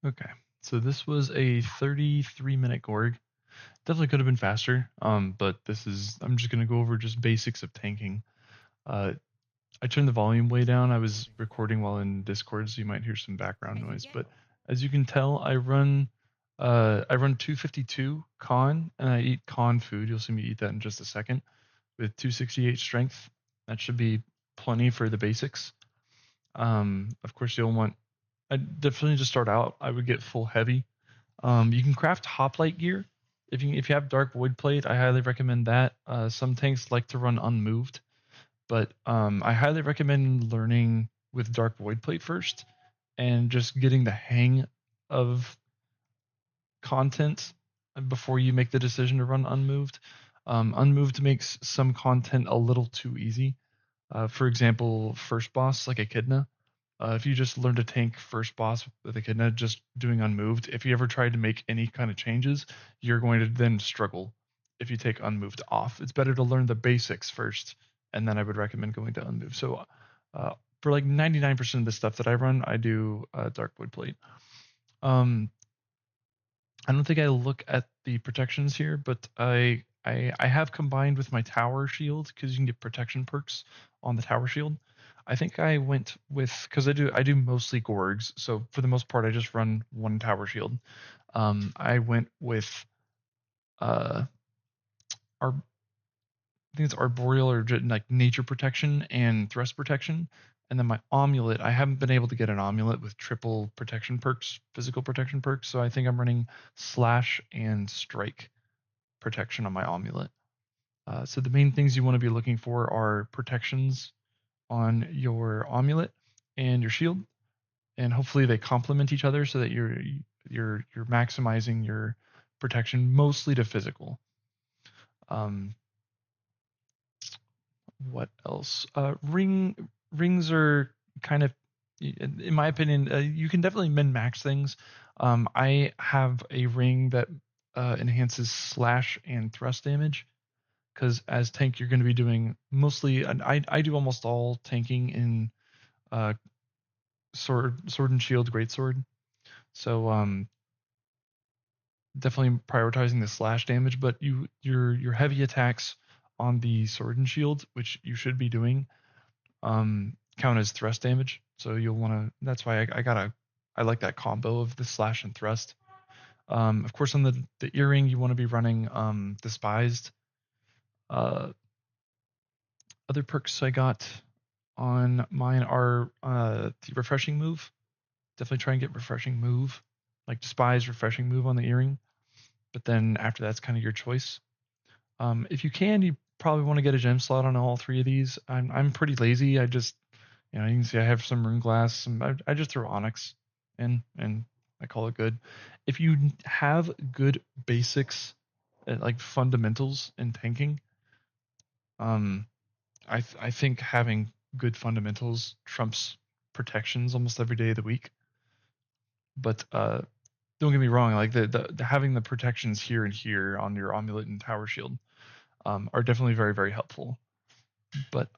Okay, so this was a 33-minute Gorg. Definitely could have been faster, but I'm just going to go over just basics of tanking. Uh, I turned the volume way down. I was recording while in Discord, so you might hear some background noise. But as you can tell, I run 252 con, and I eat con food. You'll see me eat that in just a second with 268 strength. That should be plenty for the basics. Of course, you'll want. I definitely to start out, I would get full heavy. You can craft hoplite gear. If you have dark void plate, I highly recommend that. Some tanks like to run unmoved, but I highly recommend learning with dark void plate first and just getting the hang of content before you make the decision to run unmoved. Unmoved makes some content a little too easy. For example, first boss like Echidna. If you just learn to tank first boss with Echidna, just doing unmoved, if you ever tried to make any kind of changes, you're going to then struggle if you take unmoved off. It's better to learn the basics first, and then I would recommend going to unmoved. So for like 99% of the stuff that I run, I do dark void plate. Um, I don't think I look at the protections here, but I have combined with my tower shield because you can get protection perks on the tower shield. I think I went with because I do mostly Gorgs, so for the most part I just run one tower shield. I went with uh our I think it's arboreal or like nature protection and thrust protection. And then my amulet, I haven't been able to get an amulet with triple protection perks, physical protection perks. So I think I'm running slash and strike protection on my amulet. So the main things you want to be looking for are protections on your amulet and your shield, and hopefully they complement each other so that you're maximizing your protection mostly to physical. Um, what else? Rings are kind of, in my opinion, you can definitely min max things. I have a ring that enhances slash and thrust damage because as tank you're going to be doing mostly. And I do almost all tanking in uh, sword and shield greatsword. So definitely prioritizing the slash damage, but your heavy attacks on the sword and shield, which you should be doing, count as thrust damage. So you'll want to. That's why I like that combo of the slash and thrust. Of course, on the earring, you want to be running despised. Uh, Other perks I got on mine are the refreshing move. Definitely try and get refreshing move, like despise refreshing move on the earring. But then after that's kind of your choice. If you can, you probably want to get a gem slot on all three of these. I'm pretty lazy. I just you can see I have some rune glass. I just throw onyx in and I call it good. If you have good basics, like fundamentals in tanking, um, I think having good fundamentals trumps protections almost every day of the week. But don't get me wrong, like the having the protections here and here on your amulet and tower shield are definitely very very helpful. But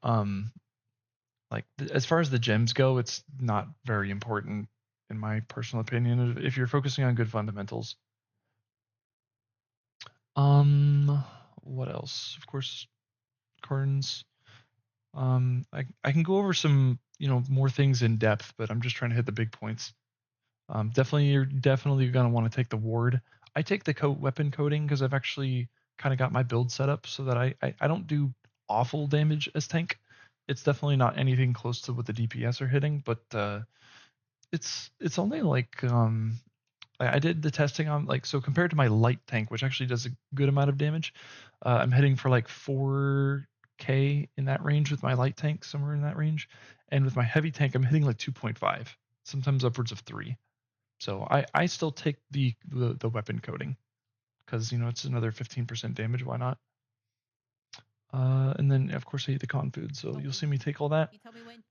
like as far as the gems go, it's not very important in my personal opinion. If you're focusing on good fundamentals, what else? Of course, cards. I can go over some more things in depth, but I'm just trying to hit the big points. You're definitely gonna want to take the ward. I take the weapon coating because I've actually kind of got my build set up so that I don't do awful damage as tank. It's definitely not anything close to what the DPS are hitting, but it's only like I did the testing on like so compared to my light tank, which actually does a good amount of damage. I'm heading for like 4K in that range with my light tank, somewhere in that range, and with my heavy tank, I'm hitting like 2.5, sometimes upwards of 3. So I still take the weapon coating because it's another 15% damage. Why not? And then of course I eat the con food, so you'll see me take all that. You tell me when.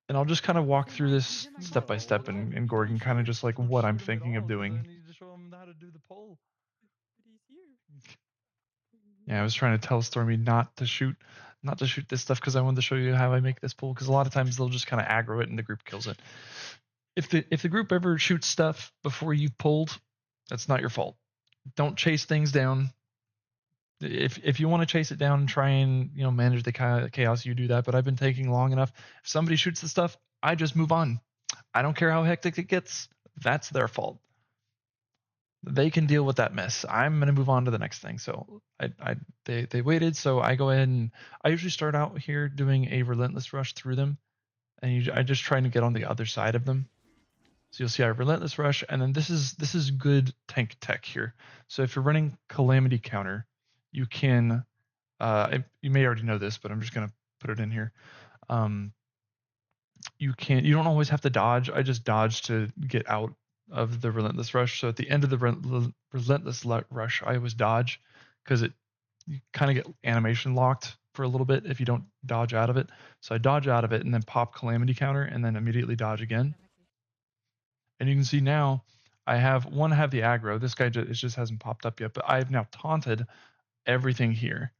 And I'll just kind of walk through this step by step, and Gorgon kind of just like what I'm thinking of doing. I need to show him how to do the pull. But he's here. Yeah, I was trying to tell Stormy not to shoot this stuff because I wanted to show you how I make this pull. Because a lot of times they'll just kind of aggro it and the group kills it. if the group ever shoots stuff before you've pulled, that's not your fault. Don't chase things down. If you want to chase it down and try and manage the chaos, you do that. But I've been taking long enough. If somebody shoots the stuff, I just move on. I don't care how hectic it gets. That's their fault. They can deal with that mess. I'm gonna move on to the next thing. So they waited. So I go ahead and I usually start out here doing a relentless rush through them, and I just try to get on the other side of them. So you'll see I relentless rush, and then this is good tank tech here. So if you're running calamity counter, you can you may already know this, but I'm just gonna put it in here. You don't always have to dodge. I just dodge to get out of the relentless rush. So at the end of the relentless rush, I always dodge because you kind of get animation locked for a little bit if you don't dodge out of it. So I dodge out of it and then pop calamity counter and then immediately dodge again. And you can see now I have the aggro. This guy just hasn't popped up yet, but I've now taunted everything here.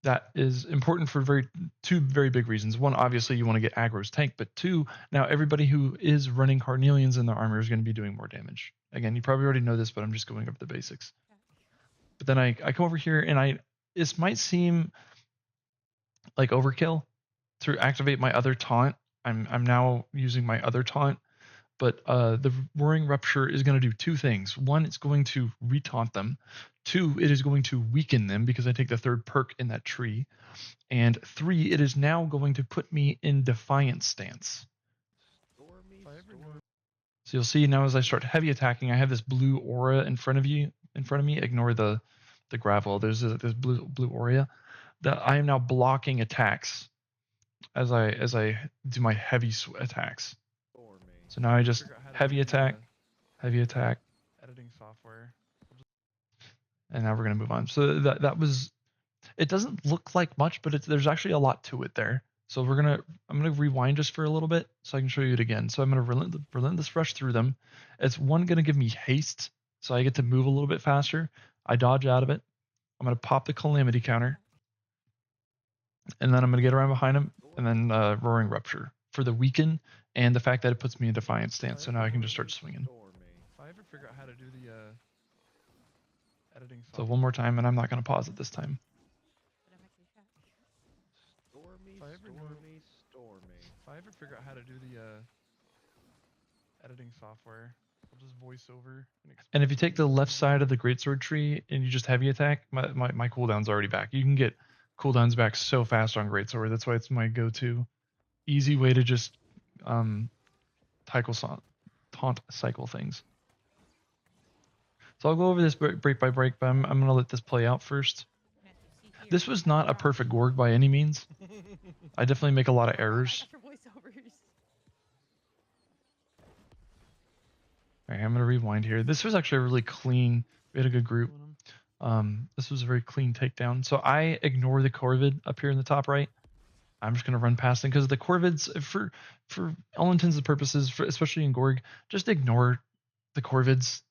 That is important for two very big reasons. One, obviously you want to get aggro's tank, but two, now everybody who is running Carnelians in their armor is going to be doing more damage. Again, you probably already know this, but I'm just going over the basics. But then I come over here and this might seem like overkill to activate my other taunt. I'm now using my other taunt, but the Roaring Rupture is going to do two things. One, it's going to retaunt them. Two, it is going to weaken them because I take the third perk in that tree. And three, it is now going to put me in defiant stance. So you'll see now as I start heavy attacking, I have this blue aura in front of me. Ignore the gravel. There's this blue aura that I am now blocking attacks as I do my heavy attacks. So now I just heavy attack, editing software, and now we're gonna move on. So that was. It doesn't look like much, but there's actually a lot to it there. So I'm gonna rewind just for a little bit so I can show you it again. So I'm gonna relentless rush through them. It's gonna give me haste, so I get to move a little bit faster. I dodge out of it. I'm gonna pop the calamity counter, and then I'm gonna get around behind him, and then roaring rupture for the weaken and the fact that it puts me in defiant stance. So now I can just start swinging. If I ever figure out how to do the editing, so one more time, and I'm not gonna pause it this time. If I ever figure out how to do the editing software, I'll just voice over. And if you take the left side of the greatsword tree and you just heavy attack, my cooldown's already back. You can get cooldowns back so fast on greatsword. That's why it's my go-to easy way to just taunt cycle things. So I'll go over this break by break, but I'm gonna let this play out first. This was not a perfect Gorg by any means. I definitely make a lot of errors. Alright, I'm gonna rewind here. This was actually a really clean. We had a good group. This was a very clean takedown. So I ignore the Corvid up here in the top right. I'm just gonna run past them because the Corvids, for all intents and purposes, especially in Gorg, just ignore the Corvids.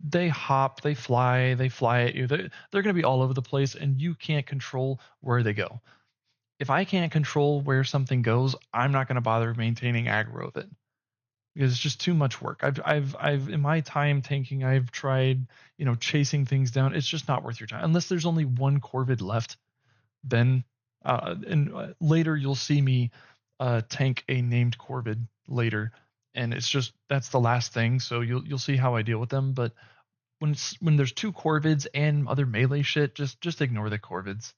They hop, they fly at you. They're gonna be all over the place, and you can't control where they go. If I can't control where something goes, I'm not gonna bother maintaining aggro of it because it's just too much work. I've in my time tanking, I've tried chasing things down. It's just not worth your time unless there's only one Corvid left. Then later you'll see me tank a named Corvid later, and it's just that's the last thing. So you'll see how I deal with them. But when there's two Corvids and other melee shit, just ignore the Corvids.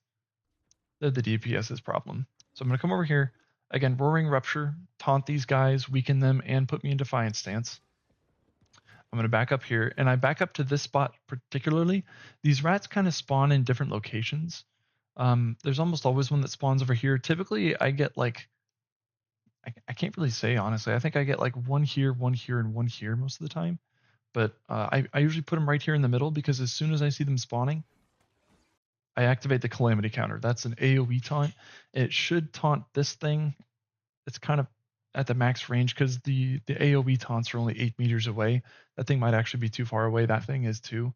They're the DPS's problem. So I'm gonna come over here again, roaring rupture, taunt these guys, weaken them, and put me in defiant stance. I'm gonna back up here, and I back up to this spot particularly. These rats kind of spawn in different locations. There's almost always one that spawns over here. Typically, I get like, I can't really say honestly. I think I get like one here, and one here most of the time. But I usually put them right here in the middle because as soon as I see them spawning, I activate the calamity counter. That's an AoE taunt. It should taunt this thing. It's kind of at the max range because the AoE taunts are only 8 meters away. That thing might actually be too far away. That thing is too.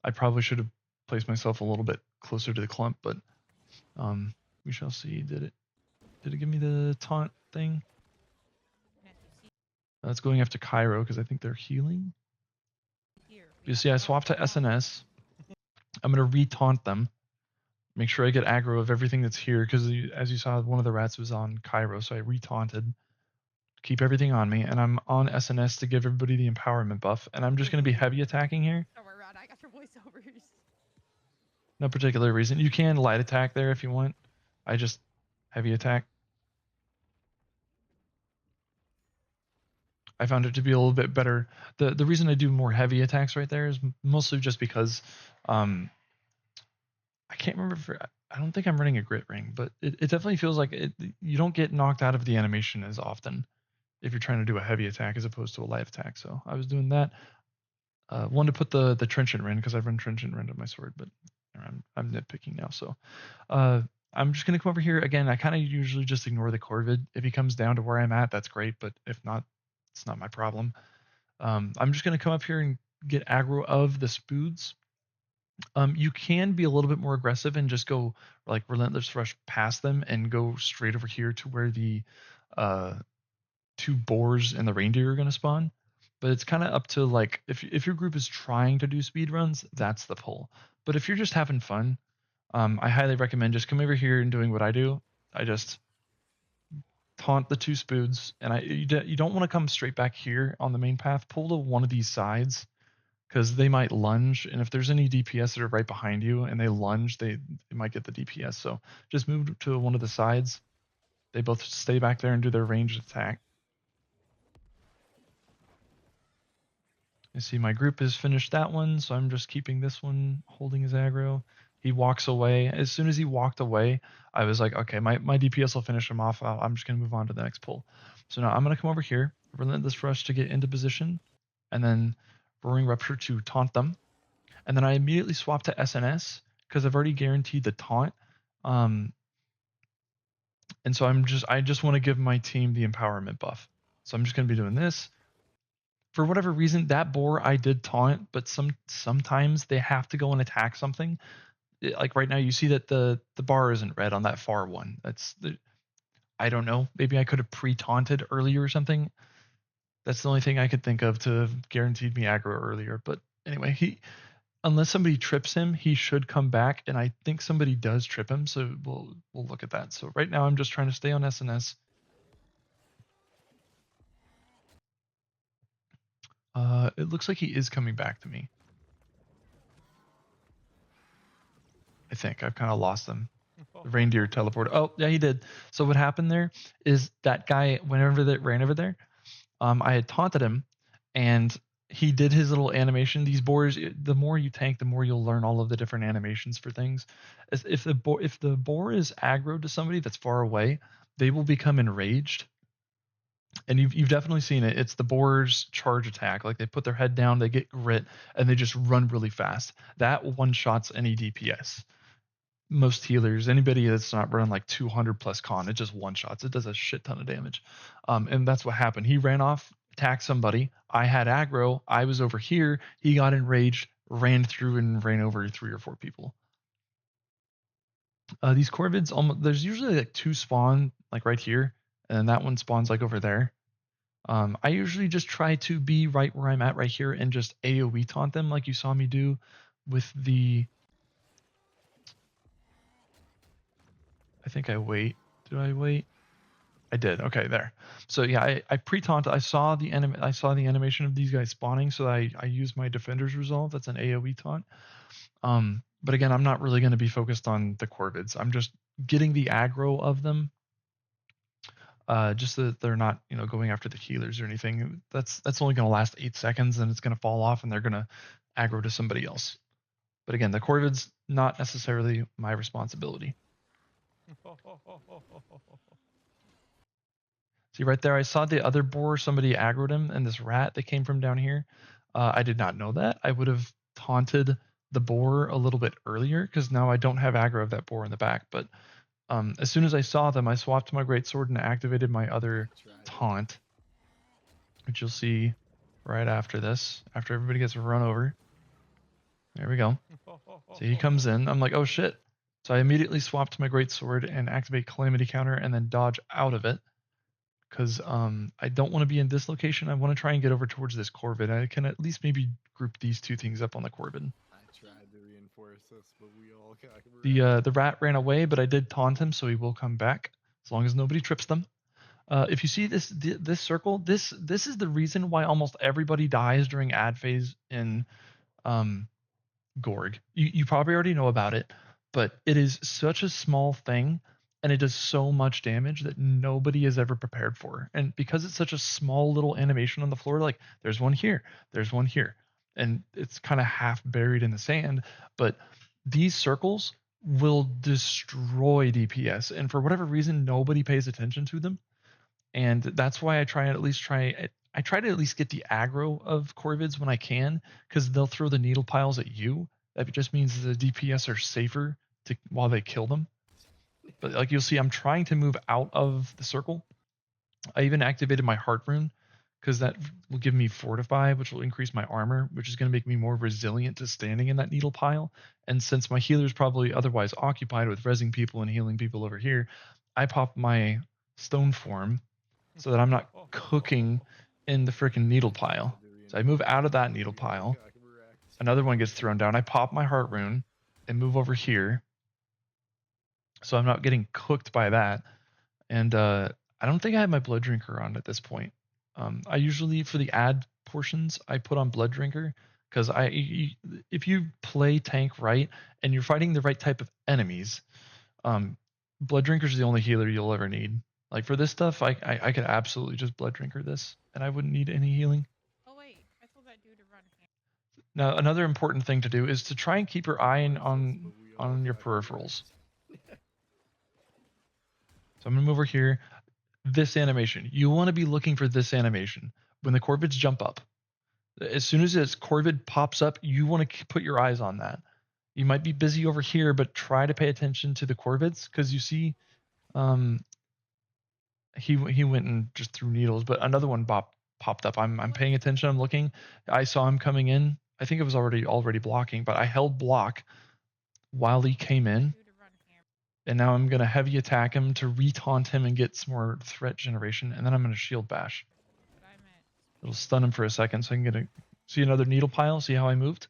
I probably should have placed myself a little bit closer to the clump, but we shall see. Did it give me the taunt thing? That's going after Cairo because I think they're healing. You see, I swapped to SNS. I'm going to re-taunt them. Make sure I get aggro of everything that's here because as you saw, one of the rats was on Cairo, so I re-taunted. Keep everything on me, and I'm on SNS to give everybody the empowerment buff, and I'm just going to be heavy attacking here. Don't worry, Rod, I got your voiceovers. No particular reason. You can light attack there if you want. I just heavy attack. I found it to be a little bit better. The reason I do more heavy attacks right there is mostly just because I can't remember if I don't think I'm running a grit ring, but it definitely feels like you don't get knocked out of the animation as often if you're trying to do a heavy attack as opposed to a light attack. So I was doing that. One to put the trenchant rend because I've run trenchant rend on my sword, but I'm nitpicking now. So I'm just gonna come over here again. I kind of usually just ignore the Corvid. If he comes down to where I'm at, that's great. But if not, it's not my problem. I'm just gonna come up here and get aggro of the spoods. You can be a little bit more aggressive and just go like relentless rush past them and go straight over here to where the two boars and the reindeer are going to spawn. But it's kind of up to like if your group is trying to do speed runs, that's the pull. But if you're just having fun, I highly recommend just come over here and doing what I do. I just taunt the two spoods, and you don't want to come straight back here on the main path. Pull to one of these sides because they might lunge, and if there's any DPS that are right behind you and they lunge, they might get the DPS. So just move to one of the sides. They both stay back there and do their ranged attack. You see my group has finished that one, so I'm just keeping this one holding his aggro. He walks away. As soon as he walked away, I was like, okay, my DPS will finish him off. I'm just going to move on to the next pull. So now I'm going to come over here, Relentless Rush to get into position, and then Roaring Rupture to taunt them. And then I immediately swap to SNS because I've already guaranteed the taunt. And so I just want to give my team the empowerment buff. So I'm just going to be doing this. For whatever reason, that boar I did taunt, but sometimes they have to go and attack something. Like right now, you see that the bar isn't red on that far one. I don't know. Maybe I could have pre-taunted earlier or something. That's the only thing I could think of to have guaranteed me aggro earlier. But anyway, unless somebody trips him, he should come back, and I think somebody does trip him. So we'll look at that. So right now, I'm just trying to stay on SNS. It looks like he is coming back to me. I think I've kind of lost him. The reindeer teleported. Oh, yeah, he did. So what happened there is that guy, whenever that ran over there, I had taunted him, and he did his little animation. These boars, the more you tank, the more you'll learn all of the different animations for things. If the boar is aggro to somebody that's far away, they will become enraged. And you've definitely seen it. It's the boar's charge attack. Like they put their head down, they get grit, and they just run really fast. That one shots any DPS. Most healers, anybody that's not running like 200 plus con, it just one shots. It does a shit ton of damage. And that's what happened. He ran off, attacked somebody. I had aggro. I was over here. He got enraged, ran through and ran over 3 or 4 people. These Corvids, there's usually like 2 spawn like right here, and that one spawns like over there. I usually just try to be right where I'm at right here and just AoE taunt them like you saw me do with the... I think I wait. Did I wait? I did. Okay, there. So yeah, I pre-taunt. I saw the animation of these guys spawning, so I used my Defender's Resolve. That's an AoE taunt. But again, I'm not really going to be focused on the Corvids. I'm just getting the aggro of them. Just so that they're not, going after the healers or anything. That's only going to last 8 seconds, and it's going to fall off, and they're going to aggro to somebody else. But again, the Corvids not necessarily my responsibility. See right there, I saw the other boar, somebody aggroed him, and this rat that came from down here. I did not know that. I would have taunted the boar a little bit earlier because now I don't have aggro of that boar in the back. But as soon as I saw them, I swapped my greatsword and activated my other taunt, which you'll see right after this, after everybody gets run over. There we go. So he comes in. I'm like, oh shit. So I immediately swapped my greatsword and activate Calamity Counter and then dodge out of it. because I don't want to be in this location. I want to try and get over towards this Corvid. I can at least maybe group these two things up on the Corvid. I tried to reinforce this, but we all got The rat ran away, but I did taunt him, so he will come back as long as nobody trips them. If you see this circle, this is the reason why almost everybody dies during ad phase in Gorg. You probably already know about it, but it is such a small thing and it does so much damage that nobody is ever prepared for. And because it's such a small little animation on the floor, like there's one here, there's one here, and it's kind of half buried in the sand, but these circles will destroy DPS, and for whatever reason nobody pays attention to them. And that's why I try to at least get the aggro of Corvids when I can, because they'll throw the needle piles at you. That just means the DPS are safer while they kill them. But like you'll see, I'm trying to move out of the circle. I even activated my heart rune because that will give me fortify, which will increase my armor, which is going to make me more resilient to standing in that needle pile. And since my healer's probably otherwise occupied with rezzing people and healing people over here, I pop my stone form so that I'm not cooking in the freaking needle pile. So I move out of that needle pile. Another one gets thrown down. I pop my heart rune and move over here. So I'm not getting cooked by that. And I don't think I have my blood drinker on at this point. I usually, for the ad portions, I put on blood drinker because if you play tank right and you're fighting the right type of enemies, blood drinker is the only healer you'll ever need. Like for this stuff, I could absolutely just blood drinker this, and I wouldn't need any healing. Oh wait, I told that dude to run here. Now another important thing to do is to try and keep your eye on your peripherals. So I'm gonna move over here. This animation, you want to be looking for this animation when the Corvids jump up. As soon as this Corvid pops up, you want to put your eyes on that. You might be busy over here, but try to pay attention to the Corvids because you see, he went and just threw needles, but another one popped up. I'm paying attention. I'm looking. I saw him coming in. I think it was already blocking, but I held block while he came in. And now I'm going to heavy attack him to re-taunt him and get some more threat generation. And then I'm going to shield bash. It'll stun him for a second so I can see another needle pile. See how I moved?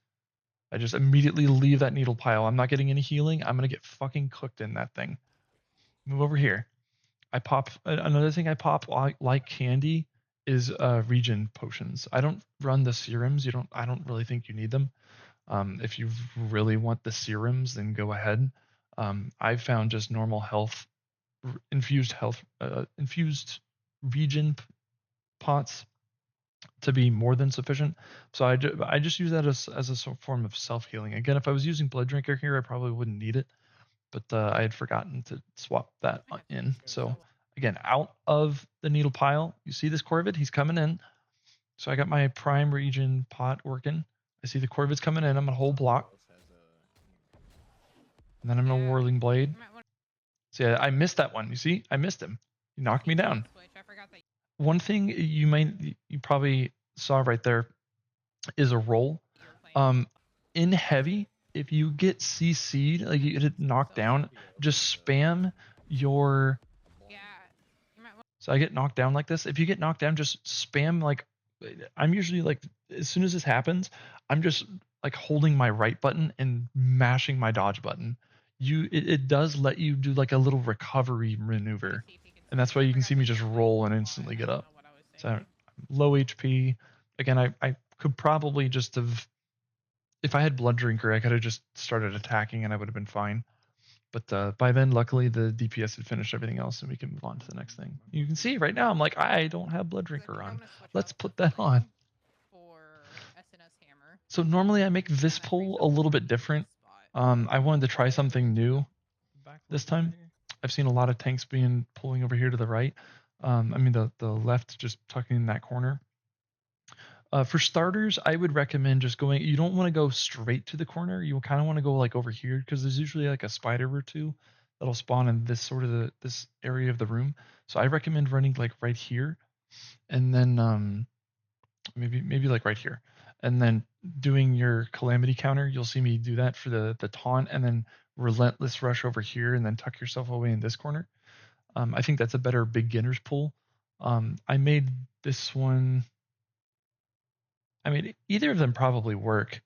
I just immediately leave that needle pile. I'm not getting any healing. I'm going to get fucking cooked in that thing. Move over here. I pop. Another thing I pop like candy is regen potions. I don't run the serums. I don't really think you need them. If you really want the serums, then go ahead. I've found just normal health, infused regen pots to be more than sufficient. So I just use that as a form of self-healing. Again, if I was using blood drinker here, I probably wouldn't need it, but I had forgotten to swap that in. So again, out of the needle pile, you see this Corvid, he's coming in. So I got my prime regen pot working. I see the Corvid's coming in. I'm gonna hold block. And then I'm gonna whirling blade. See, I missed that one. You see, I missed him. He knocked me down. One thing you probably saw right there is a roll. In heavy, if you get CC'd, like you get knocked down, just spam your. So I get knocked down like this. If you get knocked down, just spam like. I'm usually like, as soon as this happens, I'm just like holding my right button and mashing my dodge button. It does let you do like a little recovery maneuver, and that's why you can see me just roll and instantly get up. So I'm low HP. Again, I could probably just have, if I had blood drinker, I could have just started attacking and I would have been fine. But by then, luckily, the DPS had finished everything else, and we can move on to the next thing. You can see right now, I'm like, I don't have blood drinker on. Let's put that on. So normally I make this pull a little bit different. I wanted to try something new this time. I've seen a lot of tanks pulling over here to the right. I mean the left, just tucking in that corner. For starters, I would recommend just going. You don't want to go straight to the corner. You kind of want to go like over here because there's usually like a spider or two that'll spawn in this sort of this area of the room. So I recommend running like right here, and then maybe like right here, and then doing your calamity counter. You'll see me do that for the taunt, and then relentless rush over here, and then tuck yourself away in this corner. I think that's a better beginner's pull. I made this one. I mean, either of them probably work,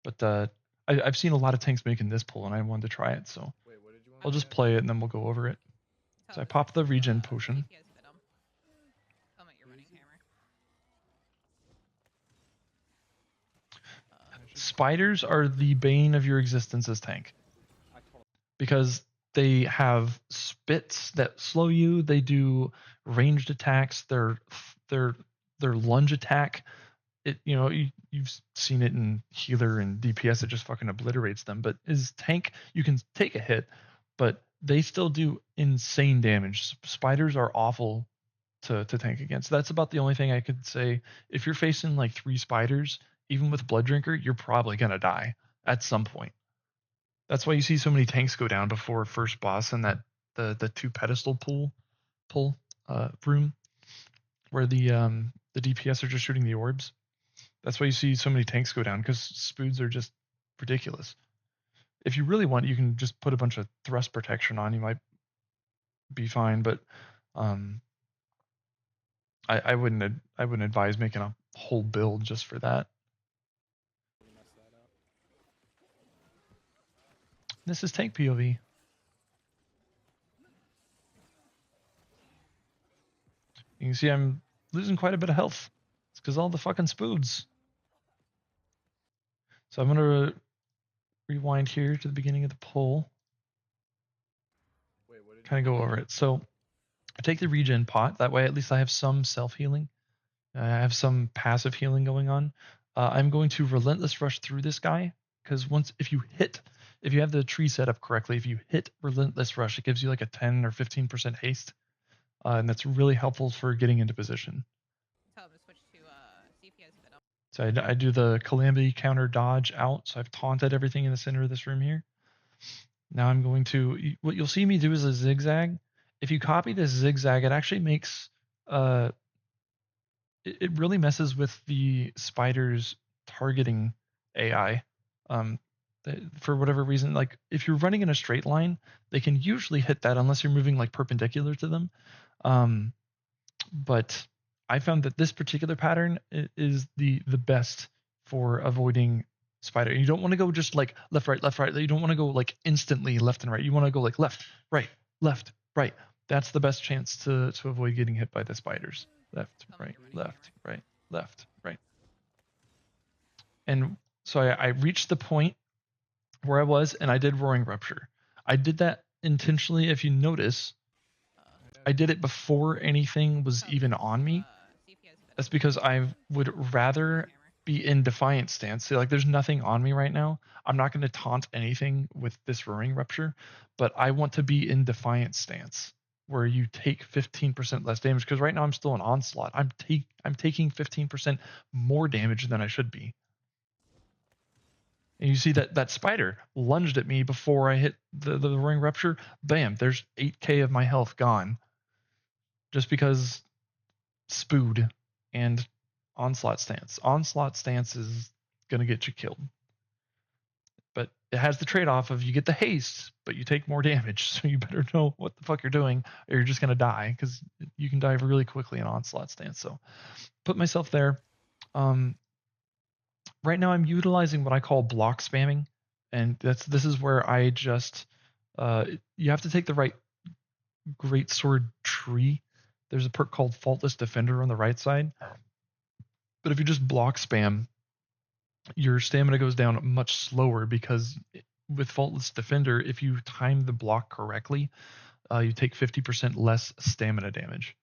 but I've seen a lot of tanks making this pull, and I wanted to try it, so Wait, what did you want I'll to just say? play it and then we'll go over it. So I pop the regen potion. Tell me you're running hammer. Spiders are the bane of your existence as tank because they have spits that slow you. They do ranged attacks. Their lunge attack. You've seen it in healer and DPS. It just fucking obliterates them. But as tank, you can take a hit, but they still do insane damage. Spiders are awful to tank against. That's about the only thing I could say. If you're facing like 3 spiders, even with Blood Drinker, you're probably gonna die at some point. That's why you see so many tanks go down before first boss in that the 2 pedestal pull room where the DPS are just shooting the orbs. That's why you see so many tanks go down, because spoods are just ridiculous. If you really want, you can just put a bunch of thrust protection on. You might be fine, but I wouldn't advise making a whole build just for that. This is tank POV. You can see I'm losing quite a bit of health. It's because all the fucking spoods. So I'm gonna rewind here to the beginning of the pull. Kind of go over it. So I take the regen pot. That way, at least I have some self-healing. I have some passive healing going on. I'm going to relentless rush through this guy, because if you have the tree set up correctly, if you hit relentless rush, it gives you like a 10 or 15% haste, and that's really helpful for getting into position. Tell him to switch to CPS Venom. So I do the calamity counter dodge out. So I've taunted everything in the center of this room here. Now I'm going to, what you'll see me do is a zigzag. If you copy this zigzag, it actually makes it really messes with the spider's targeting AI. For whatever reason, like if you're running in a straight line, they can usually hit that unless you're moving like perpendicular to them. But I found that this particular pattern is the best for avoiding spider. You don't want to go just like left, right, left, right. You don't want to go like instantly left and right. You want to go like left, right, left, right. That's the best chance to avoid getting hit by the spiders. Left, right, left, right, left, right. And so I reached the point where I was, and I did Roaring Rupture. I did that intentionally. If you notice, I did it before anything was even on me. That's because I would rather be in Defiant stance. So like there's nothing on me right now. I'm not going to taunt anything with this Roaring Rupture, but I want to be in Defiant stance where you take 15% less damage, because right now I'm still in Onslaught. I'm taking 15% more damage than I should be. And you see that spider lunged at me before I hit the Roaring Rupture. Bam, there's 8k of my health gone. Just because Spood and Onslaught stance. Onslaught stance is going to get you killed. But it has the trade-off of you get the haste, but you take more damage. So you better know what the fuck you're doing, or you're just going to die, because you can die really quickly in Onslaught stance. So put myself there. Right now I'm utilizing what I call block spamming. And this is where I just, you have to take the right great sword tree. There's a perk called Faultless Defender on the right side. But if you just block spam, your stamina goes down much slower, because with Faultless Defender, if you time the block correctly, you take 50% less stamina damage.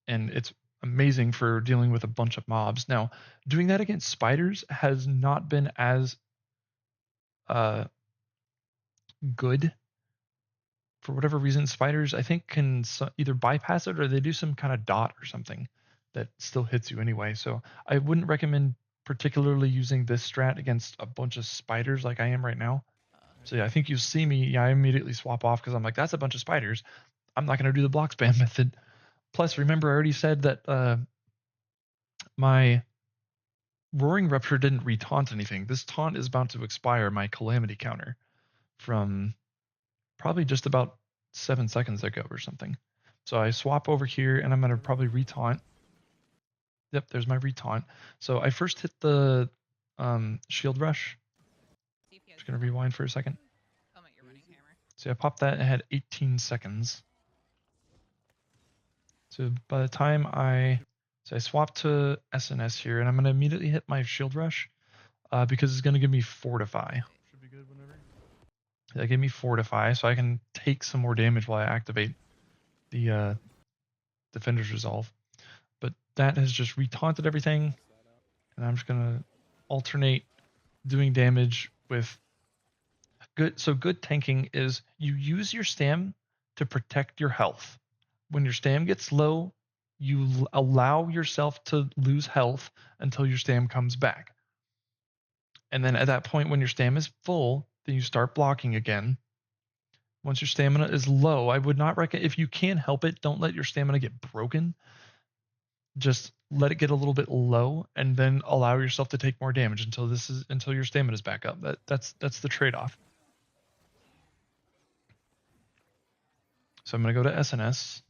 And it's amazing for dealing with a bunch of mobs. Now, doing that against spiders has not been as good. For whatever reason, spiders, I think, can either bypass it, or they do some kind of dot or something that still hits you anyway. So I wouldn't recommend particularly using this strat against a bunch of spiders like I am right now. So yeah, I think you see me, I immediately swap off, because I'm like, that's a bunch of spiders. I'm not going to do the block spam method. Plus, remember, I already said that my Roaring Rupture didn't retaunt anything. This taunt is about to expire my Calamity counter from probably just about 7 seconds ago or something. So I swap over here, and I'm going to probably retaunt. Yep, there's my retaunt. So I first hit the shield rush. Just going to rewind for a second. Tell me you're running hammer. So I popped that and had 18 seconds. So by the time I swap to SNS here, and I'm going to immediately hit my shield rush because it's going to give me Fortify. Should be good whenever. That gave me Fortify, so I can take some more damage while I activate the Defender's Resolve. But that has just retaunted everything, and I'm just going to alternate doing damage with good. So good tanking is you use your stam to protect your health. When your stam gets low, you allow yourself to lose health until your stam comes back. And then at that point, when your stam is full, then you start blocking again. Once your stamina is low, I would not recommend, if you can help it, don't let your stamina get broken. Just let it get a little bit low, and then allow yourself to take more damage until your stamina is back up. That's the trade-off. So I'm gonna go to SNS.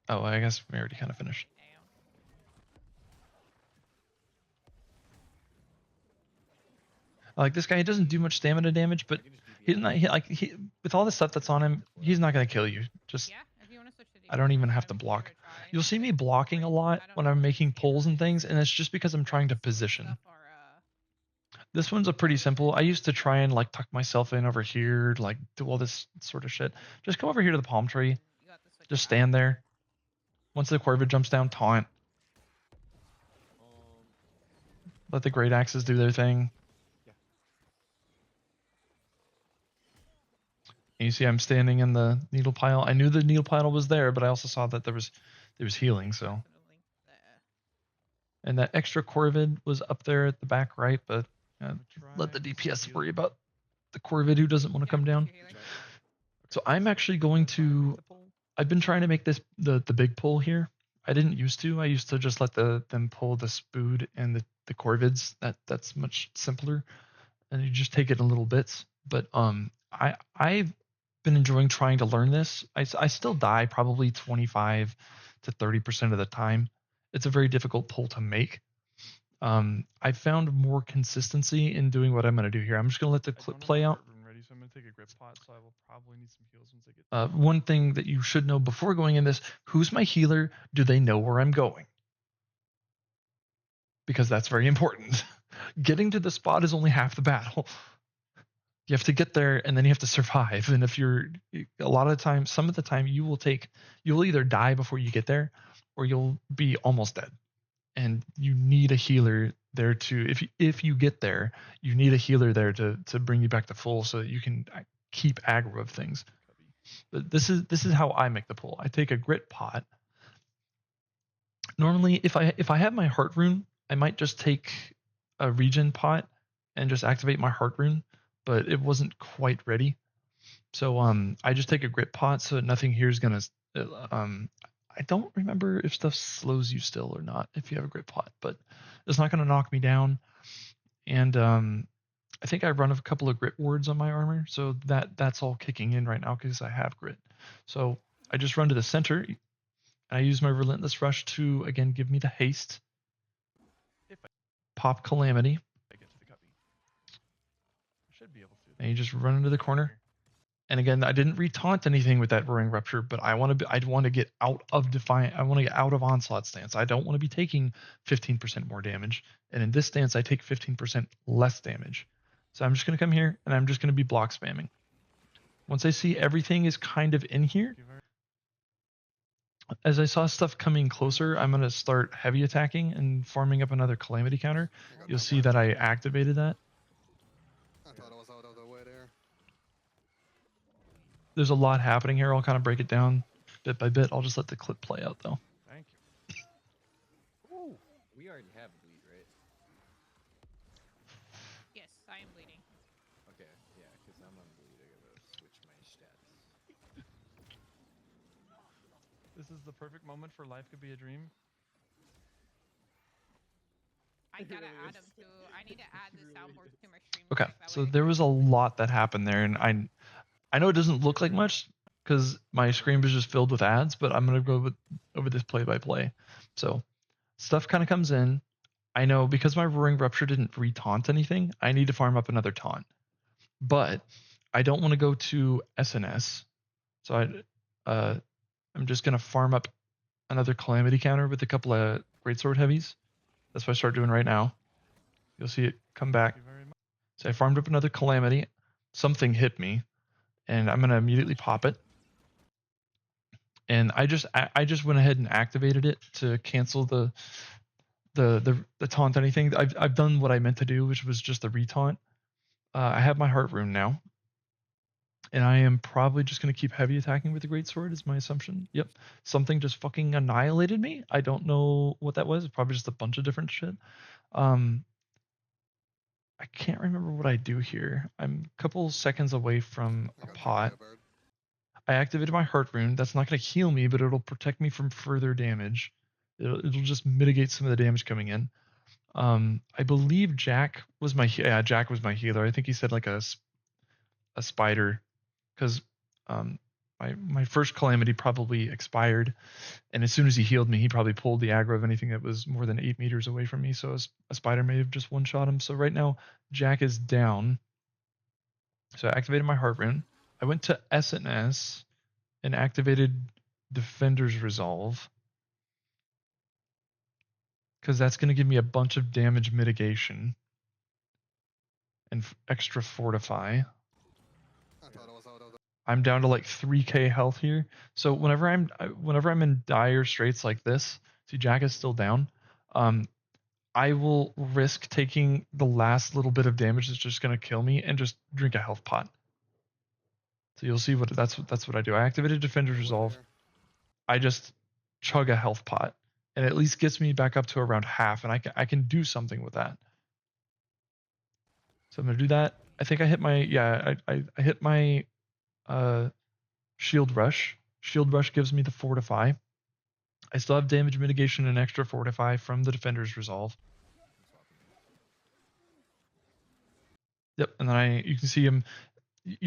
Oh, I guess we already kind of finished. Like this guy, he doesn't do much stamina damage, but he's not with all the stuff that's on him, he's not gonna kill you. Just Yeah, if you want to switch to I don't even have to block. You'll see me blocking a lot when I'm making pulls and things, and it's just because I'm trying to position. This one's a pretty simple. I used to try and like tuck myself in over here, like do all this sort of shit. Just come over here to the palm tree. Just stand there. Once the Corvid jumps down, taunt. Let the Great Axes do their thing. And you see I'm standing in the needle pile. I knew the needle pile was there, but I also saw that there was healing, so. And that extra Corvid was up there at the back right, but let the DPS worry about the Corvid who doesn't want to come down. So I'm actually going to, I've been trying to make this the big pull here. I didn't used to. I used to just let them pull the Spood and the Corvids. That's much simpler, and you just take it in little bits. But I've been enjoying trying to learn this. I still die probably 25 to 30% of the time. It's a very difficult pull to make. I found more consistency in doing what I'm going to do here. I'm just going to let the clip play out. Ready, so I'm going to take a grip pot, so I will probably need some heals once I get one thing that you should know before going in this, who's my healer? Do they know where I'm going? Because that's very important. Getting to the spot is only half the battle. You have to get there, and then you have to survive. And if you're, a lot of the time, some of the time you'll either die before you get there, or you'll be almost dead. And you need a healer there to, if you get there, you need a healer there to bring you back to full so that you can keep aggro of things. But this is how I make the pull. I take a grit pot. Normally, if I have my heart rune, I might just take a regen pot and just activate my heart rune, but it wasn't quite ready. So I just take a grit pot so that nothing here is gonna I don't remember if stuff slows you still or not if you have a grit pot, but it's not going to knock me down. And I think I run a couple of grit wards on my armor, so that's all kicking in right now because I have grit. So I just run to the center, and I use my Relentless Rush to, again, give me the haste. Pop Calamity. And you just run into the corner. And again, I didn't retaunt anything with that Roaring Rupture, but I want to get out of Defiant. I want to get out of Onslaught stance. I don't want to be taking 15% more damage. And in this stance, I take 15% less damage. So I'm just going to come here, and I'm just going to be block spamming. Once I see everything is kind of in here, as I saw stuff coming closer, I'm going to start heavy attacking and farming up another Calamity counter. You'll see that I activated that. There's a lot happening here. I'll kind of break it down bit by bit. I'll just let the clip play out, though. Thank you. Ooh, we already have bleed, right? Yes, I am bleeding. Okay, yeah, because I'm on bleed. I gotta switch my stats. This is the perfect moment for Life Could Be a Dream. I gotta add them to. I need to add the soundboard to my stream. Okay, so there was a lot that happened there, and I know it doesn't look like much, because my screen was just filled with ads, but I'm going to go over this play-by-play. So stuff kind of comes in. I know because my Roaring Rupture didn't re-taunt anything, I need to farm up another taunt. But I don't want to go to SNS. So I'm just going to farm up another Calamity counter with a couple of Greatsword heavies. That's what I start doing right now. You'll see it come back. So I farmed up another Calamity. Something hit me, and I'm going to immediately pop it. And I just went ahead and activated it to cancel the taunt anything. I've done what I meant to do, which was just the retaunt. I have my Heart Rune now. And I am probably just going to keep heavy attacking with the Greatsword is my assumption. Yep. Something just fucking annihilated me. I don't know what that was. Probably just a bunch of different shit. I can't remember what I do here. I'm a couple seconds away from a pot. I activated my Heart Rune. That's not going to heal me, but it'll protect me from further damage. It'll just mitigate some of the damage coming in. I believe Jack was my Jack was my healer. I think he said like a spider, because my first Calamity probably expired, and as soon as he healed me, he probably pulled the aggro of anything that was more than 8 meters away from me. So a spider may have just one-shot him. So right now, Jack is down. So I activated my Heart Rune. I went to SNS and activated Defender's Resolve, because that's going to give me a bunch of damage mitigation and extra Fortify. I'm down to like 3k health here. So whenever I'm in dire straits like this, see Jack is still down. I will risk taking the last little bit of damage that's just gonna kill me and just drink a health pot. So you'll see that's what I do. I activated Defender's Resolve. I just chug a health pot, and it at least gets me back up to around half, and I can do something with that. So I'm gonna do that. I think I hit my I hit my Shield Rush. Shield Rush gives me the Fortify. I still have damage mitigation and extra Fortify from the Defender's Resolve. Yep, and then you can see him.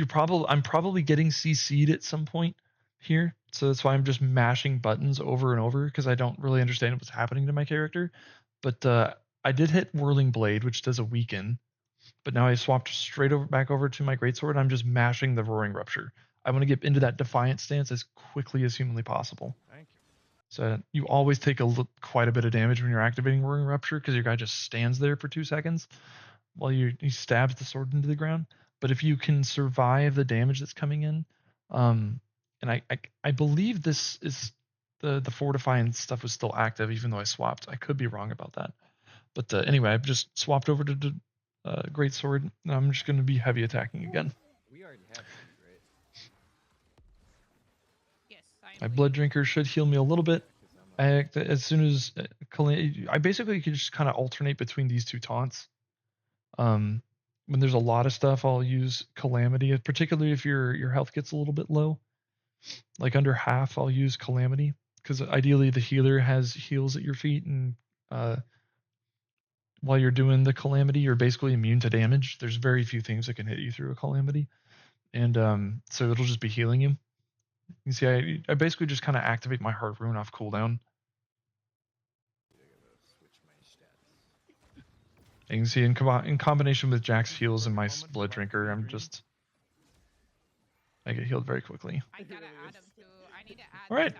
I'm probably getting CC'd at some point here, so that's why I'm just mashing buttons over and over, because I don't really understand what's happening to my character. But I did hit Whirling Blade, which does a weaken, but now I swapped straight back over to my Greatsword, and I'm just mashing the Roaring Rupture. I want to get into that Defiant stance as quickly as humanly possible. Thank you. So you always take quite a bit of damage when you're activating Roaring Rupture, because your guy just stands there for 2 seconds while he stabs the sword into the ground. But if you can survive the damage that's coming in, and I believe this is the Fortifying stuff was still active even though I swapped. I could be wrong about that. But anyway, I've just swapped over to Greatsword, and I'm just going to be heavy attacking again. We already have food, right? Yes, My Blood Drinker should heal me a little bit. As soon as I basically can just kind of alternate between these two taunts. When there's a lot of stuff, I'll use Calamity, particularly if your health gets a little bit low. Like under half, I'll use Calamity, because ideally the healer has heals at your feet, and while you're doing the Calamity, you're basically immune to damage. There's very few things that can hit you through a Calamity, and so it'll just be healing you. You see, I basically just kind of activate my Heart Rune off cooldown. You can see in combination with Jack's heals and my Blood Drinker, I get healed very quickly. I gotta add them too. I need to add. All right,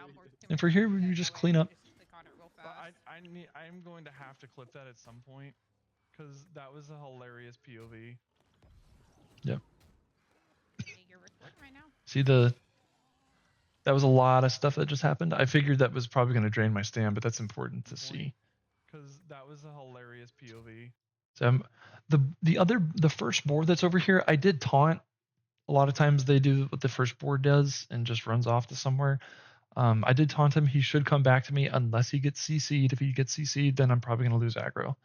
and for here you just clean up. Click on it real fast. I'm going to have to clip that at some point, because that was a hilarious POV. Yep. You're recording right now. See that was a lot of stuff that just happened. I figured that was probably going to drain my stam, but that's important to see, because that was a hilarious POV. So the first board that's over here, I did taunt. A lot of times they do what the first board does and just runs off to somewhere. I did taunt him. He should come back to me unless he gets CC'd. If he gets CC'd, then I'm probably going to lose aggro.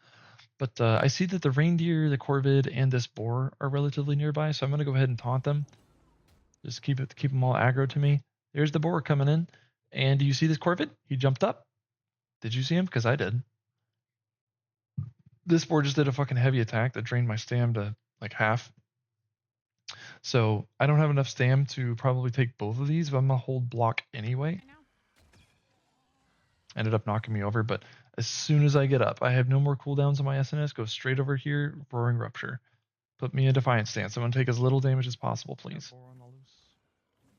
But I see that the reindeer, the corvid, and this boar are relatively nearby, so I'm going to go ahead and taunt them. Just keep them all aggro to me. There's the boar coming in. And do you see this corvid? He jumped up. Did you see him? Because I did. This boar just did a fucking heavy attack that drained my stam to like half. So I don't have enough stam to probably take both of these, but I'm gonna hold block anyway. I know. Ended up knocking me over, but as soon as I get up, I have no more cooldowns on my SNS. Go straight over here, Roaring Rupture. Put me in Defiant stance. I'm gonna take as little damage as possible, please.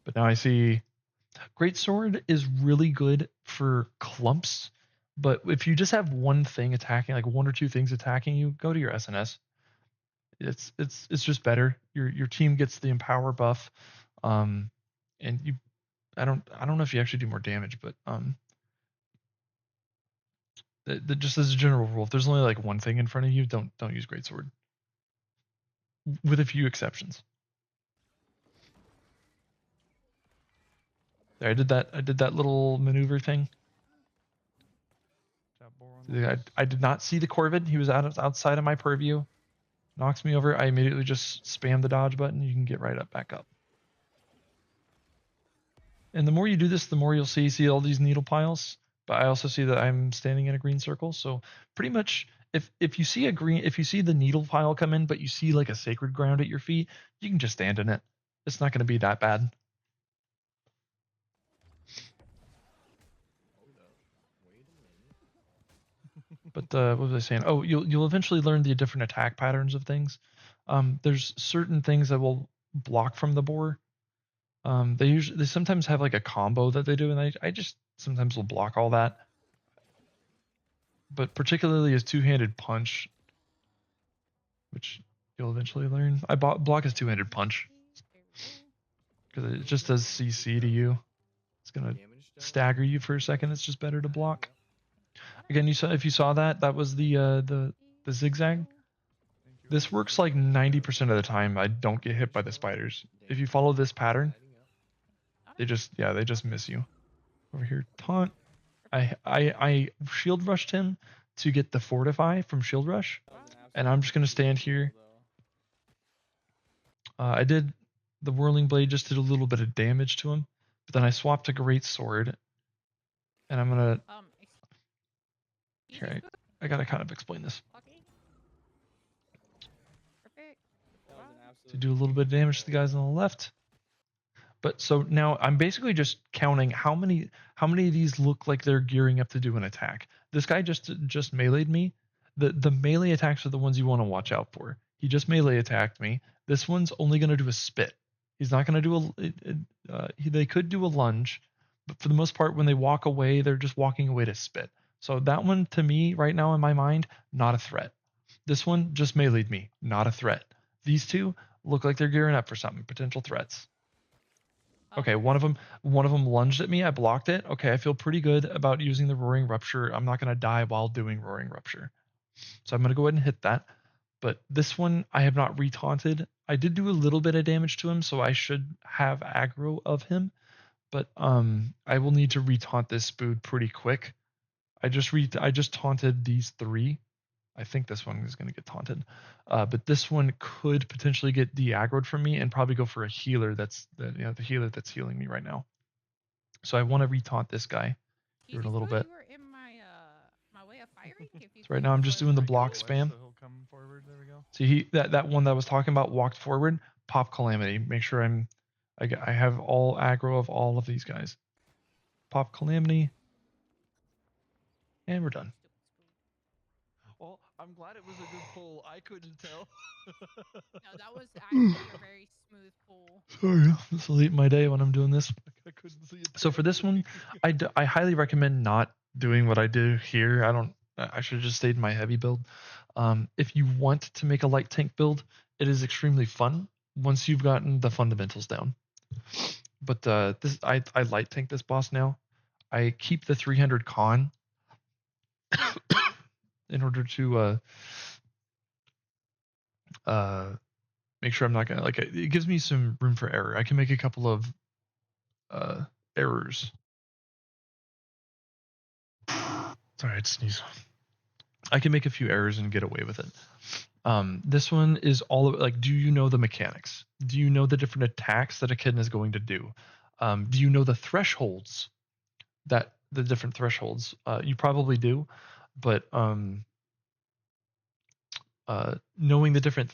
But now I see Great Sword is really good for clumps, but if you just have one thing attacking, like one or two things attacking you, go to your SNS. It's just better. Your team gets the empower buff, and you. I don't know if you actually do more damage, but just as a general rule, if there's only like one thing in front of you, don't use Great Sword. With a few exceptions. There, I did that little maneuver thing. I did not see the Corvid. He was outside of my purview. Knocks me over. I immediately just spam the dodge button. You can get right up, back up. And the more you do this, the more you'll see all these needle piles. But I also see that I'm standing in a green circle. So pretty much, if you see the needle pile come in, but you see like a sacred ground at your feet, you can just stand in it. It's not going to be that bad. But what was I saying? Oh, you'll eventually learn the different attack patterns of things. There's certain things that will block from the boar. They sometimes have like a combo that they do, and I just sometimes will block all that. But particularly his two-handed punch, which you'll eventually learn. I block his two-handed punch because it just does CC to you. It's gonna stagger you for a second. It's just better to block. Again, if you saw that was the zigzag. This works like 90% of the time. I don't get hit by the spiders. If you follow this pattern, they just miss you. Over here, taunt. I shield rushed him to get the fortify from shield rush, and I'm just gonna stand here. I did the whirling blade, just did a little bit of damage to him, but then I swapped to great sword, and I'm gonna. Here, I gotta kind of explain this. To do a little bit of damage to the guys on the left. But so now I'm basically just counting how many of these look like they're gearing up to do an attack. This guy just meleeed me. The melee attacks are the ones you want to watch out for. He just melee attacked me. This one's only going to do a spit. He's not going to do they could do a lunge, but for the most part, when they walk away, they're just walking away to spit. So that one, to me, right now in my mind, not a threat. This one just meleeed me, not a threat. These two look like they're gearing up for something, potential threats. Okay, one of them lunged at me. I blocked it. Okay, I feel pretty good about using the Roaring Rupture. I'm not going to die while doing Roaring Rupture. So I'm going to go ahead and hit that. But this one, I have not re-taunted. I did do a little bit of damage to him, so I should have aggro of him. But I will need to re-taunt this spood pretty quick. I just taunted these three. I think this one is going to get taunted. But this one could potentially get de-aggroed from me and probably go for a healer the healer that's healing me right now. So I want to re-taunt this guy here in a little bit. You were in my way of firing. So right now I'm just doing the block spam. So he'll come forward. There we go. See, that one that I was talking about walked forward. Pop Calamity. Make sure I have all aggro of all of these guys. Pop Calamity. And we're done. Well, I'm glad it was a good pull. I couldn't tell. No, that was actually a very smooth pull. Sorry, this will eat my day when I'm doing this. I couldn't see it. So for this one, I highly recommend not doing what I do here. I should have just stayed in my heavy build. If you want to make a light tank build, it is extremely fun once you've gotten the fundamentals down. But I light tank this boss now. I keep the 300 con in order to make sure I'm not gonna it gives me some room for error. I can make a couple of errors. Sorry, I'd sneeze. I can make a few errors and get away with it. This one is all do you know the mechanics? Do you know the different attacks that a kitten is going to do? Do you know the thresholds the different thresholds? You probably do, but knowing the different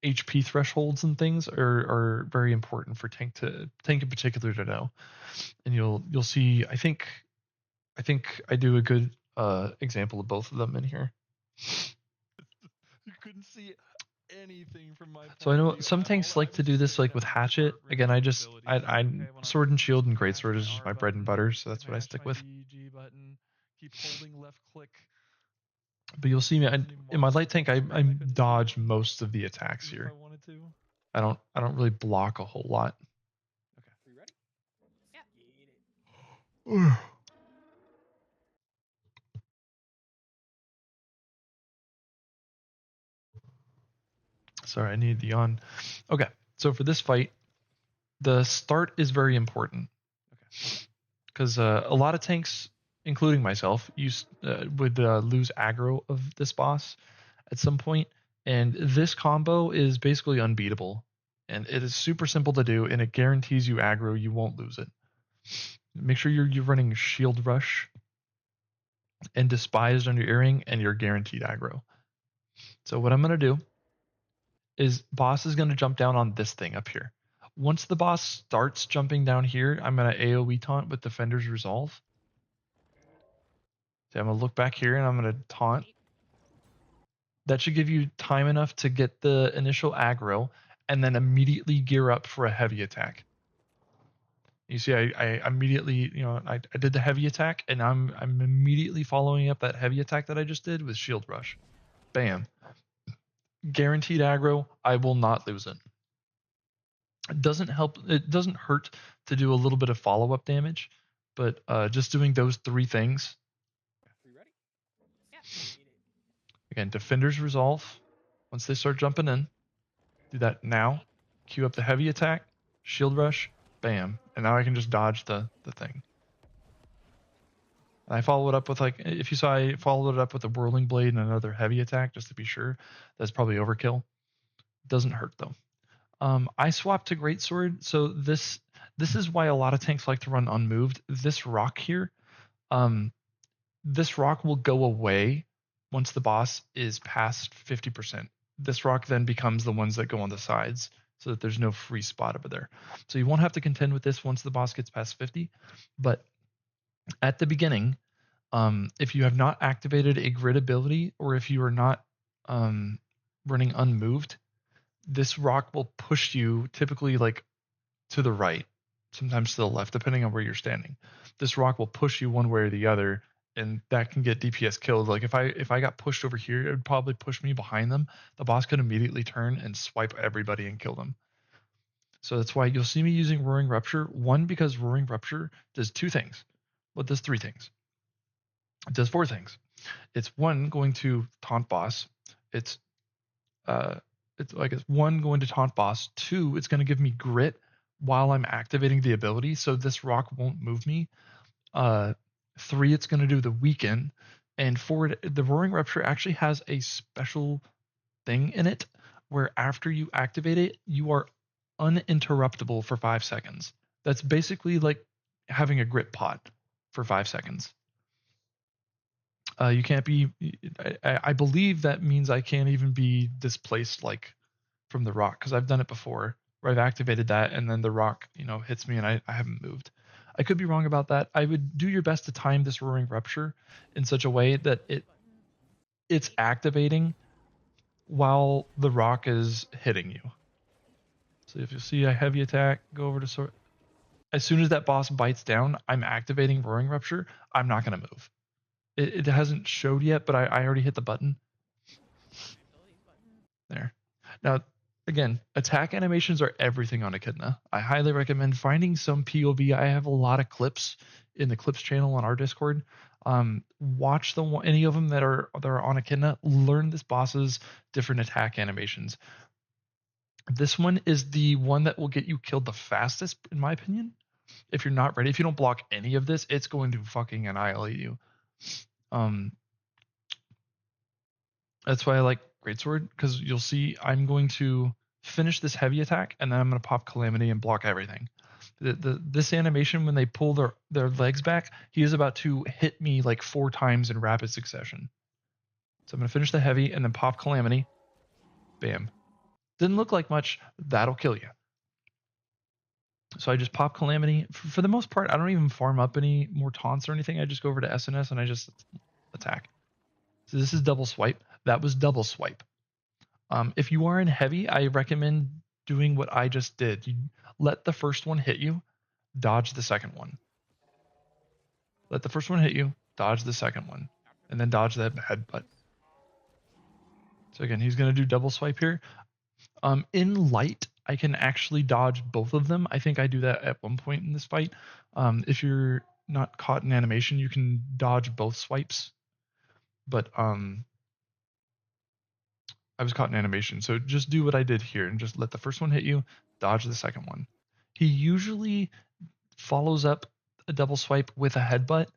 HP thresholds and things are very important for tank in particular to know. And you'll see. I think I do a good example of both of them in here. You couldn't see anything from my point So I know of view. some tanks All I like to was do this staring like at with was the hatchet. heart Again, rate I just abilities. I Okay, when sword and shield and great mash sword my is just R my bread and button, butter, so that's what I mash stick my with. BG button, keep holding left click. But you'll see me Any in my light monster tank. on I screen, I couldn't see dodge it, most of the attacks even if I here. wanted to. I don't really block a whole lot. Okay. Are you ready? Yeah. Get it. Sorry, I need the yawn. Okay, so for this fight, the start is very important. Okay. Because a lot of tanks, including myself, would lose aggro of this boss at some point, and this combo is basically unbeatable. And it is super simple to do, and it guarantees you aggro. You won't lose it. Make sure you're running Shield Rush and Despised on your earring, and you're guaranteed aggro. So what I'm gonna do is boss is gonna jump down on this thing up here. Once the boss starts jumping down here, I'm gonna AoE taunt with Defender's Resolve. So I'm gonna look back here and I'm gonna taunt. That should give you time enough to get the initial aggro and then immediately gear up for a heavy attack. You see, I immediately, I did the heavy attack, and I'm immediately following up that heavy attack that I just did with Shield Rush. Bam. Guaranteed aggro. I will not lose it. It doesn't help. It doesn't hurt to do a little bit of follow-up damage, but just doing those three things. Are you ready? Yeah. Get it. Again, Defender's Resolve. Once they start jumping in, do that now. Queue up the heavy attack, Shield Rush, bam. And now I can just dodge the thing. And I follow it up with, like, if you saw, I followed it up with a Whirling Blade and another heavy attack just to be sure. That's probably overkill. Doesn't hurt though. I swapped to Greatsword, so this is why a lot of tanks like to run unmoved. This rock here, this rock will go away once the boss is past 50%. This rock then becomes the ones that go on the sides, so that there's no free spot over there. So you won't have to contend with this once the boss gets past 50. But at the beginning, if you have not activated a grid ability, or if you are not running unmoved, this rock will push you typically like to the right, sometimes to the left, depending on where you're standing. This rock will push you one way or the other, and that can get DPS killed. Like if I got pushed over here, it would probably push me behind them. The boss could immediately turn and swipe everybody and kill them. So that's why you'll see me using Roaring Rupture. One, because Roaring Rupture does two things. Well, it does three things. It does four things. It's one, going to taunt boss. It's one, going to taunt boss. Two, it's going to give me grit while I'm activating the ability, so this rock won't move me. Three, it's going to do the weaken. And four, the Roaring Rupture actually has a special thing in it where after you activate it, you are uninterruptible for 5 seconds. That's basically like having a grit pot for 5 seconds. You can't be. I believe that means I can't even be displaced like from the rock, because I've done it before where I've activated that and then the rock hits me and I haven't moved. I could be wrong about that. I would do your best to time this Roaring Rupture in such a way that it's activating while the rock is hitting you. So if you see a heavy attack, go over to sword. As soon as that boss bites down, I'm activating Roaring Rupture. I'm not going to move. It hasn't showed yet, but I already hit the button. There. Now, again, attack animations are everything on Echidna. I highly recommend finding some POV. I have a lot of clips in the clips channel on our Discord. Watch any of them that are on Echidna. Learn this boss's different attack animations. This one is the one that will get you killed the fastest, in my opinion. If you're not ready, if you don't block any of this, it's going to fucking annihilate you. That's why I like Greatsword, because you'll see I'm going to finish this heavy attack and then I'm going to pop Calamity and block everything. This animation, when they pull their legs back, he is about to hit me like 4 times in rapid succession. So I'm going to finish the heavy and then pop Calamity. Bam. Didn't look like much. That'll kill you. So I just pop Calamity. For the most part, I don't even farm up any more taunts or anything. I just go over to SNS and I just attack. So this is double swipe. That was double swipe. If you are in heavy, I recommend doing what I just did. You let the first one hit you, dodge the second one. Let the first one hit you, dodge the second one, and then dodge that headbutt. So again, he's going to do double swipe here. In light, I can actually dodge both of them. I think I do that at one point in this fight. If you're not caught in animation, you can dodge both swipes. But I was caught in animation, so just do what I did here and just let the first one hit you, dodge the second one. He usually follows up a double swipe with a headbutt.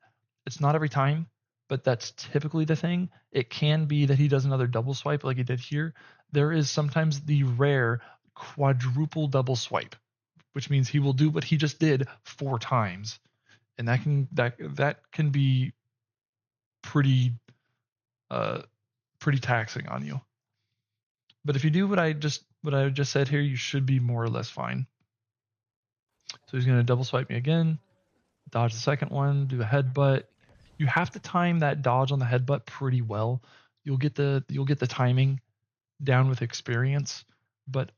It's not every time, but that's typically the thing. It can be that he does another double swipe like he did here. There is sometimes the rare quadruple double swipe, which means he will do what he just did 4 times, and that can be pretty taxing on you. But if you do what I just said here, you should be more or less fine. So he's going to double swipe me again, dodge the second one, do a headbutt. You have to time that dodge on the headbutt pretty well. You'll get the timing down with experience, but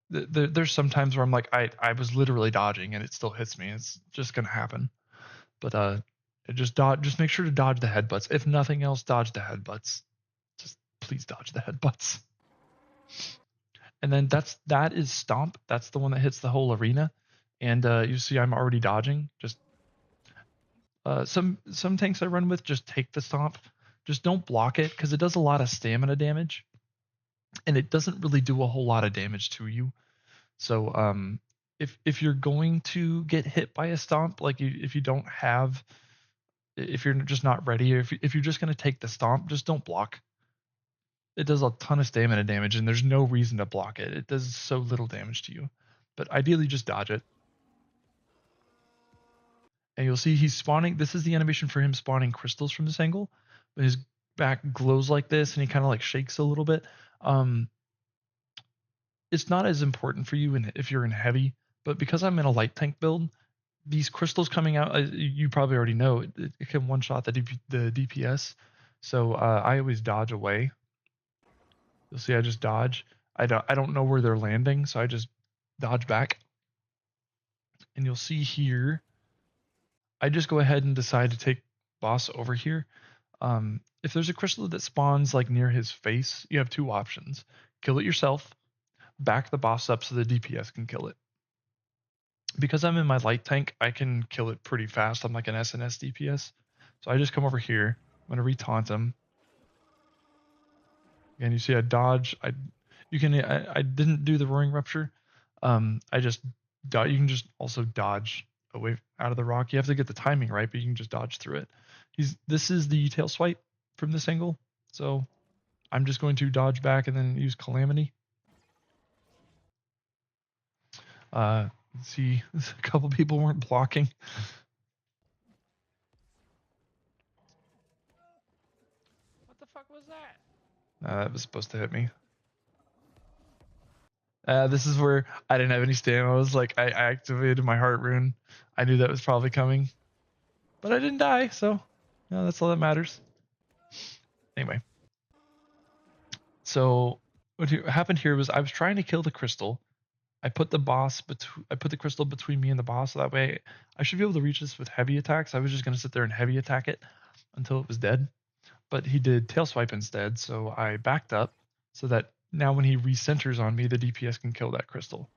there's some times where I'm like I was literally dodging and it still hits me. It's just going to happen. But just make sure to dodge the headbutts. If nothing else, dodge the headbutts. Just please dodge the headbutts. And then that is Stomp. That's the one that hits the whole arena. And you see I'm already dodging. Just some tanks I run with just take the Stomp. Just don't block it because it does a lot of stamina damage. And it doesn't really do a whole lot of damage to you. So if you're going to get hit by a Stomp, like if you're just not ready, or if you're just going to take the Stomp, just don't block. It does a ton of stamina damage, and there's no reason to block it. It does so little damage to you. But ideally, just dodge it. And you'll see he's spawning. This is the animation for him spawning crystals from this angle. His back glows like this, and he kind of like shakes a little bit. It's not as important for you if you're in heavy, but because I'm in a light tank build, these crystals coming out, you probably already know, it can one-shot the DPS. So I always dodge away. You'll see I just dodge. I don't know where they're landing, so I just dodge back. And you'll see here, I just go ahead and decide to take boss over here. If there's a crystal that spawns like near his face, you have 2 options. Kill it yourself, back the boss up so the DPS can kill it. Because I'm in my light tank, I can kill it pretty fast. I'm like an SNS DPS. So I just come over here. I'm going to re-taunt him. Again, you see I dodge. I didn't do the roaring rupture. You can just also dodge away out of the rock. You have to get the timing right, but you can just dodge through it. This is the tail swipe from this angle. So I'm just going to dodge back and then use Calamity. Let's see, a couple people weren't blocking. What the fuck was that? That was supposed to hit me. This is where I didn't have any stamina. I was like, I activated my heart rune. I knew that was probably coming, but I didn't die, so that's all that matters. Anyway, so what happened here was I was trying to kill the crystal. I put the crystal between me and the boss, so that way I should be able to reach this with heavy attacks. I was just going to sit there and heavy attack it until it was dead, but he did tail swipe instead, so I backed up so that now when he recenters on me, the DPS can kill that crystal.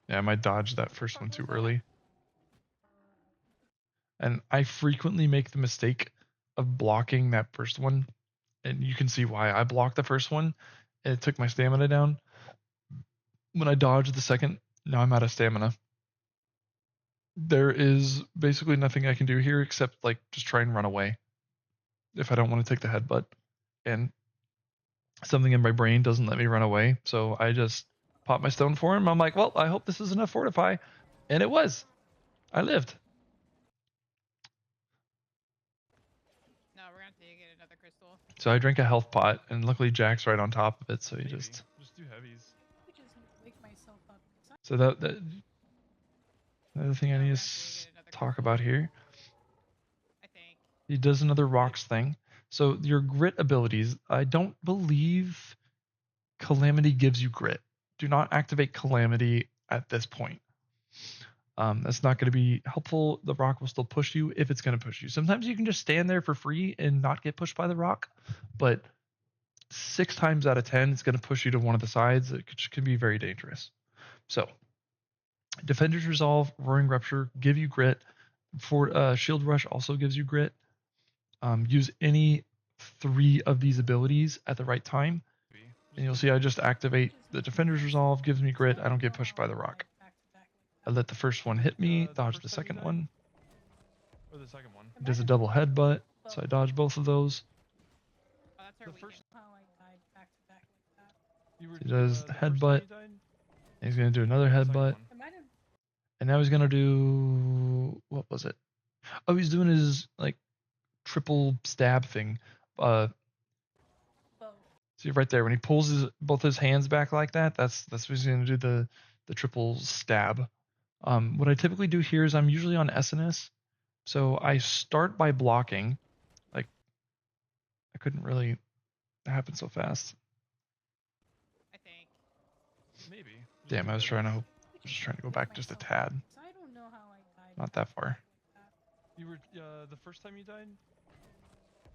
Yeah, I might dodge that first one too early. And I frequently make the mistake of blocking that first one, and you can see why. I blocked the first one, and it took my stamina down. When I dodged the second, now I'm out of stamina. There is basically nothing I can do here except like just try and run away if I don't want to take the headbutt. And something in my brain doesn't let me run away, so I just pop my stone for him. I'm like, well, I hope this is enough fortify. And it was. I lived. No, we're gonna have to get another crystal. So I drank a health pot, and luckily Jack's right on top of it, so he Maybe. just. do heavies. Wake myself up. So that another thing I No, need we're to gonna have to get another talk crystal. about here. I think. He does another rocks thing. So your grit abilities, I don't believe Calamity gives you grit. Do not activate Calamity at this point. That's not going to be helpful. The rock will still push you if it's going to push you. Sometimes you can just stand there for free and not get pushed by the rock, but 6 times out of 10, it's going to push you to one of the sides, which can be very dangerous. So, Defender's Resolve, Roaring Rupture give you grit. For Shield Rush also gives you grit. Use any 3 of these abilities at the right time, and you'll see I just activate the Defender's Resolve, gives me grit. I don't get pushed by the rock. I let the first one hit me, dodge the second one. Or the second one. He does a double headbutt, so I dodge both of those. Oh, that's our The weakness. first- How I died back to back like that. You were, He does the the first time headbutt. you died? He's going to do another Or the second headbutt. one? I might have. And now he's going to do, what was it? Oh, he's doing his like triple stab thing. Both. See right there when he pulls both his hands back like that, that's what he's going to do, the triple stab. What I typically do here is I'm usually on SNS, so I start by blocking. Like, I couldn't really happen so fast. I think. Maybe. Just Damn, do I was heavies. trying to go back just a tad. I don't know how I died. Not that far. You were the first time you died?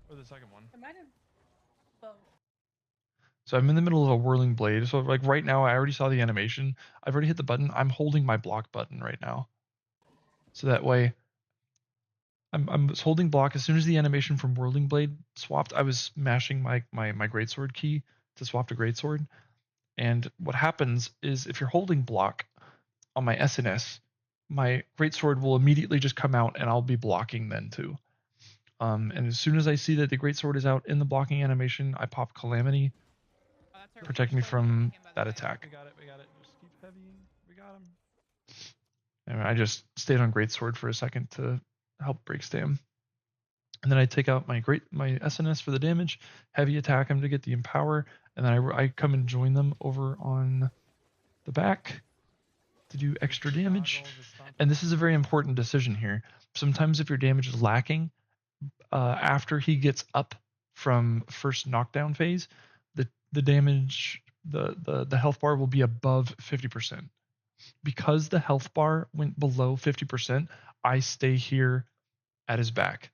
Or the second one? I might have. Both. So I'm in the middle of a whirling blade. So like right now, I already saw the animation. I've already hit the button. I'm holding my block button right now. So that way, I'm holding block. As soon as the animation from whirling blade swapped, I was mashing my greatsword key to swap to greatsword. And what happens is if you're holding block on my SNS, my greatsword will immediately just come out and I'll be blocking then too. And as soon as I see that the greatsword is out in the blocking animation, I pop Calamity, Oh, that's our protect me weakness. from By the that way. attack. We got it. Just keep heavy. We got him. And I just stayed on greatsword for a second to help break stam. And then I take out my SNS for the damage, heavy attack him to get the empower, and then I come and join them over on the back to do extra damage. And this is a very important decision here. Sometimes if your damage is lacking, after he gets up from first knockdown phase, the damage, the health bar will be above 50%. Because the health bar went below 50%, I stay here at his back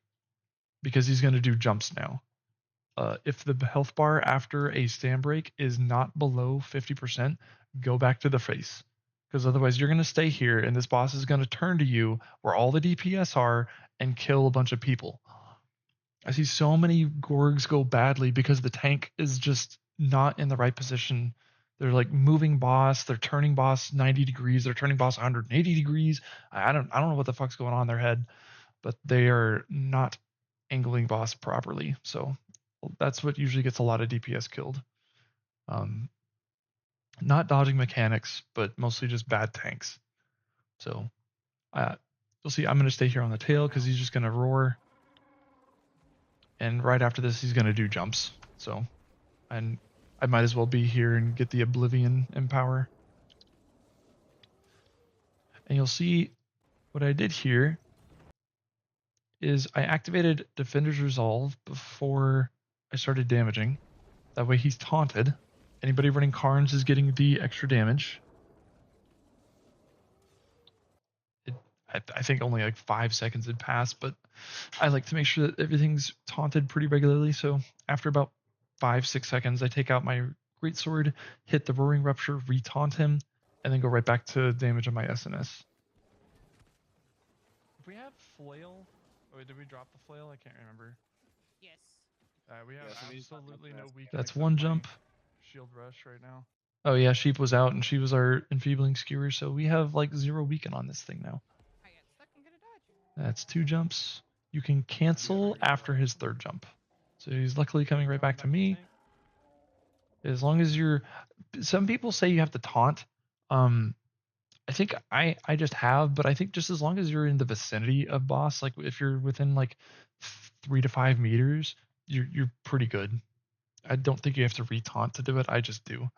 because he's going to do jumps now. If the health bar after a stand break is not below 50%, go back to the face. Because otherwise you're going to stay here and this boss is going to turn to you where all the DPS are and kill a bunch of people. I see so many Gorgs go badly because the tank is just not in the right position. They're like moving boss, they're turning boss 90 degrees, they're turning boss 180 degrees. I don't know what the fuck's going on in their head, but they are not angling boss properly. So that's what usually gets a lot of DPS killed. Not dodging mechanics, but mostly just bad tanks. So you'll see I'm going to stay here on the tail because he's just going to roar. And right after this, he's going to do jumps. So, and I might as well be here and get the Oblivion Empower. And you'll see what I did here is I activated Defender's Resolve before I started damaging. That way he's taunted. Anybody running Karns is getting the extra damage. I think only like 5 seconds had passed, but I like to make sure that everything's taunted pretty regularly. So after about 5-6 seconds, I take out my greatsword, hit the Roaring Rupture, re-taunt him, and then go right back to damage on my SNS. If we have flail, oh wait, did we drop the flail? I can't remember. Yes. We have Yeah, so we just absolutely dropped no the weak. That's except one my jump. Shield rush right now. Oh yeah, Sheep was out, and she was our enfeebling skewer, so we have like 0 weaken on this thing now. I get stuck and get a dodge. That's 2 jumps. You can cancel after his 3rd jump. So he's luckily coming right back to me. As long as you're... Some people say you have to taunt. I think I just have, but I think just as long as you're in the vicinity of boss, like if you're within like 3 to 5 meters, you're pretty good. I don't think you have to retaunt to do it. I just do.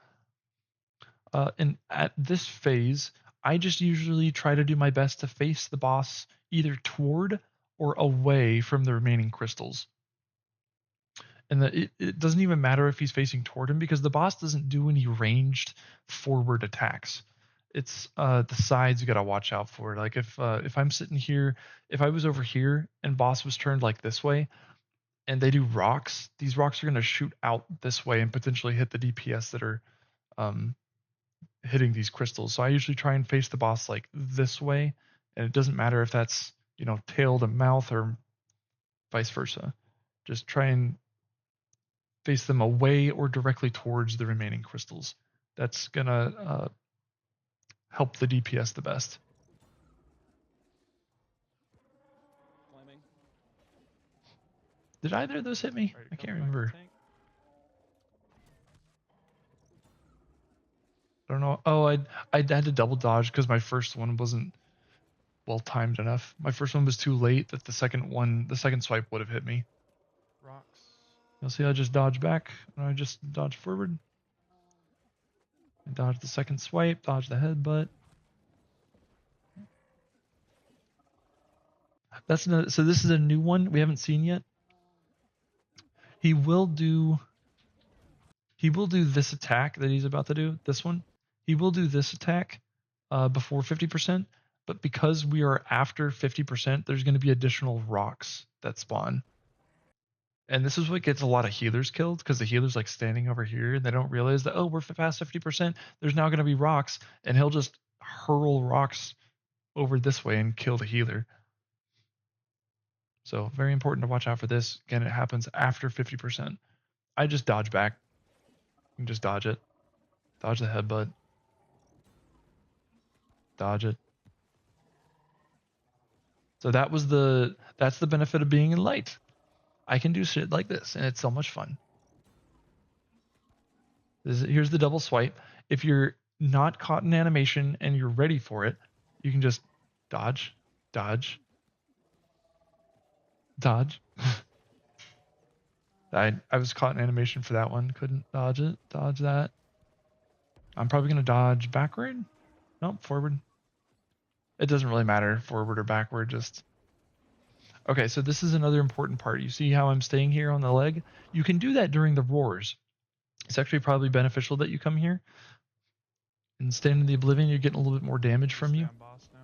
And at this phase, I just usually try to do my best to face the boss either toward or away from the remaining crystals. And it doesn't even matter if he's facing toward him because the boss doesn't do any ranged forward attacks. It's the sides you gotta watch out for. Like if I'm sitting here, if I was over here and boss was turned like this way, and they do rocks, these rocks are gonna shoot out this way and potentially hit the DPS that are um, hitting these crystals. So I usually try and face the boss like this way, and it doesn't matter if that's tail to mouth or vice versa. Just try and face them away or directly towards the remaining crystals. That's gonna help the DPS the best. Climbing. Did either of those hit me? Alright, I come can't back to remember. tank. I don't know. Oh, I had to double dodge because my first one wasn't well timed enough. My first one was too late that the second swipe would have hit me. Rocks. You'll see I just dodge back and I just dodge forward. And dodge the second swipe, dodge the headbutt. So this is a new one we haven't seen yet. He will do this attack that he's about to do, this one. He will do this attack before 50%, but because we are after 50%, there's going to be additional rocks that spawn. And this is what gets a lot of healers killed because the healer's like standing over here and they don't realize that, oh, we're past 50%. There's now going to be rocks, and he'll just hurl rocks over this way and kill the healer. So very important to watch out for this. Again, it happens after 50%. I just dodge back. You can just dodge it. Dodge the headbutt. Dodge it. So that's the benefit of being in light. I can do shit like this, and it's so much fun. Here's the double swipe. If you're not caught in animation and you're ready for it, you can just dodge, dodge, dodge. I was caught in animation for that one. Couldn't dodge it. Dodge that. I'm probably going to dodge backward. Nope, forward. It doesn't really matter, forward or backward, just... Okay, so this is another important part. You see how I'm staying here on the leg? You can do that during the roars. It's actually probably beneficial that you come here. And stand in the Oblivion, you're getting a little bit more damage from you. Boss now.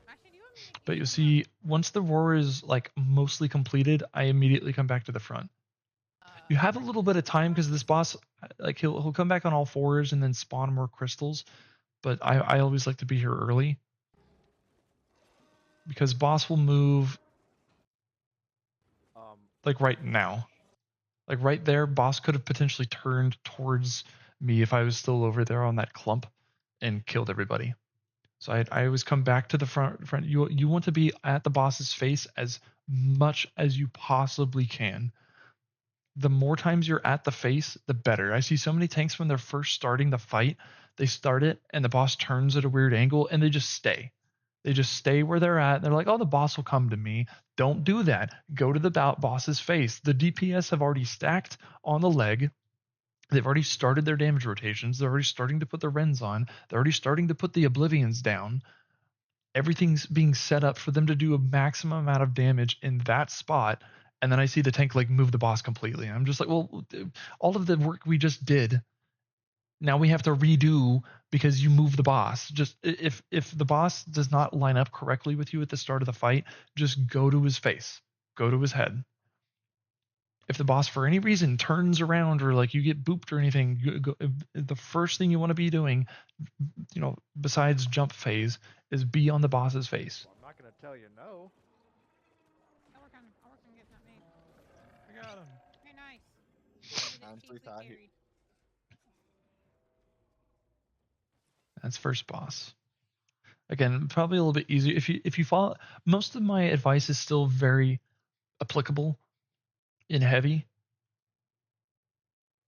Actually, do you want me to But give you him see, once the roar is like mostly completed, I immediately come back to the front. You have a little bit of time because this boss, like he'll come back on all fours and then spawn more crystals. But I always like to be here early. Because boss will move like right now. Like right there, boss could have potentially turned towards me if I was still over there on that clump and killed everybody. So I always come back to the front. You want to be at the boss's face as much as you possibly can. The more times you're at the face, the better. I see so many tanks when they're first starting the fight, they start it and the boss turns at a weird angle and they just stay. They just stay where they're at. They're like, oh, the boss will come to me. Don't do that. Go to the boss's face. The DPS have already stacked on the leg. They've already started their damage rotations. They're already starting to put the Rens on. They're already starting to put the Oblivions down. Everything's being set up for them to do a maximum amount of damage in that spot. And then I see the tank like move the boss completely. And I'm just like, well, all of the work we just did, now we have to redo because you move the boss. Just if the boss does not line up correctly with you at the start of the fight, just go to his face, go to his head. If the boss for any reason turns around or like you get booped or anything, the first thing you want to be doing, besides jump phase, is be on the boss's face. Well, I'm not gonna tell you no. I'll work on getting that made. I got him. Very nice. Honestly, thought he- Carried. That's first boss. Again, probably a little bit easier if you follow. Most of my advice is still very applicable in heavy.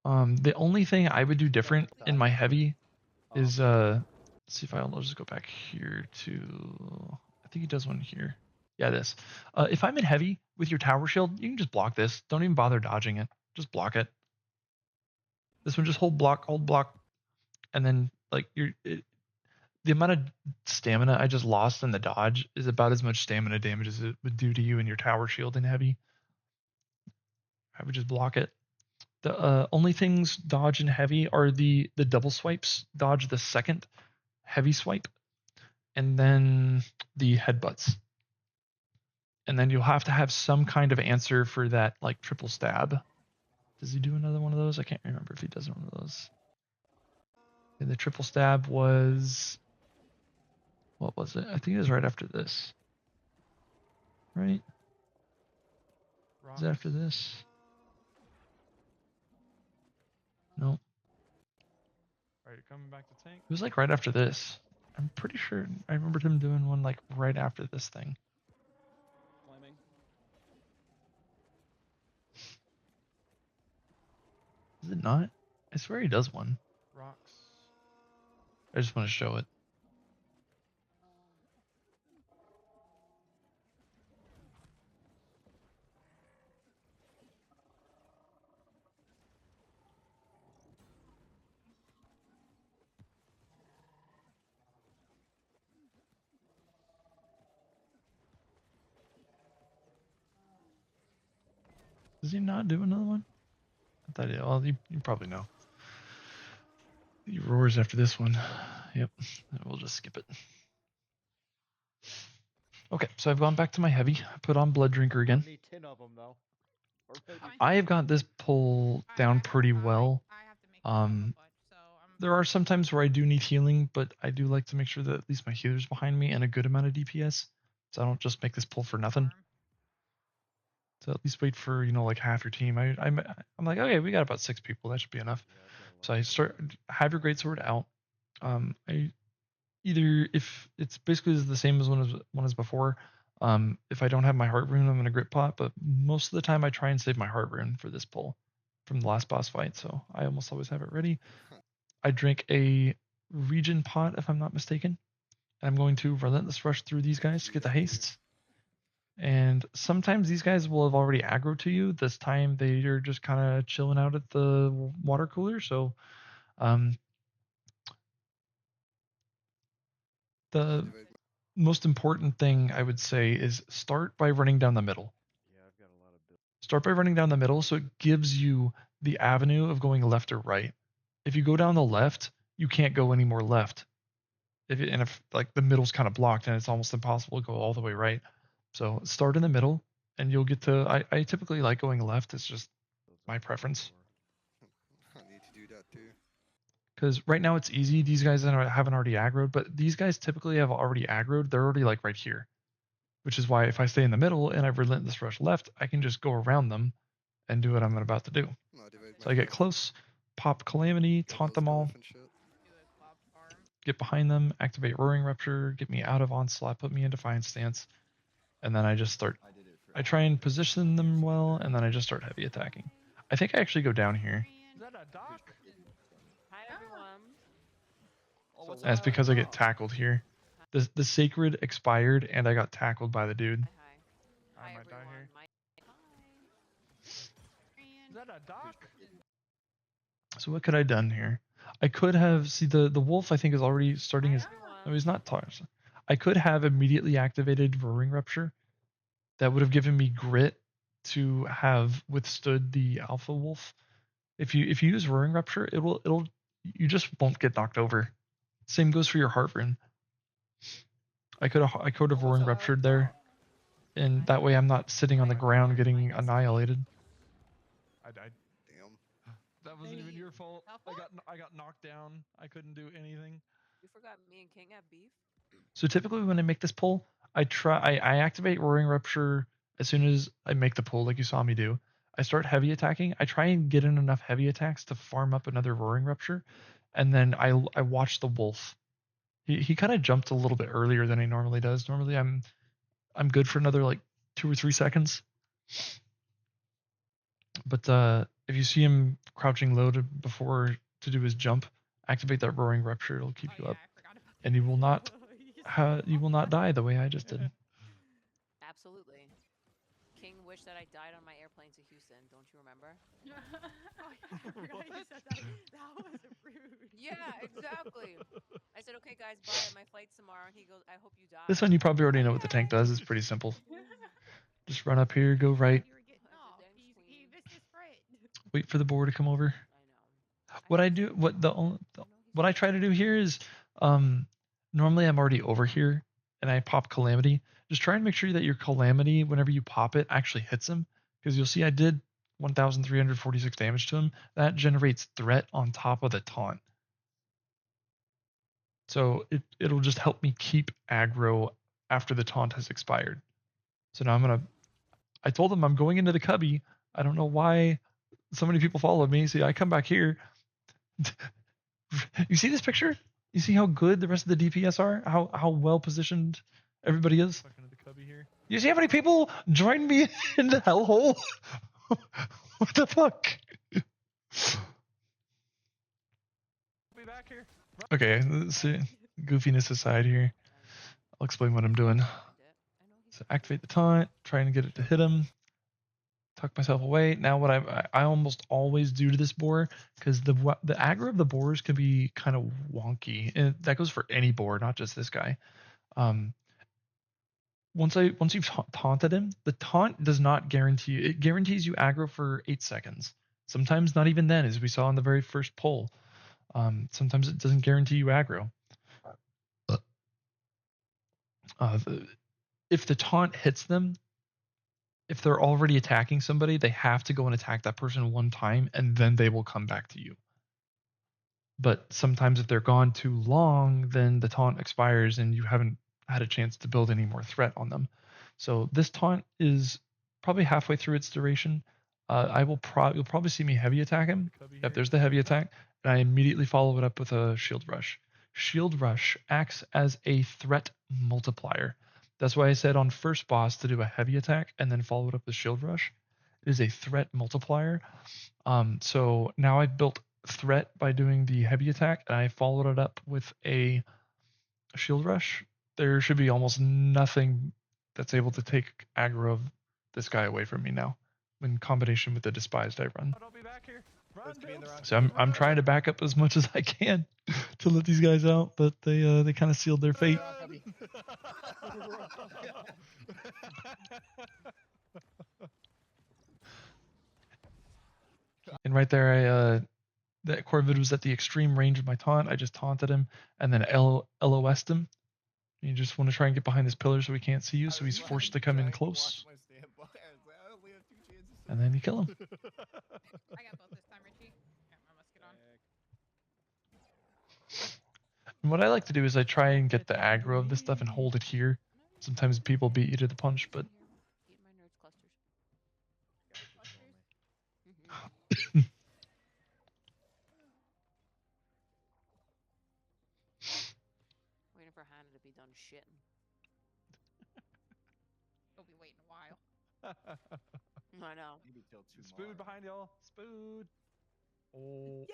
The only thing I would do different in my heavy is Let's see if I'll just go back here to. I think he does one here. Yeah, this. If I'm in heavy with your tower shield, you can just block this. Don't even bother dodging it. Just block it. This one, just hold block, and then like the amount of stamina I just lost in the dodge is about as much stamina damage as it would do to you in your tower shield in heavy. I would just block it. The only things dodge in heavy are the double swipes. Dodge the second heavy swipe, and then the headbutts. And then you'll have to have some kind of answer for that, like triple stab. Does he do another one of those? I can't remember if he does one of those. And the triple stab was, what was it? I think it was right after this. Right? Is it after this? No. Alright, you're coming back to tank. It was like right after this. I'm pretty sure I remembered him doing one like right after this thing. Climbing. Is it not? I swear he does one. Rocks. I just want to show it. Does he not do another one? I thought he, well, you probably know. He roars after this one. Yep. We'll just skip it. Okay, so I've gone back to my heavy. I put on Blood Drinker again. Need 10 of them though. Or maybe Fine. I have got this pull down pretty well. I have to make myself a bunch, so There are some times where I do need healing, but I do like to make sure that at least my healer's behind me and a good amount of DPS, so I don't just make this pull for nothing. So at least wait for, you know, like half your team. I'm like, okay, we got about 6 people. That should be enough. So I have your greatsword out. I either, if it's basically the same as one as before. If I don't have my heart rune, I'm gonna grip pot, but most of the time I try and save my heart rune for this pull from the last boss fight. So I almost always have it ready. I drink a regen pot if I'm not mistaken. And I'm going to relentless rush through these guys to get the hastes. And sometimes these guys will have already aggroed to you. This time they're just kind of chilling out at the water cooler. So the most important thing I would say is start by running down the middle. Yeah, I've got a lot of builds. Start by running down the middle so it gives you the avenue of going left or right. If you go down the left, you can't go any more left. If like the middle's kind of blocked and it's almost impossible to go all the way right. So start in the middle and you'll get to, I typically like going left. It's just my preference. I need to do that too. Because right now it's easy. These guys haven't already aggroed, but these guys typically have already aggroed. They're already like right here, which is why if I stay in the middle and I relentless rush left, I can just go around them and do what I'm about to do. So I get close, pop Calamity, taunt them all, get behind them, activate Roaring Rupture, get me out of Onslaught, put me in Defiant Stance, and then I just start. I try and position them well, and then I just start heavy attacking. I think I actually go down here. Is that a dock? Hi everyone. Oh, what's That's up? because I get tackled here. The Sacred expired, and I got tackled by the dude. I might die here. Is that a dock? So what could I have done here? I could have, see the wolf I think is already starting his, no he's not tossed. I could have immediately activated Roaring Rupture. That would have given me grit to have withstood the alpha wolf. If you use Roaring Rupture, you just won't get knocked over. Same goes for your heart rune. I could have Roaring Ruptured there, and that way I'm not sitting on the ground getting annihilated. I died. Damn. That wasn't even your fault. I got knocked down. I couldn't do anything. You forgot me and King have beef? So typically when I make this pull, I activate Roaring Rupture as soon as I make the pull, like you saw me do. I start heavy attacking. I try and get in enough heavy attacks to farm up another Roaring Rupture, and then I watch the wolf. He kind of jumped a little bit earlier than he normally does. Normally I'm good for another like 2 or 3 seconds. But if you see him crouching low before to do his jump, activate that Roaring Rupture. It'll keep you up. I forgot about and you will not die the way I just did. Absolutely. King wished that I died on my airplane to Houston. Don't you remember? I forgot you said that. That was rude. Yeah, exactly. I said, okay, guys, bye. My flight's tomorrow. And he goes, I hope you die. This one you probably already know what the tank does. It's pretty simple. Just run up here, go right, You were getting off. He missed his friend. wait for the boar to come over. I know. What I try to do here is, normally I'm already over here and I pop Calamity. Just try and make sure that your Calamity, whenever you pop it, actually hits him, because you'll see I did 1,346 damage to him. That generates threat on top of the taunt. So it'll just help me keep aggro after the taunt has expired. So now I told him I'm going into the cubby. I don't know why so many people followed me. See, I come back here. You see this picture? You see how good the rest of the DPS are? How well positioned everybody is? You see how many people joined me in the hellhole? What the fuck? Be back here. Okay, let's see. Goofiness aside here, I'll explain what I'm doing. So activate the taunt, trying to get it to hit him. Tuck myself away. Now what I almost always do to this boar, because the aggro of the boars can be kind of wonky, and that goes for any boar, not just this guy. Once you've taunted him, the taunt does not guarantee you. It guarantees you aggro for 8 seconds. Sometimes not even then, as we saw in the very first poll. Sometimes it doesn't guarantee you aggro. If the taunt hits them, if they're already attacking somebody, they have to go and attack that person one time, and then they will come back to you. But sometimes if they're gone too long, then the taunt expires and you haven't had a chance to build any more threat on them. So this taunt is probably halfway through its duration. You'll probably see me heavy attack him. Yep, there's the heavy attack, and I immediately follow it up with a shield rush. Shield rush acts as a threat multiplier. That's why I said on first boss to do a heavy attack and then follow it up with shield rush. It is a threat multiplier. So now I've built threat by doing the heavy attack, and I followed it up with a shield rush. There should be almost nothing that's able to take aggro of this guy away from me now, in combination with the despised I run. So I'm trying to back up as much as I can to let these guys out, but they kind of sealed their fate. And right there, that Corvid was at the extreme range of my taunt. I just taunted him and then LOS'd him. You just want to try and get behind this pillar so he can't see you, so he's forced to come in close. And then you kill him. I got both this time, Richie. Yeah, my musket on. And what I like to do is I try and get the aggro of this stuff and hold it here. Sometimes people beat you to the punch, but Eat my nerds clusters. Waiting for Hannah to be done shitting. He'll be waiting a while. I know. Maybe till tomorrow. Spood behind y'all. Spood. Oh.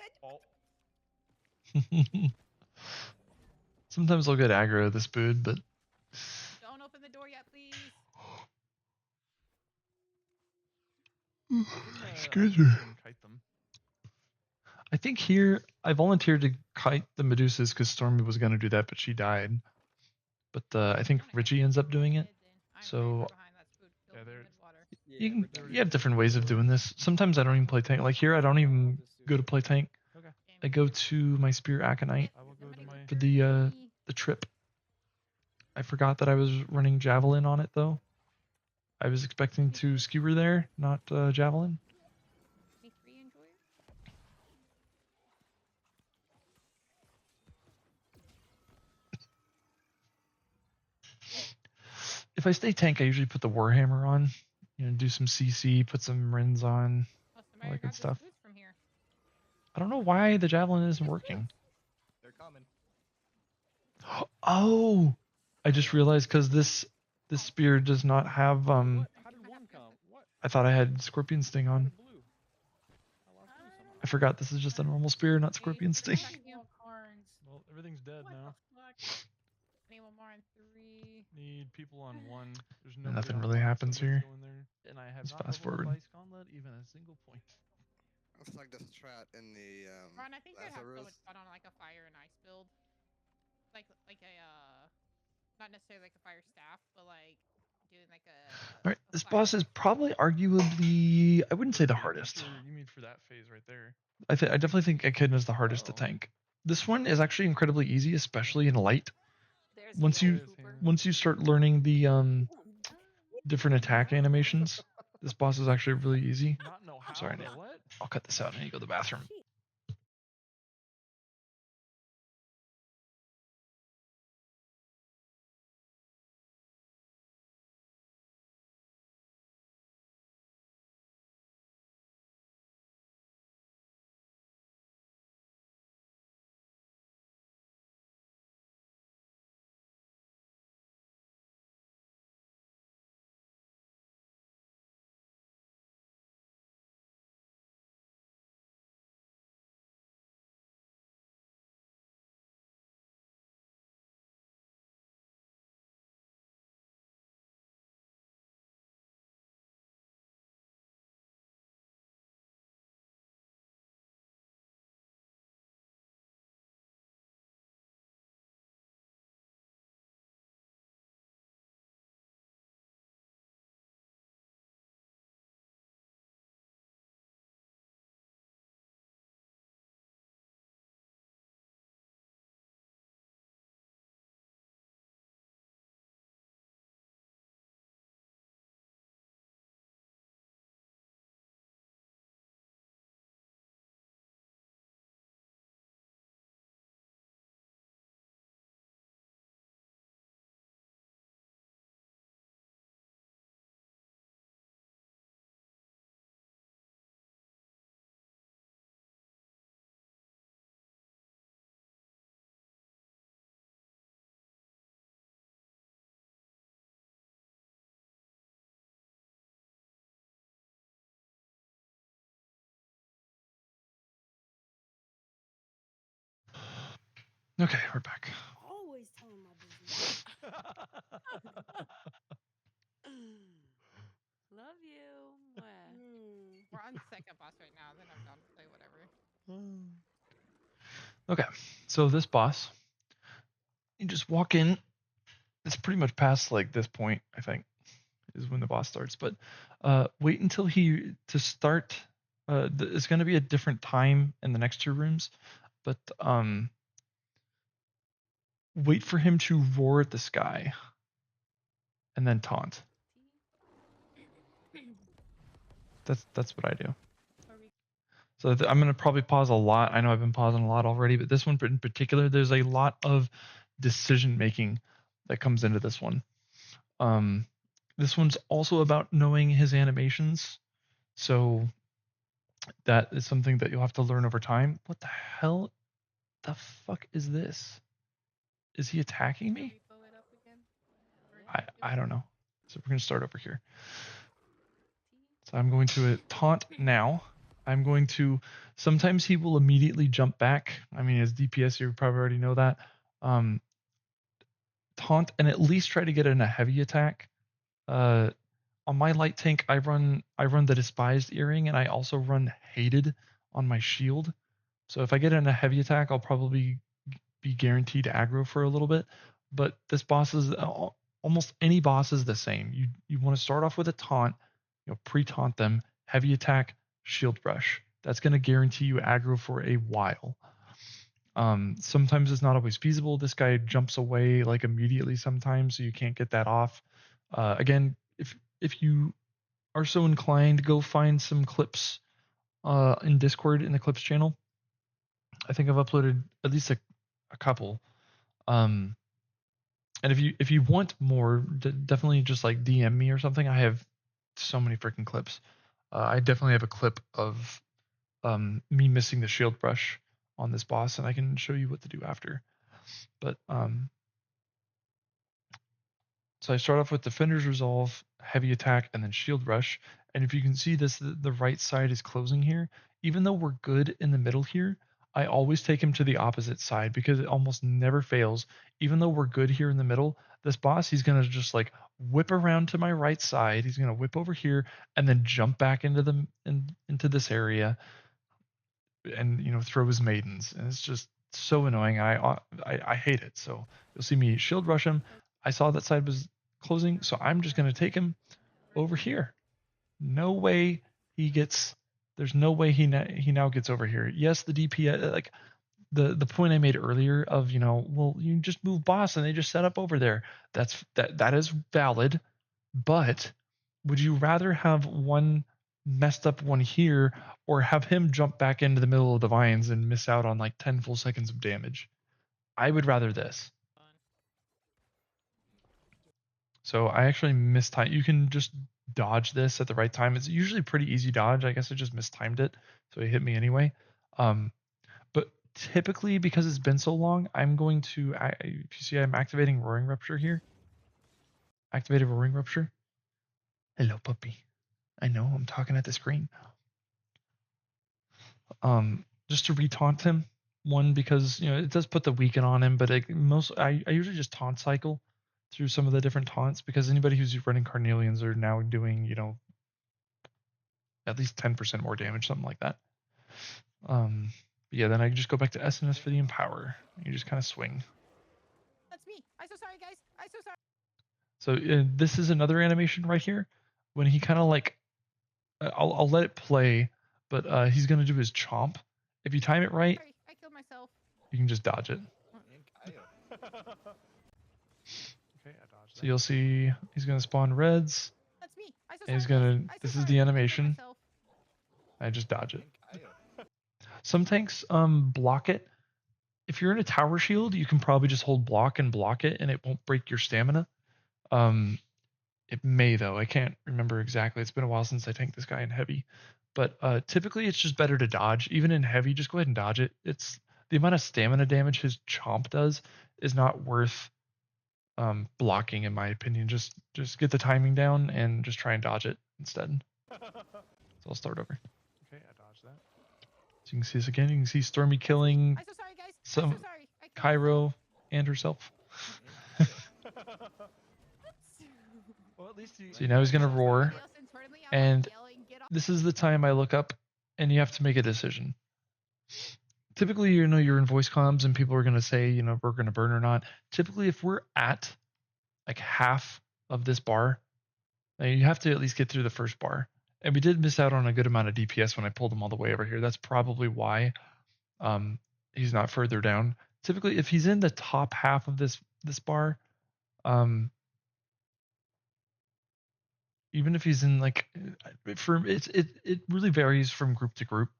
sometimes I'll get aggro of this boot, but Don't open the door yet, please. excuse me. I think here I volunteered to kite the Medusas because Stormy was going to do that, but she died. But I think Richie ends up doing it. So you have different ways of doing this. Sometimes I don't even play tank. Like here, I don't even go to play tank. I go to my Spear Aconite for the trip. I forgot that I was running Javelin on it though. I was expecting to skewer there, not Javelin. If I stay tank, I usually put the Warhammer on. You know, do some CC, put some Rins on, all that good stuff. I don't know why the Javelin isn't working. They're coming. Oh! I just realized because this spear does not have How did one come? What? I thought I had Scorpion Sting on. Blue. I lost blue somehow. I forgot this is just a normal spear, not Scorpion Sting. Well, everything's dead now. Anyone more on 3? Need people on 1. There's nobody Nothing on Oh, really 1, happens somebody's here. going there, and I have Let's not fast leveled forward. up Ice Gauntlet even a single point. It's like the strat in the Ron, I think you'd have so Lazarus. much fun on like a fire and ice build. Like a not necessarily like a fire staff, but like doing like a. All right, a this fire boss is ice- probably arguably, I wouldn't say the Yeah, hardest. You mean for that phase right there? I definitely think Echidna is the hardest to Oh. tank. This one is actually incredibly easy, especially in light. There's Once the you old There's Cooper. Hannah. once you start learning the different attack animations, this boss is actually really easy. Not know how. Sorry, the Nick. what? I'll cut this out. I need to go to the bathroom. Okay, we're back. Always telling my business. Love you. Mwah. We're on second boss right now. Then I'm down to play whatever. Okay, so this boss, you just walk in. It's pretty much past like this point, I think, is when the boss starts. But wait until he to start. It's going to be a different time in the next 2 rooms, but wait for him to roar at the sky, and then taunt. That's what I do. So I'm going to probably pause a lot. I know I've been pausing a lot already, but this one in particular, there's a lot of decision making that comes into this one. This one's also about knowing his animations. So that is something that you'll have to learn over time. What the hell? The fuck is this? Is he attacking me? Repo it up again. I don't know. So we're going to start over here. So I'm going to taunt now. I'm going to, sometimes he will immediately jump back. I mean, as DPS, you probably already know that. Taunt and at least try to get in a heavy attack. On my light tank, I run the despised earring, and I also run hated on my shield. So if I get in a heavy attack, I'll probably be guaranteed aggro for a little bit. But this boss is almost any boss is the same. You want to start off with a taunt, pre-taunt them, heavy attack, shield brush. That's going to guarantee you aggro for a while. Sometimes it's not always feasible. This guy jumps away like immediately sometimes, so you can't get that off. Again, if you are so inclined, go find some clips in Discord in the clips channel. I think I've uploaded at least a couple. And if you want more, definitely just like DM me or something. I have so many freaking clips. I definitely have a clip of me missing the shield brush on this boss, and I can show you what to do after. But so I start off with Defender's Resolve, Heavy Attack, and then Shield Rush. And if you can see this, the right side is closing here. Even though we're good in the middle here, I always take him to the opposite side because it almost never fails. Even though we're good here in the middle, this boss, he's going to just like whip around to my right side. He's going to whip over here and then jump back into this area and throw his maidens. And it's just so annoying. I hate it. So you'll see me shield rush him. I saw that side was closing, so I'm just going to take him over here. No way he gets. There's no way he now gets over here. Yes, the DPS, like the point I made earlier of well, you just move boss and they just set up over there. That is valid, but would you rather have one messed up one here or have him jump back into the middle of the vines and miss out on like 10 full seconds of damage? I would rather this. So I actually mistimed. You can just dodge this at the right time. It's usually pretty easy dodge. I guess I just mistimed it, so he hit me anyway. But typically, because it's been so long, I'm going to. If you see, I'm activating Roaring Rupture here. Activated Roaring Rupture. Hello, puppy. I know I'm talking at the screen. Just to retaunt him. One, because it does put the weaken on him, but I usually just taunt cycle through some of the different taunts because anybody who's running Carnelians are now doing at least 10% more damage, something like that. Yeah, then I just go back to SNS for the Empower. You just kind of swing. That's me. I'm so sorry, guys. I'm so sorry. So this is another animation right here when he kind of like I'll let it play, but he's gonna do his chomp. If you time it right, Sorry, I killed myself. you can just dodge it. Okay, I dodged So that. you'll see he's gonna spawn reds. That's me. I'm so And he's sorry, gonna. guys. I'm so This is sorry. the I killed animation. myself. I just dodge it. Some tanks block it. If you're in a tower shield, you can probably just hold block and block it, and it won't break your stamina. It may though. I can't remember exactly. It's been a while since I tanked this guy in heavy, but typically it's just better to dodge. Even in heavy, just go ahead and dodge it. It's the amount of stamina damage his chomp does is not worth blocking, in my opinion. Just get the timing down and just try and dodge it instead. So I'll start over. Okay, I dodged that. So you can see this again. You can see Stormy killing I'm so sorry, guys. some I'm so sorry. I killed Cairo and herself. Well, at least you. So now he's gonna roar, myself. Internally, I'm, like, and yelling, "Get off." this is the time I look up, and you have to make a decision. Typically, you're in voice comms, and people are gonna say, we're gonna burn or not. Typically, if we're at like half of this bar, you have to at least get through the first bar. And we did miss out on a good amount of DPS when I pulled him all the way over here. That's probably why he's not further down. Typically, if he's in the top half of this bar, even if he's in like, it really varies from group to group.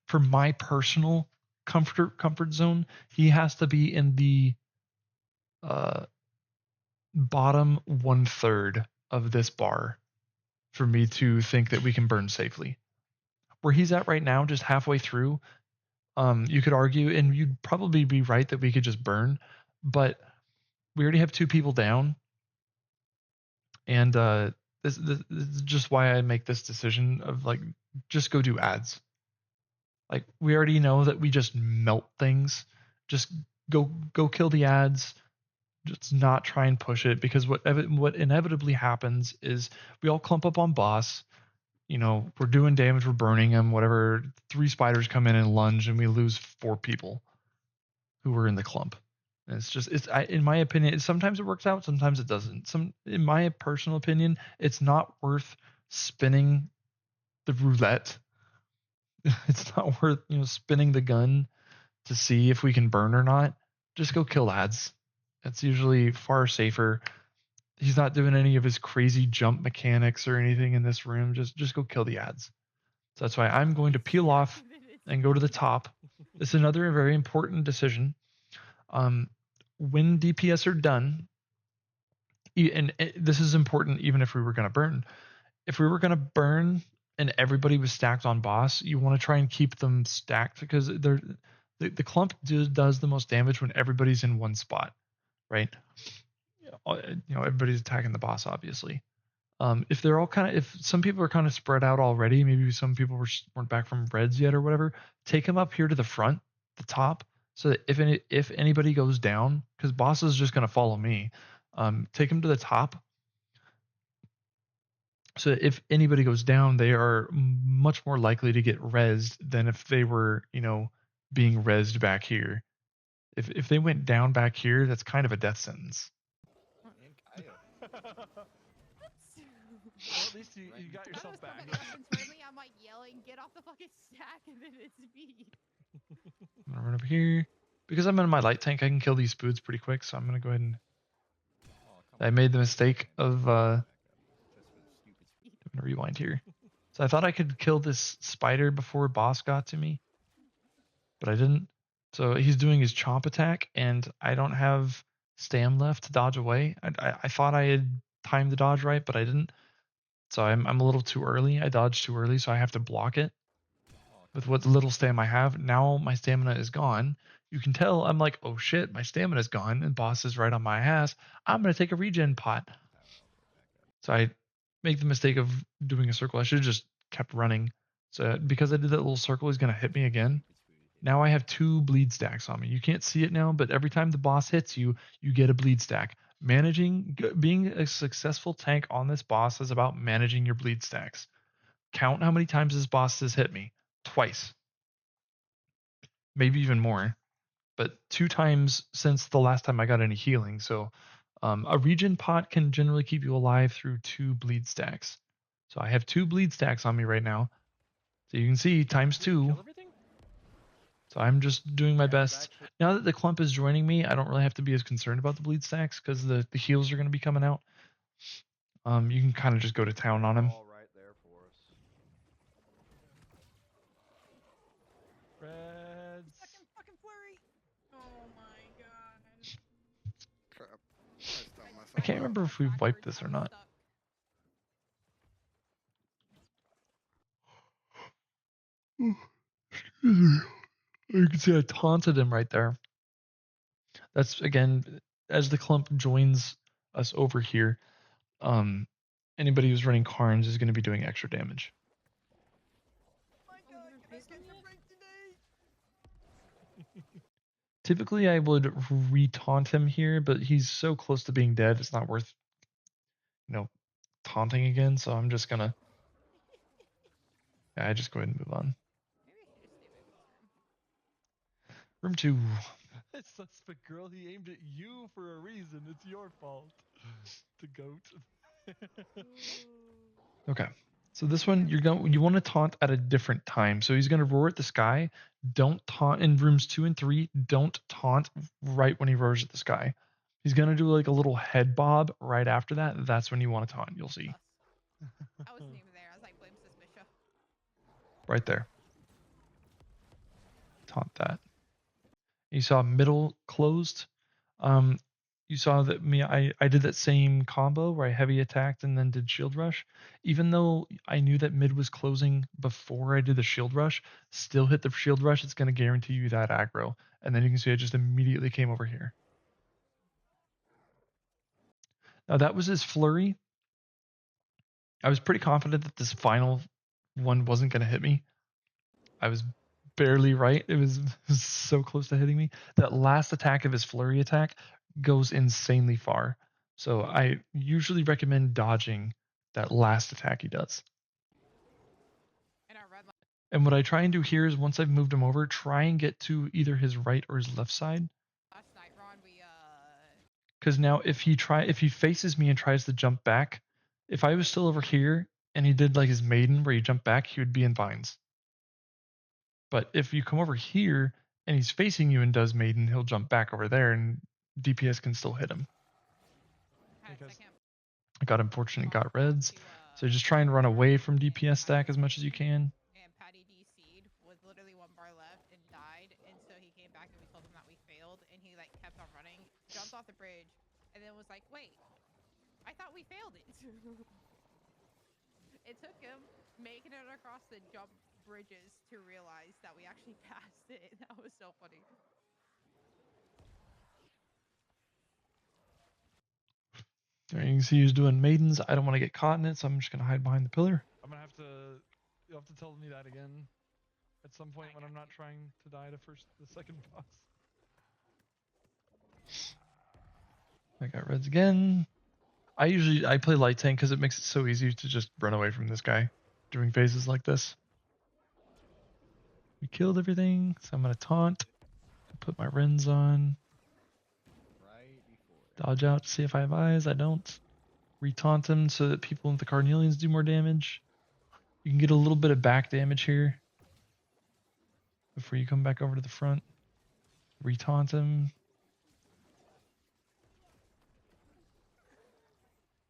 For my personal comfort zone, he has to be in the bottom 1/3 of this bar for me to think that we can burn safely. Where he's at right now, just halfway through, you could argue, and you'd probably be right, that we could just burn, but we already have 2 people down, and this is just why I make this decision of like, just go do ads. Like, we already know that we just melt things. Just go kill the ads. Just not try and push it, because what inevitably happens is we all clump up on boss. We're doing damage, we're burning him, whatever. 3 spiders come in and lunge, and we lose 4 people who were in the clump. And in my opinion, sometimes it works out, sometimes it doesn't. In my personal opinion, it's not worth spinning the roulette. It's not worth spinning the gun to see if we can burn or not. Just go kill ads. It's usually far safer. He's not doing any of his crazy jump mechanics or anything in this room. Just go kill the ads. So that's why I'm going to peel off and go to the top. It's another very important decision. When DPS are done, and this is important even if we were going to burn. If we were going to burn and everybody was stacked on boss, you want to try and keep them stacked, because the clump does the most damage when everybody's in one spot, right? Everybody's attacking the boss, obviously. If they're all if some people are kind of spread out already, maybe some people weren't back from reds yet or whatever, take them up here to the front the top so that if anybody goes down, because boss is just gonna follow me, take him to the top. So if anybody goes down, they are much more likely to get rezzed than if they were, being rezzed back here. If they went down back here, that's kind of a death sentence. And Kaya. Well, at least you got I yourself was back. coming up and towards me, I'm like yelling, get off the fucking stack, and then it's me. I'm gonna run over here. Because I'm in my light tank, I can kill these spoods pretty quick, so I'm gonna go ahead and Oh, come I on, made the man. mistake And of back up, just for the stupid speed. I'm gonna rewind here. So I thought I could kill this spider before boss got to me, but I didn't. So he's doing his chomp attack, and I don't have stam left to dodge away. I thought I had timed the dodge right, but I didn't. So I'm a little too early. I dodged too early, so I have to block it Oh, with come what little stam I have. Now my stamina is gone. You can tell I'm like, oh shit, my stamina is gone, and boss is right on my ass. I'm gonna take a regen pot. on. Power over, back up. So I make the mistake of doing a circle. I should have just kept running. So because I did that little circle, he's gonna hit me again. Stupid speed hit. Now I have 2 bleed stacks on me. You can't see it now, but every time the boss hits you, you get a bleed stack. Being a successful tank on this boss is about managing your bleed stacks. Count how many times this boss has hit me. Twice. Maybe even more. But 2 times since the last time I got any healing. So a regen pot can generally keep you alive through 2 bleed stacks. So I have 2 bleed stacks on me right now. So you can see times Did you 2. kill everything? So I'm just doing my Yeah, I've best. actually- Now that the clump is joining me, I don't really have to be as concerned about the bleed stacks because the heals are going to be coming out. You can kind of just go to town on him. All right there for us. Reds. Fucking flurry. Oh my god. Crap. I stunned myself. I can't up. remember if we've wiped this or not. You can see I taunted him right there. That's again, as the clump joins us over here, anybody who's running Carnes is going to be doing extra damage. Typically, I would re-taunt him here, but he's so close to being dead, it's not worth, taunting again. So I'm just gonna, I just go ahead and move on. Maybe I should just stay away from this room. Room 2. That suspect girl, he aimed at you for a reason. It's your fault. The goat. Okay. So this one you want to taunt at a different time. So he's gonna roar at the sky. Don't taunt in rooms 2 and 3. Don't taunt right when he roars at the sky. He's gonna do like a little head bob right after that. That's when you want to taunt. You'll see I wasn't even there. I was like, blame suspicious. right there. Taunt that. You saw middle closed. You saw that I did that same combo where I heavy attacked and then did shield rush. Even though I knew that mid was closing before I did the shield rush, still hit the shield rush, it's going to guarantee you that aggro. And then you can see I just immediately came over here. Now that was his flurry. I was pretty confident that this final one wasn't going to hit me. I was barely right. It was so close to hitting me. That last attack of his flurry attack goes insanely far. So I usually recommend dodging that last attack he does. And our red line. And what I try and do here is once I've moved him over, try and get to either his right or his left side. Last night, Ron, we Because now if he faces me and tries to jump back, if I was still over here and he did like his maiden where he jumped back, he would be in vines. But if you come over here and he's facing you and does maiden, he'll jump back over there and DPS can still hit him. had a Because- second I got unfortunate, got boss reds. to, So just try and run away from DPS stack as much as you can. and Patty DC'd with literally 1 bar left and died, and so he came back and we told him that we failed, and he like kept on running, jumped off the bridge, and then was like, wait, I thought we failed it. It took him making it across the jump bridges to realize that we actually passed it. That was so funny. There you can see he's doing maidens. I don't want to get caught in it, so I'm just gonna hide behind the pillar. I'm gonna have to. You'll have to tell me that again. at some point when I'm not trying to die to the second boss. I got reds again. I play light tank because it makes it so easy to just run away from this guy doing phases like this. We killed everything, so I'm gonna taunt. Put my Rens on. Right before. Dodge out to see if I have eyes. I don't. Retaunt him so that people with the Carnelians do more damage. You can get a little bit of back damage here before you come back over to the front. Retaunt him.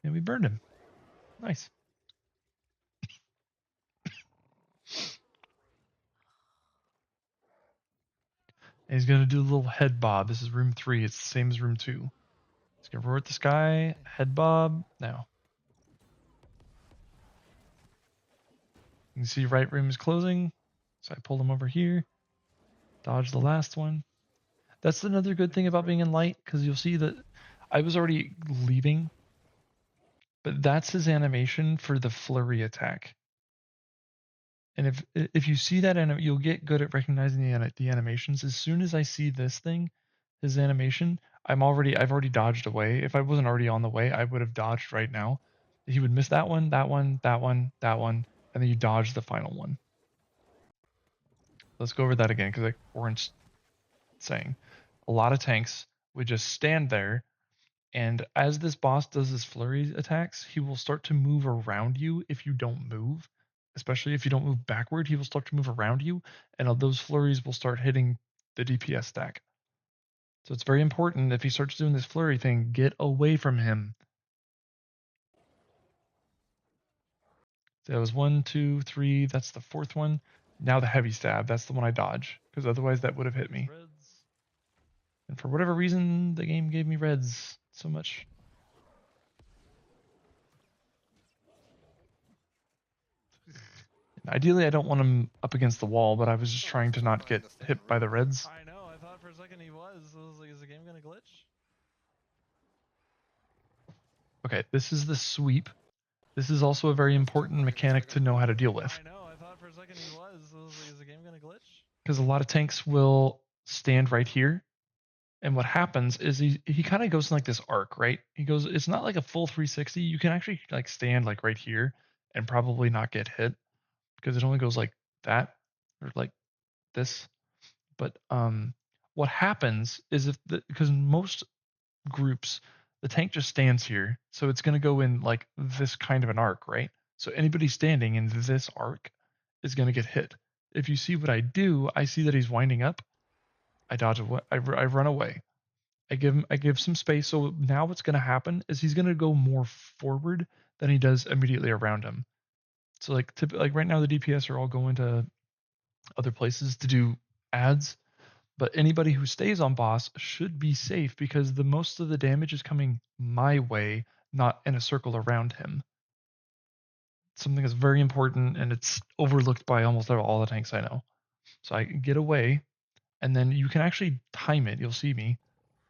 And we burned him. Nice. And he's going to do a little head bob. This is room 3. It's the same as room 2. He's going to roar at the sky. Head bob. Now. You can see right room is closing. So I pulled him over here. Dodge the last one. That's another good thing about being in light, because you'll see that I was already leaving. But that's his animation for the flurry attack. And if you see that, you'll get good at recognizing the animations. As soon as I see this thing, his animation, I've already dodged away. If I wasn't already on the way, I would have dodged right now. He would miss that one, that one, that one, that one, and then you dodge the final one. Let's go over that again, because like Orange saying, a lot of tanks would just stand there, and as this boss does his flurry attacks, he will start to move around you if you don't move. Especially if you don't move backward, he will start to move around you, and those flurries will start hitting the DPS stack. So it's very important, if he starts doing this flurry thing, get away from him. So that was 1, 2, 3. That's the 4th one. Now the heavy stab. That's the one I dodge, because otherwise that would have hit me. Reds. And for whatever reason, the game gave me reds so much. Ideally, I don't want him up against the wall, but I was just trying to not get hit by the reds. I know, I thought for a second he was. I was like, is the game gonna glitch? Okay, this is the sweep. This is also a very important mechanic to know how to deal with. I know, I thought for a second he was. I was like, is the game gonna glitch? Because a lot of tanks will stand right here. And what happens is he kind of goes in like this arc, right? He goes, it's not like a full 360. You can actually like stand like right here and probably not get hit, because it only goes like that or like this. But what happens is because most groups, the tank just stands here, so it's going to go in like this kind of an arc, right? So anybody standing in this arc is going to get hit. If you see what I do, I see that he's winding up. I dodge away. I run away. I give some space. So now what's going to happen is he's going to go more forward than he does immediately around him. So like right now the DPS are all going to other places to do ads, but anybody who stays on boss should be safe, because the most of the damage is coming my way, not in a circle around him. Something that's very important, and it's overlooked by almost all the tanks I know. So I get away, and then you can actually time it. You'll see me.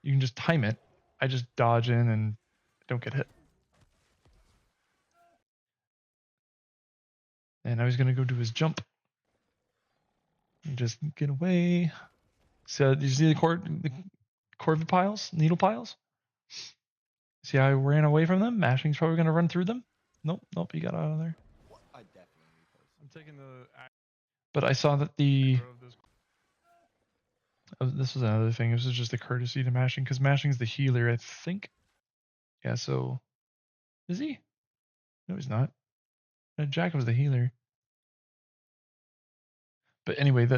You can just time it. I just dodge in and don't get hit. And I was gonna go do his jump. And just get away. So did you see the corvid piles, needle piles? See how I ran away from them? Mashing's probably gonna run through them. Nope, he got out of there. I definitely reposted. I'm taking the But I saw that the aggro of those. this was another thing. This was just a courtesy to Mashing, because Mashing's the healer, I think. Yeah, so is he? No, he's not. Jack was the healer. But anyway,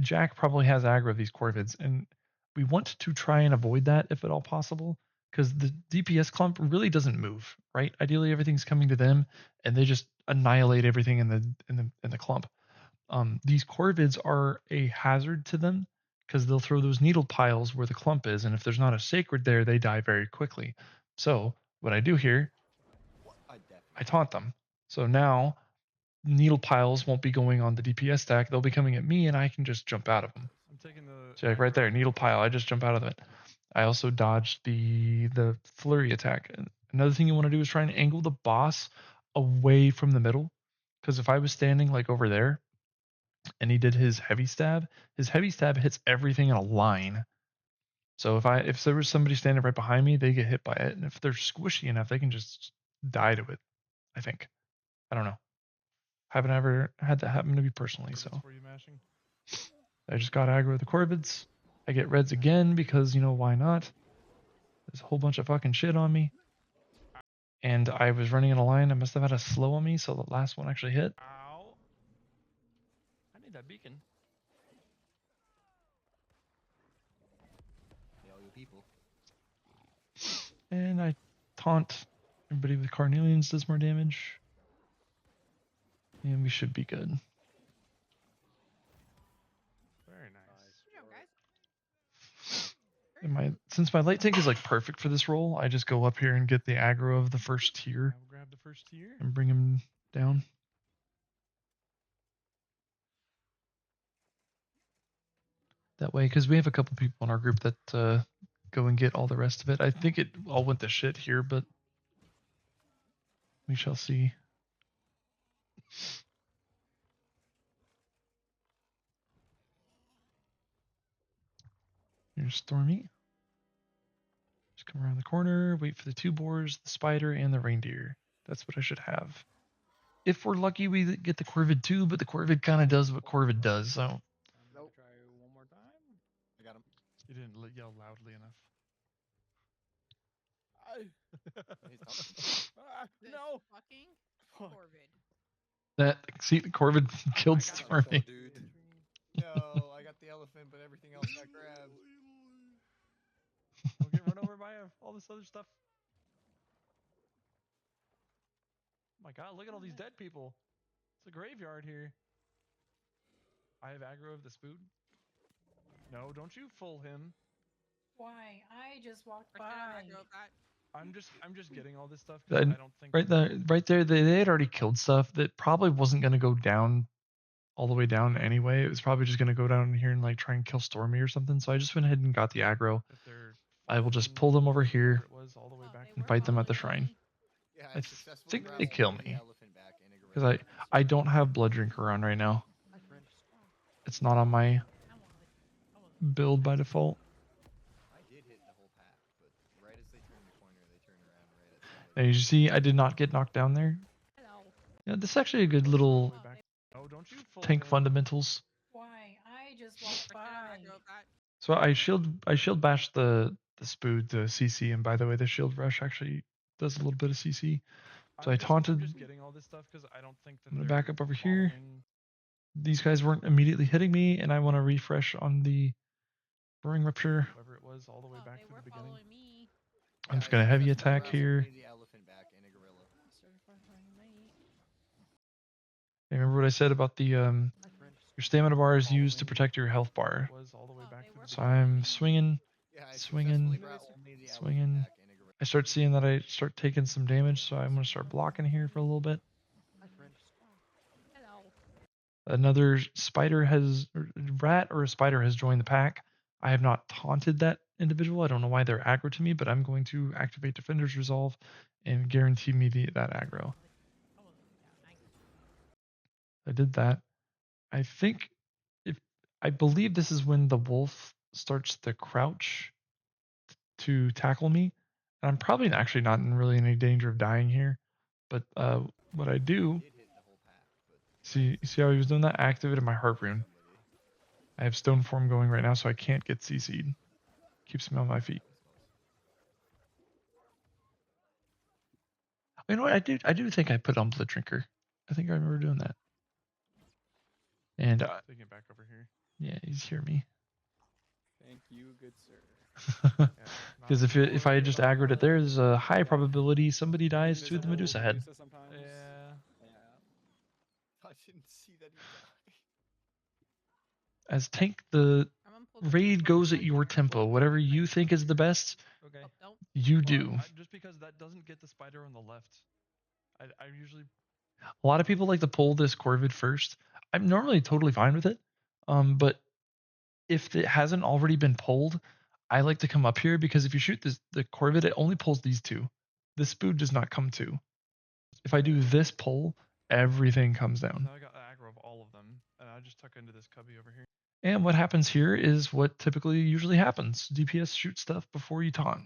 Jack probably has aggro of these corvids, and we want to try and avoid that if at all possible, because the DPS clump really doesn't move, right? Ideally, everything's coming to them, and they just annihilate everything in the clump. These corvids are a hazard to them, because they'll throw those needle piles where the clump is, and if there's not a sacred there, they die very quickly. So what I do here, I taunt them. So now needle piles won't be going on the DPS stack. They'll be coming at me, and I can just jump out of them. I'm taking the. So like right there, needle pile. I just jump out of it. I also dodged the flurry attack. Another thing you want to do is try and angle the boss away from the middle, because if I was standing like over there, and he did his heavy stab hits everything in a line. So if there was somebody standing right behind me, they get hit by it, and if they're squishy enough, they can just die to it. I think. I don't know. Haven't ever had that happen to me personally, so For you mashing. I just got aggro with the Corvids. I get reds again because, you know, why not? There's a whole bunch of fucking shit on me. And I was running in a line. I must have had a slow on me, so the last one actually hit. Ow. I need that beacon. Hey, all you people. And I taunt everybody with Carnelians, does more damage. And we should be good. Very nice. Good job, guys. And since my light tank is like perfect for this role, I just go up here and get the aggro of the first tier I'll grab the first tier. and bring him down. That way, because we have a couple people in our group that go and get all the rest of it. I think it all went to shit here, but we shall see. Here's Stormy. Just come around the corner, wait for the 2 boars, the spider, and the reindeer. That's what I should have. If we're lucky, we get the Corvid too, but the Corvid kind of does what Corvid does, so. Nope. Try one more time. I got him. You didn't yell loudly enough. He's This no. fucking Fuck. Corvid. See, the Corvid killed I got him, Stormy. dude. No, I got the elephant, but everything else got grabbed. Don't get run over by all this other stuff. Oh my god, look at all these dead people. It's a graveyard here. I have aggro of the spoon. No, don't you fool him. Why? I just walked I should have by. aggro that. I'm just getting all this stuff 'cause I don't think Right there, they had already killed stuff that probably wasn't going to go down all the way down anyway. It was probably just going to go down here and like try and kill Stormy or something. So I just went ahead and got the aggro. if they're I will just following pull them over whatever here it was all the way Oh, back they to and were fight them at the following shrine. me. Yeah, I successfully think grabbed they kill the me. elephant back and a Because gorilla. I don't have Blood Drinker on right now. It's not on my build by default. I did hit the whole pack, but right as they turned the corner, they turned around right at the end. And you see, I did not get knocked down there. Hello. Yeah, this is actually a good little Oh, they No, don't you fool tank him. fundamentals. Why? I just walked I should have by. aggro that. So I shield bash the spood to CC, and by the way, the shield rush actually does a little bit of CC. So I I'm taunted. just getting all this stuff because I don't think that I'm gonna they're back up over here. following- These guys weren't immediately hitting me, and I want to refresh on the Roaring Rupture. whoever it was all the way Oh, back they to the were beginning. following me. I'm just I gonna heavy successfully attack grabbed here. the elephant back and a gorilla. Remember what I said about the your stamina bar is used to protect your health bar. It was all the way Oh, back they to the were So beginning. I'm swinging. Yeah, I Swinging, successfully grabbed the swinging. elephant back and a gorilla. I start seeing that I start taking some damage, so I'm gonna start blocking here for a little bit. Hello. Another spider rat or a spider has joined the pack. I have not taunted that individual. I don't know why they're aggro to me, but I'm going to activate Defender's Resolve and guarantee me that aggro. I did that. I think I believe this is when the wolf starts to crouch to tackle me. And I'm probably actually not in really any danger of dying here. But what I do, Did hit the whole pack, but see how he was doing that? I activated my heart rune. I have stone form going right now, so I can't get CC'd. Keeps me on my feet. You know what? I do think I put on Blood Drinker. I think I remember doing that. And Taking it back over here. yeah, he's hear me. thank you, good sir. Because if I just aggroed it there, there's a high probability somebody dies to the Medusa head. Sometimes. Yeah. I didn't see that he died. As tank, the I'm gonna pull the raid first goes one at your back there. tempo. Whatever you think is the best, Okay. Oh, don't. you Well, do. just because that doesn't get the spider on the left. I usually A lot of people like to pull this Corvid first. I'm normally totally fine with it. But if it hasn't already been pulled, I like to come up here because if you shoot the Corvid, it only pulls these two. The spood does not come to. If I do this pull, everything comes down. now I got aggro of all of them, and I just took into this cubby over here. And what happens here is what typically usually happens. DPS shoot stuff before you taunt.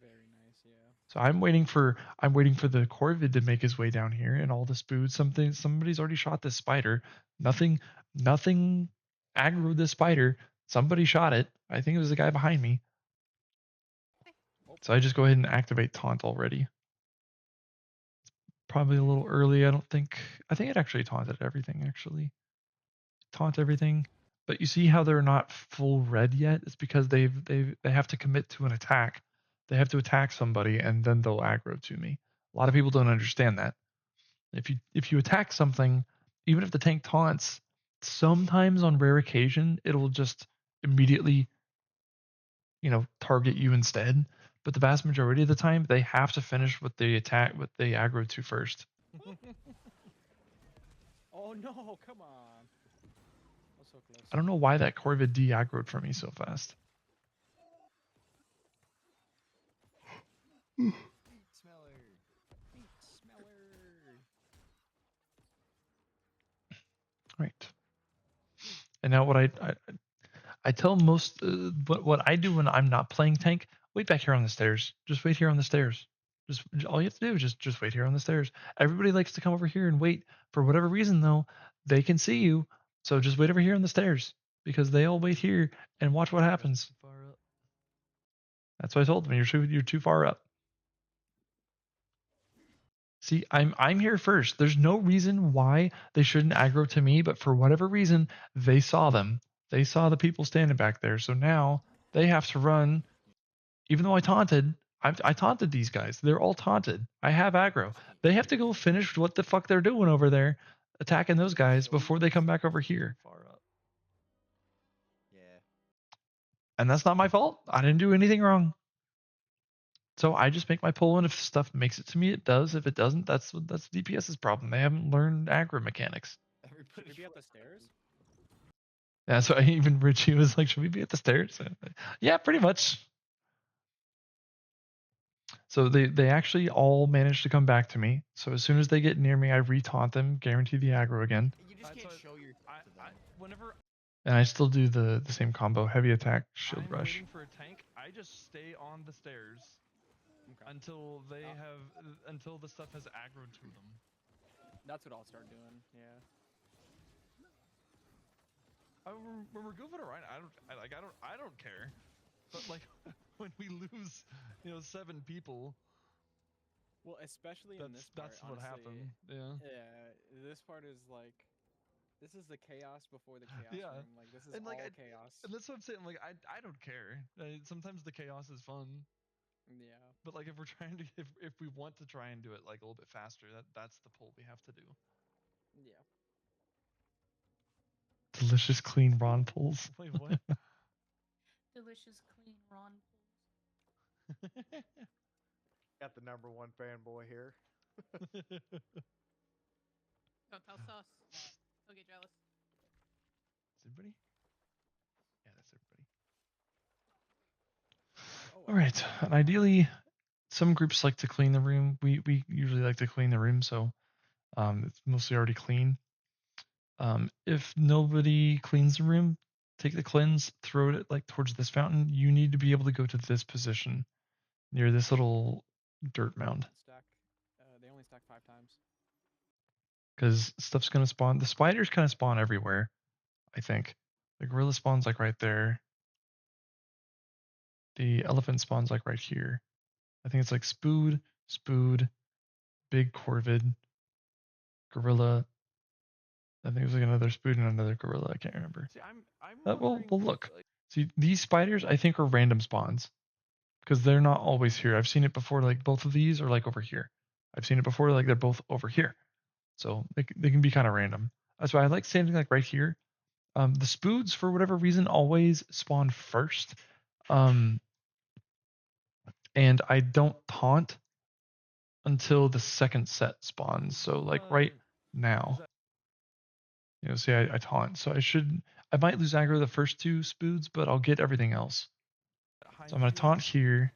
Very nice, yeah. So I'm waiting for the Corvid to make his way down here, and all the spoods. Somebody's already shot this spider. Nothing aggroed this spider. Somebody shot it. I think it was the guy behind me. So I just go ahead and activate taunt already. Probably a little early. I think it actually taunted everything. Actually, taunt everything. But you see how they're not full red yet? It's because they have to commit to an attack. They have to attack somebody and then they'll aggro to me. A lot of people don't understand that. If you attack something, even if the tank taunts, sometimes on rare occasion it'll just immediately, target you instead. But the vast majority of the time, they have to finish what they aggro to first. Oh no, come on. So close. I don't know why that Corvid de-aggroed for me so fast. Meat smeller. Meat smeller. Right. And now what I tell most what I do when I'm not playing tank, wait back here on the stairs. Just wait here on the stairs. Just all you have to do is just wait here on the stairs. Everybody likes to come over here and wait. For whatever reason though, they can see you. So just wait over here on the stairs because they all wait here and watch what happens. That's what I told them. You're too far up. See, I'm here first. There's no reason why they shouldn't aggro to me, but for whatever reason, they saw them. They saw the people standing back there. So now they have to run. Even though I taunted these guys. They're all taunted. I have aggro. They have to go finish what the fuck they're doing over there, attacking those guys before they come back over here. Far up. Yeah. And that's not my fault. I didn't do anything wrong. So I just make my pull, and if stuff makes it to me, it does. If it doesn't, that's DPS's problem. They haven't learned aggro mechanics. Should we be at the stairs? Yeah, so even Richie was like, should we be at the stairs? Yeah, pretty much. So they actually all managed to come back to me. So as soon as they get near me, I re-taunt them, guarantee the aggro again. You just can't show your to them. Whenever And I still do the same combo, heavy attack, shield I'm rush. waiting for a tank, I just stay on the stairs until until the stuff has aggroed to them. That's what I'll start doing, yeah. When we're goofing around, I don't care. But like when we lose, 7 people. Well, especially in this part, that's what honestly, happened. Yeah. Yeah, this part is like, this is the chaos before the chaos Yeah. room. Like this is And like all chaos. And that's what I'm saying. Like I don't care. Sometimes the chaos is fun. Yeah. But like if we're trying to if we want to try and do it like a little bit faster, that's the pull we have to do. Yeah. Delicious clean Ron pulls. Wait, what? Delicious, clean Ron Got the #1 fanboy here. Don't tell Sus. He'll get jealous. Is everybody? Yeah, that's everybody. All right. And ideally, some groups like to clean the room. We usually like to clean the room, so it's mostly already clean. If nobody cleans the room, take the cleanse, throw it like towards this fountain. You need to be able to go to this position near this little dirt mound. Stack. They only stack 5 times. Because stuff's gonna spawn. The spiders kind of spawn everywhere, I think. The gorilla spawns like right there. The elephant spawns like right here. I think it's like Spood, Big Corvid, Gorilla. I think there's like another Spood and another Gorilla. I can't remember. See, I'm Well, look. See, these spiders I think are random spawns because they're not always here. I've seen it before. Like both of these are like over here. I've seen it before. Like they're both over here. So they can be kind of random. That's why I like standing like right here. The Spoods, for whatever reason, always spawn first. And I don't taunt until the second set spawns. So like right now, see, I taunt. So I might lose aggro the first 2 Spoods, but I'll get everything else. So I'm gonna taunt here.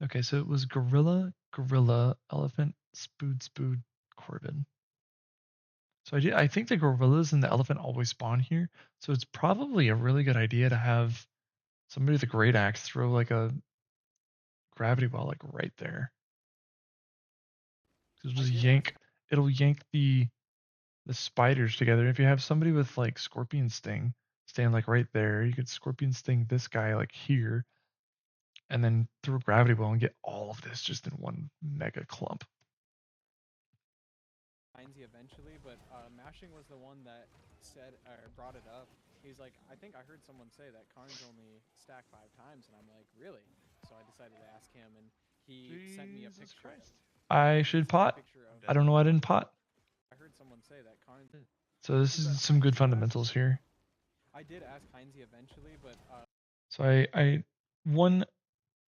Okay, so it was Gorilla, Elephant, Spood, Corvid. So I think the gorillas and the elephant always spawn here. So it's probably a really good idea to have somebody with a great axe throw like a gravity well like right there. It'll just it'll yank the spiders together. If you have somebody with like scorpion sting stand like right there, you could scorpion sting this guy like here, and then throw a gravity well and get all of this just in one mega clump. Eventually, but Mashing was the one that said or brought it up. He's like, I think I heard someone say that Karn's only stack 5 times, and I'm like, really? So I decided to ask him, and he sent me a picture. I should pot. I don't know why I didn't pot. I heard someone say that Karn. So this is some good fundamentals here. I did ask Heinze eventually, but so I won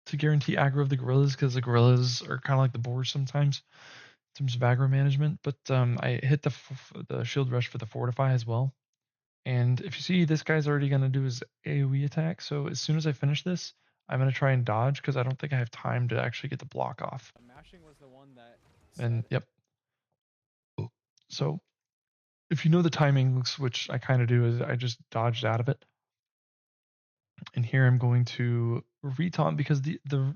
to guarantee aggro of the gorillas because the gorillas are kind of like the boars sometimes in terms of aggro management. But I hit the shield rush for the fortify as well. And if you see, this guy's already going to do his AoE attack. So as soon as I finish this, I'm going to try and dodge because I don't think I have time to actually get the block off. Mashing was the one that and yep. So if you know the timings, which I kind of do, is I just dodged out of it. And here I'm going to retaunt because the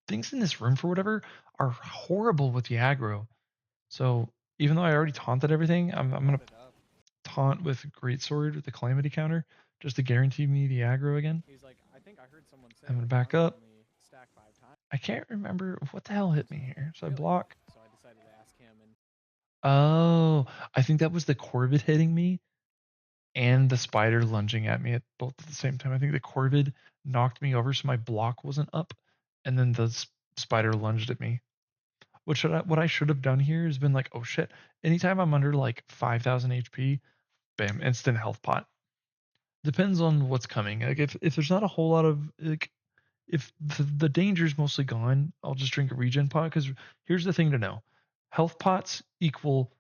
things in this room for whatever are horrible with the aggro. So even though I already taunted everything, I'm going to taunt with Greatsword with the Calamity counter just to guarantee me the aggro again. He's like, I think I heard someone say I'm going to back up. I can't remember what the hell hit me here. So I block. So I decided to ask him, and oh, I think that was the Corvid hitting me and the spider lunging at me at both at the same time. I think the Corvid knocked me over so my block wasn't up, and then the spider lunged at me. What I should have done here is been like, oh shit, anytime I'm under like 5,000 HP, bam, instant health pot. Depends on what's coming. Like if there's not a whole lot of like, if the danger's mostly gone, I'll just drink a regen pot. Because here's the thing to know: health pots equal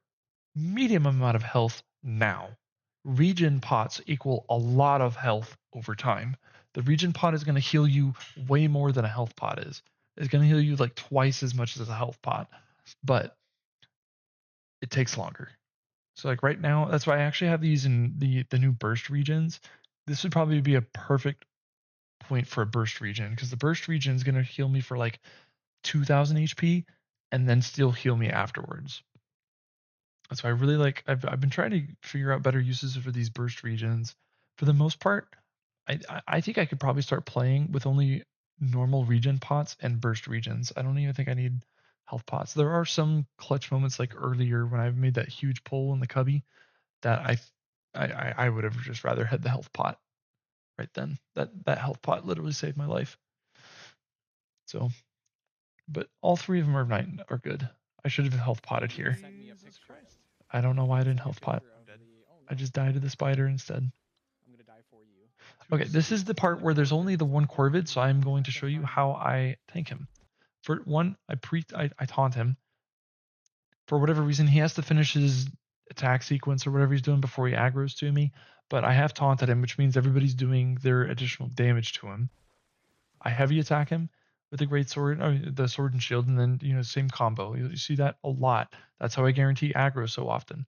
medium amount of health now. Regen pots equal a lot of health over time. The regen pot is going to heal you way more than a health pot is. It's going to heal you like twice as much as a health pot, but it takes longer. So like right now, that's why I actually have these in the new burst regens. This would probably be a perfect point for a burst regen because the burst regen is going to heal me for like 2,000 HP and then still heal me afterwards. So I really like. I've been trying to figure out better uses for these burst regens. For the most part, I think I could probably start playing with only normal regen pots and burst regens. I don't even think I need health pots. There are some clutch moments like earlier when I made that huge pull in the cubby that I would have just rather had the health pot right then. That health pot literally saved my life. So, but all three of them are good. I should have health potted here. I don't know why I didn't health pot. I just died to the spider instead. I'm gonna die for you. Okay, this is the part where there's only the one Corvid, so I'm going to show you how I tank him. For one, I taunt him. For whatever reason, he has to finish his attack sequence or whatever he's doing before he aggroes to me. But I have taunted him, which means everybody's doing their additional damage to him. I heavy attack him with the great sword, the sword and shield, and then same combo. You see that a lot. That's how I guarantee aggro so often.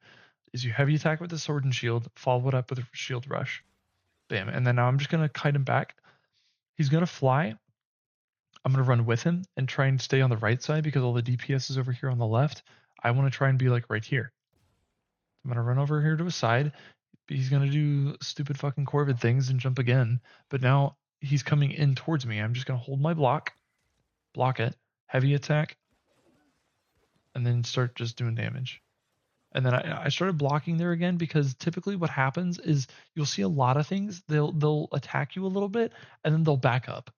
Is you heavy attack with the sword and shield, follow it up with a shield rush, bam, and then now I'm just gonna kite him back. He's gonna fly. I'm gonna run with him and try and stay on the right side because all the DPS is over here on the left. I want to try and be like right here. I'm gonna run over here to his side. He's gonna do stupid fucking Corvid things and jump again. But now he's coming in towards me. I'm just gonna hold my block it, heavy attack, and then start just doing damage. And then I started blocking there again because typically what happens is you'll see a lot of things. They'll attack you a little bit and then they'll back up.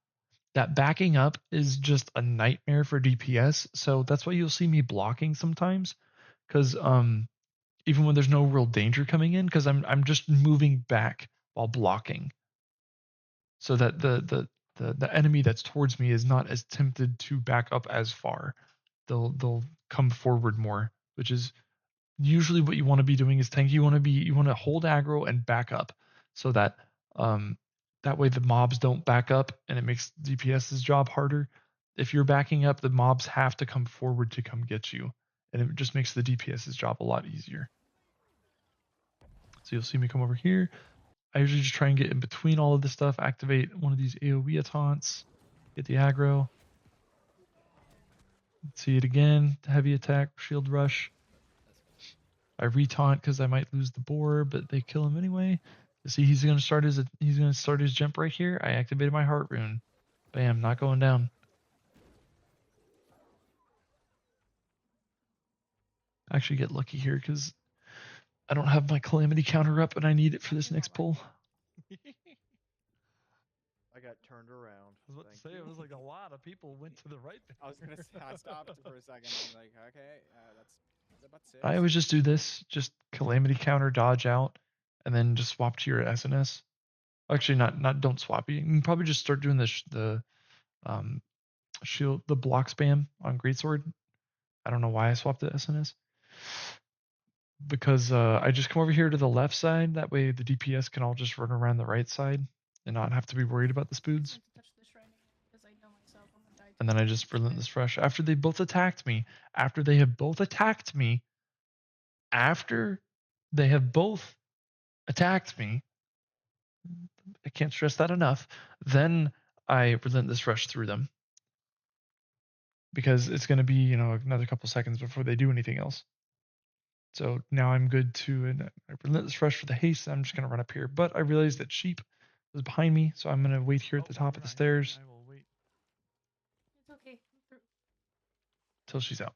That backing up is just a nightmare for DPS. So that's why you'll see me blocking sometimes, because even when there's no real danger coming in, because I'm just moving back while blocking, so that the enemy that's towards me is not as tempted to back up as far. They'll come forward more, which is usually what you want to be doing is tank. You want to hold aggro and back up so that that way the mobs don't back up and it makes DPS's job harder. If you're backing up, the mobs have to come forward to come get you, and it just makes the DPS's job a lot easier. So you'll see me come over here. I usually just try and get in between all of this stuff, activate one of these AoE taunts, get the aggro. See it again, heavy attack, shield rush. I retaunt because I might lose the boar, but they kill him anyway. See, he's gonna start his jump right here. I activated my heart rune. Bam, not going down. I actually get lucky here because I don't have my calamity counter up and I need it for this next pull. I got turned around. I was about to Thank say, you. it was like a lot of people went to the right there. I was gonna say, I stopped for a second. I'm like, okay, that's about 6. I always just do this, just calamity counter, dodge out, and then just swap to your SNS. Actually, don't swap. You can probably just start doing the shield, the block spam on greatsword. I don't know why I swapped to SNS. Because I just come over here to the left side. That way the DPS can all just run around the right side and not have to be worried about the spoods. And then I just relentless rush after they both attacked me. After they have both attacked me. I can't stress that enough. Then I relentless rush through them. Because it's going to be, another couple seconds before they do anything else. So now I'm good to, and I relentless rush for the haste. I'm just going to run up here. But I realized that sheep was behind me, so I'm going to wait here at the top of the stairs. I will wait. It's okay. Till she's out.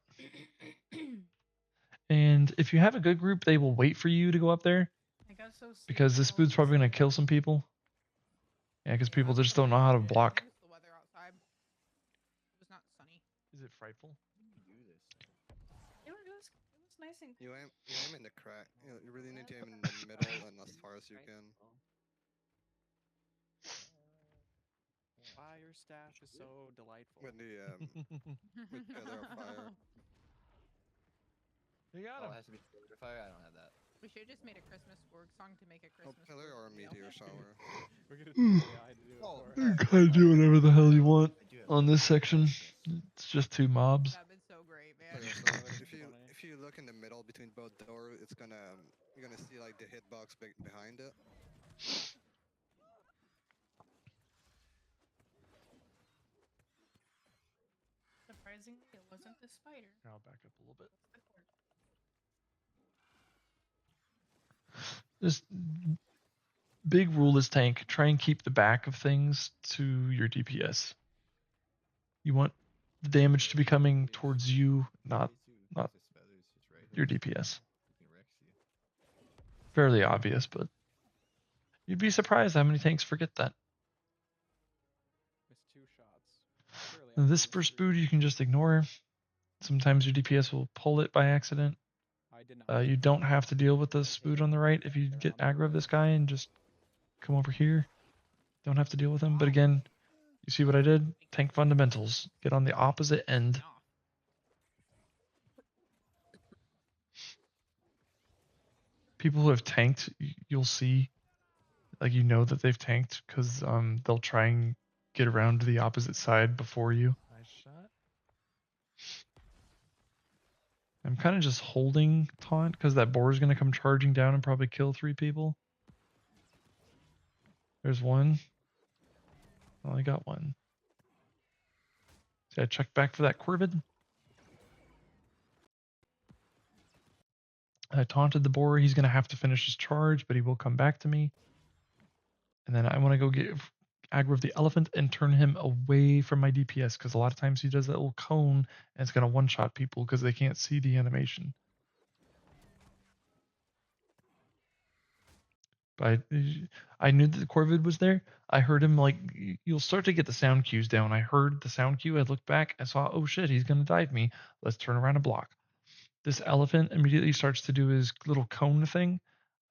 And if you have a good group, they will wait for you to go up there. I got so Because this spood's probably going to kill some people. Yeah, because people just don't know how to block. The weather outside. It was not sunny. Is it frightful? It was nice and You aim in the crack. You really need to aim in the middle and as far as you can. Fire staff is so delightful. With the with pillar of fire. You got him. It has to be pillar fire. I don't have that. We should have just made a Christmas org song to make a Oh, Christmas. pillar or a meteor shower. We're gonna do AI to do it for You us. can do whatever the hell you want on this section. It's just 2 mobs. That'd been so great, man. Okay, so if you look in the middle between both doors, it's you're gonna see like the hitbox behind it. surprisingly, it wasn't the spider. I'll back up a little bit. This big rule is tank. Try and keep the back of things to your DPS. You want the damage to be coming towards you, not your DPS. Fairly obvious, but you'd be surprised how many tanks forget that. Missed 2 shots. Now, this first boot you can just ignore. Sometimes your DPS will pull it by accident. You don't have to deal with the spood on the right if you get aggro of this guy and just come over here. Don't have to deal with him. But again, you see what I did? Tank fundamentals. Get on the opposite end. People who have tanked, you'll see, like that they've tanked because they'll try and get around to the opposite side before you. Nice shot. I'm kind of just holding taunt because that boar is going to come charging down and probably kill 3 people. There's one. I only got one. See, I checked back for that Corvid. I taunted the boar. He's going to have to finish his charge, but he will come back to me. And then I want to go get aggro of the elephant and turn him away from my DPS because a lot of times he does that little cone and it's going to one-shot people because they can't see the animation. But I knew that the Corvid was there. I heard him, you'll start to get the sound cues down. I heard the sound cue. I looked back. I saw, oh shit, he's going to dive me. Let's turn around and block. This elephant immediately starts to do his little cone thing.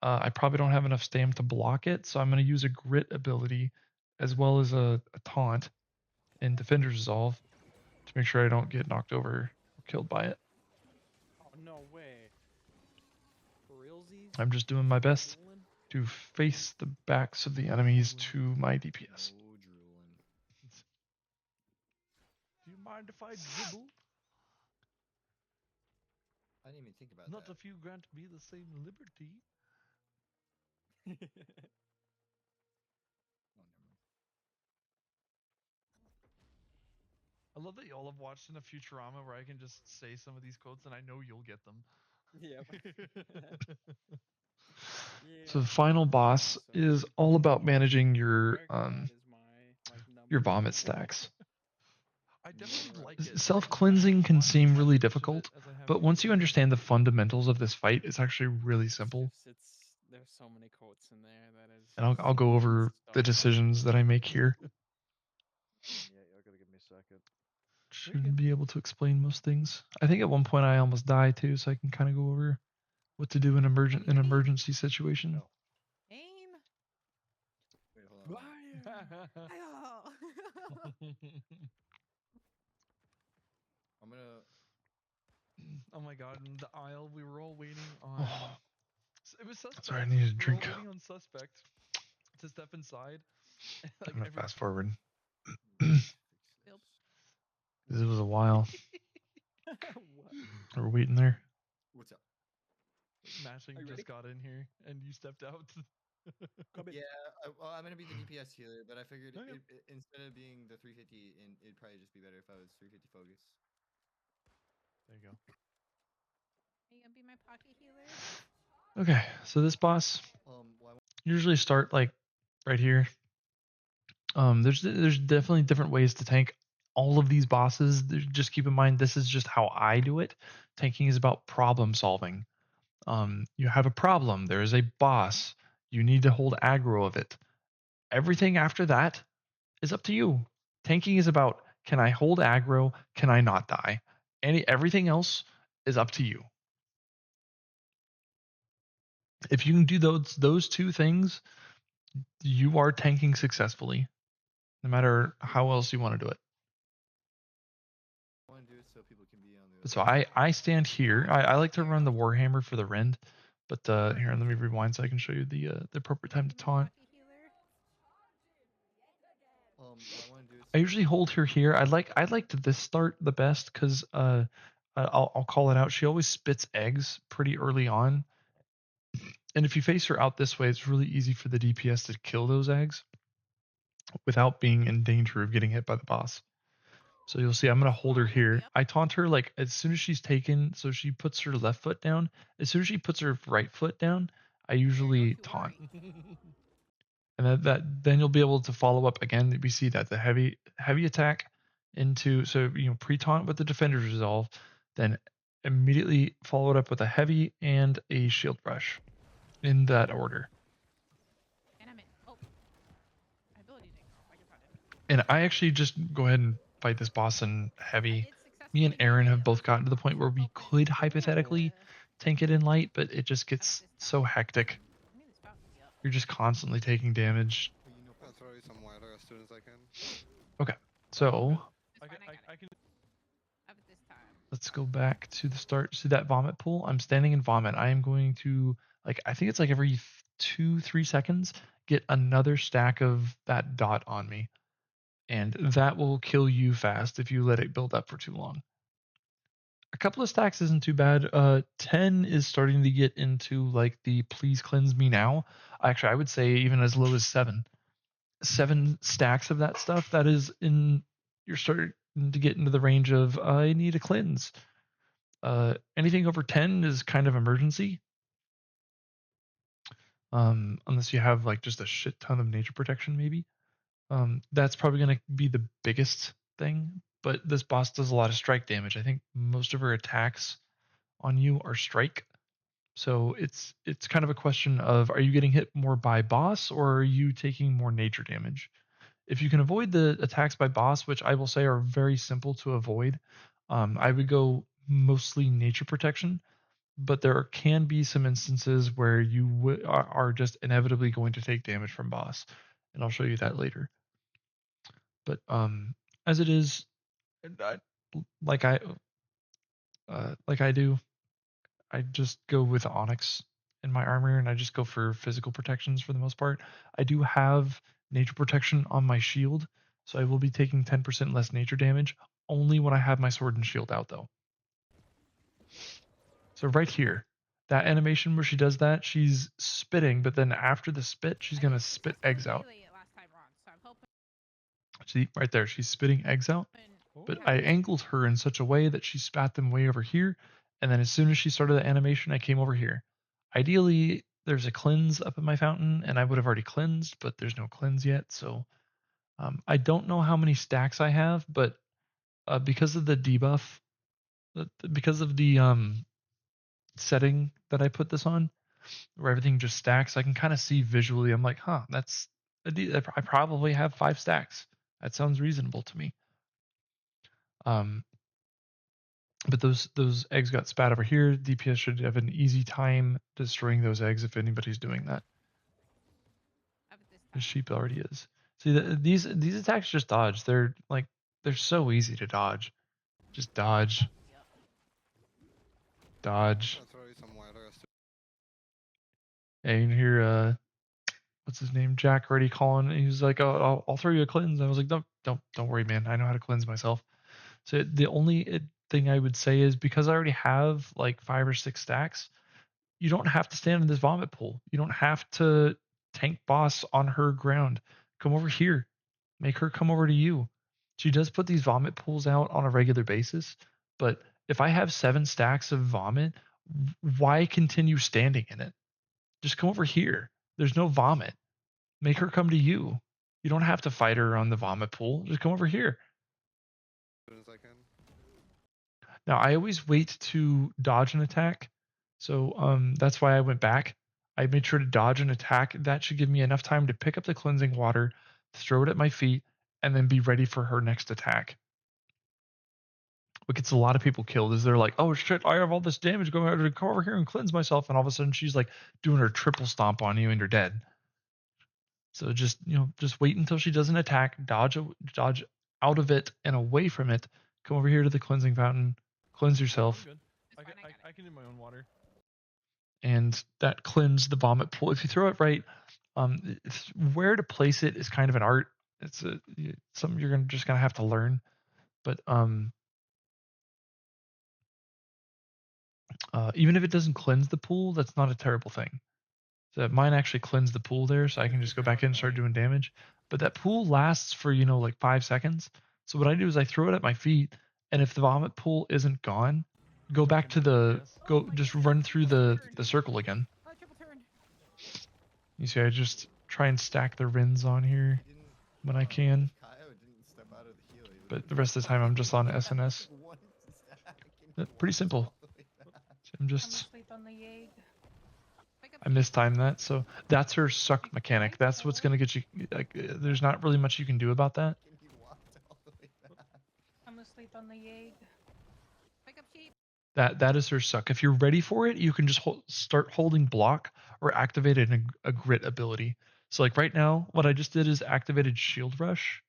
I probably don't have enough stam to block it, so I'm going to use a grit ability as well as a taunt and Defender's Resolve to make sure I don't get knocked over or killed by it. Oh, no way. For realsies? I'm just doing my best to face the backs of the enemies to my DPS. Do you mind if I dribble? I didn't even think about Not that. if you grant me the same liberty. I love that y'all have watched enough Futurama where I can just say some of these quotes and I know you'll get them. Yep. So the Yeah, final that's boss awesome. is all about managing your American Dad is my like your number vomit one. stacks. I definitely like it. Self-cleansing can seem really difficult, as I have but once you gameplay. understand the fundamentals of this fight, it's actually really simple. There's so many quotes in there that is. And I'll go over the decisions that I make here. Yeah, y'all gotta give me a second. Should be able to explain most things. I think at one point I almost died too, so I can kind of go over what to do in an emergency situation. No. Aim. Wait, hold on. Oh. I'm gonna. Oh my god, in the aisle we were all waiting on. Oh, It was suspect. sorry, I need a We were all drink. waiting on suspect to step inside. I'm gonna fast forward. Oops. This was a while. What? We're waiting there. What's up? Mashing Are you just ready? got in here and you stepped out. Yeah, well, I'm gonna be the DPS healer, but I figured Okay. instead of being the 350, it'd probably just be better if I was 350 focus. There you go. Are you gonna be my pocket healer? Okay, so this boss usually start like right here. There's definitely different ways to tank all of these bosses. Just keep in mind this is just how I do it. Tanking is about problem solving. You have a problem. There is a boss. You need to hold aggro of it. Everything after that is up to you. Tanking is about can I hold aggro? Can I not die? Everything else is up to you. If you can do those two things, you are tanking successfully, no matter how else you want to do it. I want to do it so people can be on the. So I stand here. I like to run the Warhammer for the rend, but here, let me rewind so I can show you the appropriate time to taunt. I want to do it. I usually hold her here. I like this start the best because I'll call it out. She always spits eggs pretty early on, and if you face her out this way, it's really easy for the DPS to kill those eggs without being in danger of getting hit by the boss. So you'll see I'm going to hold her here. I taunt her like as soon as she's taken, so she puts her left foot down. As soon as she puts her right foot down, I usually taunt. And then you'll be able to follow up again. We see that the heavy attack into, so pre-taunt with the defender's resolve, then immediately follow it up with a heavy and a shield rush in that order. And I'm in. Oh. My ability didn't go off. I just found it. And I actually just go ahead and fight this boss in heavy. Me and Aaron have both gotten to the point where we could hypothetically tank it in light, but it just gets so hectic. You're just constantly taking damage. I'll throw you some water as soon as I can. Okay, so I can. This time. let's go back to the start. See that vomit pool? I'm standing in vomit. I am going to, I think it's like every 2-3 seconds, get another stack of that dot on me. And that will kill you fast if you let it build up for too long. A couple of stacks isn't too bad. 10 is starting to get into like the please cleanse me now. Actually, I would say even as low as 7. 7 stacks of that stuff, that is you're starting to get into the range of I need a cleanse. Anything over 10 is kind of emergency. Unless you have like just a shit ton of nature protection, maybe. That's probably going to be the biggest thing. But this boss does a lot of strike damage. I think most of her attacks on you are strike. So it's kind of a question of, are you getting hit more by boss or are you taking more nature damage? If you can avoid the attacks by boss, which I will say are very simple to avoid, I would go mostly nature protection. But there can be some instances where you are just inevitably going to take damage from boss, and I'll show you that later. But as it is, like I do, I just go with Onyx in my armor, and I just go for physical protections for the most part. I do have nature protection on my shield, so I will be taking 10% less nature damage only when I have my sword and shield out, though. So right here, That animation where she does that, she's spitting, but then after the spit, she's gonna spit eggs out. Last time around, so I'm hoping. See, right there, she's spitting eggs out. But Yeah. I angled her in such a way that she spat them way over here, and then as soon as she started the animation, I came over here. Ideally, there's a cleanse up in my fountain, and I would have already cleansed, but there's no cleanse yet, so I don't know how many stacks I have, but because of the debuff, because of the setting that I put this on, where everything just stacks, I can kind of see visually. I'm like, huh, that's I probably have 5 stacks. That sounds reasonable to me. But those eggs got spat over here. DPS should have an easy time destroying those eggs if anybody's doing that. The sheep already is. See, these attacks just dodge. They're so easy to dodge. Just dodge. Dodge. I'll throw you some wild arrows. And you can hear what's his name, Jack, already calling. He was like, "Oh, I'll throw you a cleanse." I was like, "Don't worry, man. I know how to cleanse myself." So the only thing I would say is because I already have like 5 or 6 stacks, you don't have to stand in this vomit pool. You don't have to tank boss on her ground. Come over here. Make her come over to you. She does put these vomit pools out on a regular basis, but if I have 7 stacks of vomit, why continue standing in it? Just come over here. There's no vomit. Make her come to you. You don't have to fight her on the vomit pool. Just come over here. As soon as I can. Now I always wait to dodge an attack, so that's why I went back. I made sure to dodge an attack. That should give me enough time to pick up the cleansing water, throw it at my feet, and then be ready for her next attack. What gets a lot of people killed is they're like, "Oh shit, I have all this damage going on to come over here and cleanse myself," and all of a sudden she's like doing her triple stomp on you and you're dead. So just just wait until she does an attack, dodge out of it and away from it. Come over here to the cleansing fountain, cleanse yourself. Good. I can do my own water. And that cleanse the vomit pool. If you throw it right, where to place it is kind of an art. It's something you're just gonna have to learn. But even if it doesn't cleanse the pool, that's not a terrible thing. So mine actually cleansed the pool there, so I can just go back in and start doing damage. But that pool lasts for like 5 seconds. So what I do is I throw it at my feet, and if the vomit pool isn't gone, go back to just run through the circle again. You see, I just try and stack the Rins on here when I can. But the rest of the time I'm just on SNS. Pretty simple. I'm just I mistimed that, so that's her suck mechanic. That's what's gonna get you. Like, there's not really much you can do about that. I'm asleep on the Yeg. Pick up sheep. That is her suck. If you're ready for it, you can just start holding block or activate a grit ability. So like right now, what I just did is activated Shield Rush.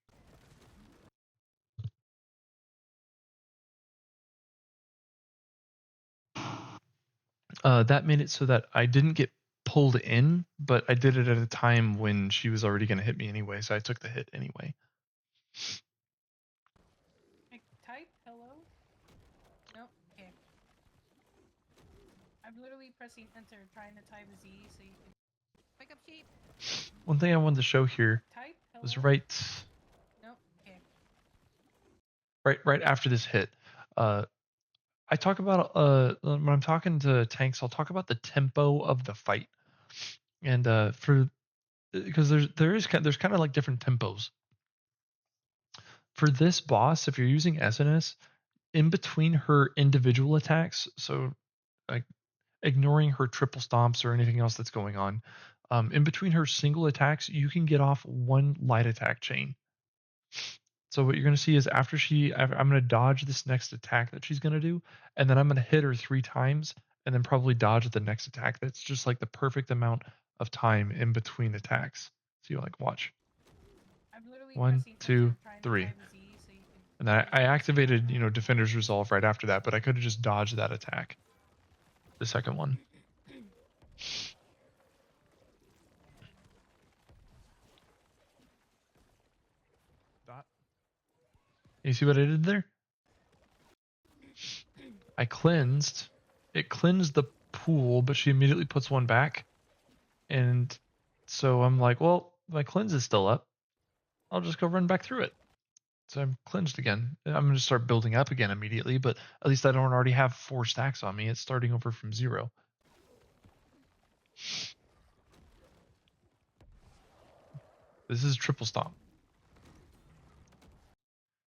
That made it so that I didn't get pulled in, but I did it at a time when she was already going to hit me anyway, so I took the hit anyway. Type hello? Nope. Okay. I'm literally pressing enter, trying to type Z so you can pick up sheep. One thing I wanted to show here was right. Nope. Okay. Right after this hit. I talk about when I'm talking to tanks, I'll talk about the tempo of the fight, and because there's kind of like different tempos. For this boss, if you're using SNS, in between her individual attacks, so like ignoring her triple stomps or anything else that's going on, in between her single attacks, you can get off 1 light attack chain. So what you're going to see is after I'm going to dodge this next attack that she's going to do, and then I'm going to hit her 3 times, and then probably dodge the next attack. That's just like the perfect amount of time in between attacks. So you like watch. 1, 2, 3. And then I activated, Defender's Resolve right after that, but I could have just dodged that attack. The second one. You see what I did there? I cleansed. It cleansed the pool, but she immediately puts one back. And so I'm like, well, my cleanse is still up. I'll just go run back through it. So I'm cleansed again. I'm going to start building up again immediately, but at least I don't already have 4 stacks on me. It's starting over from 0. This is triple stomp.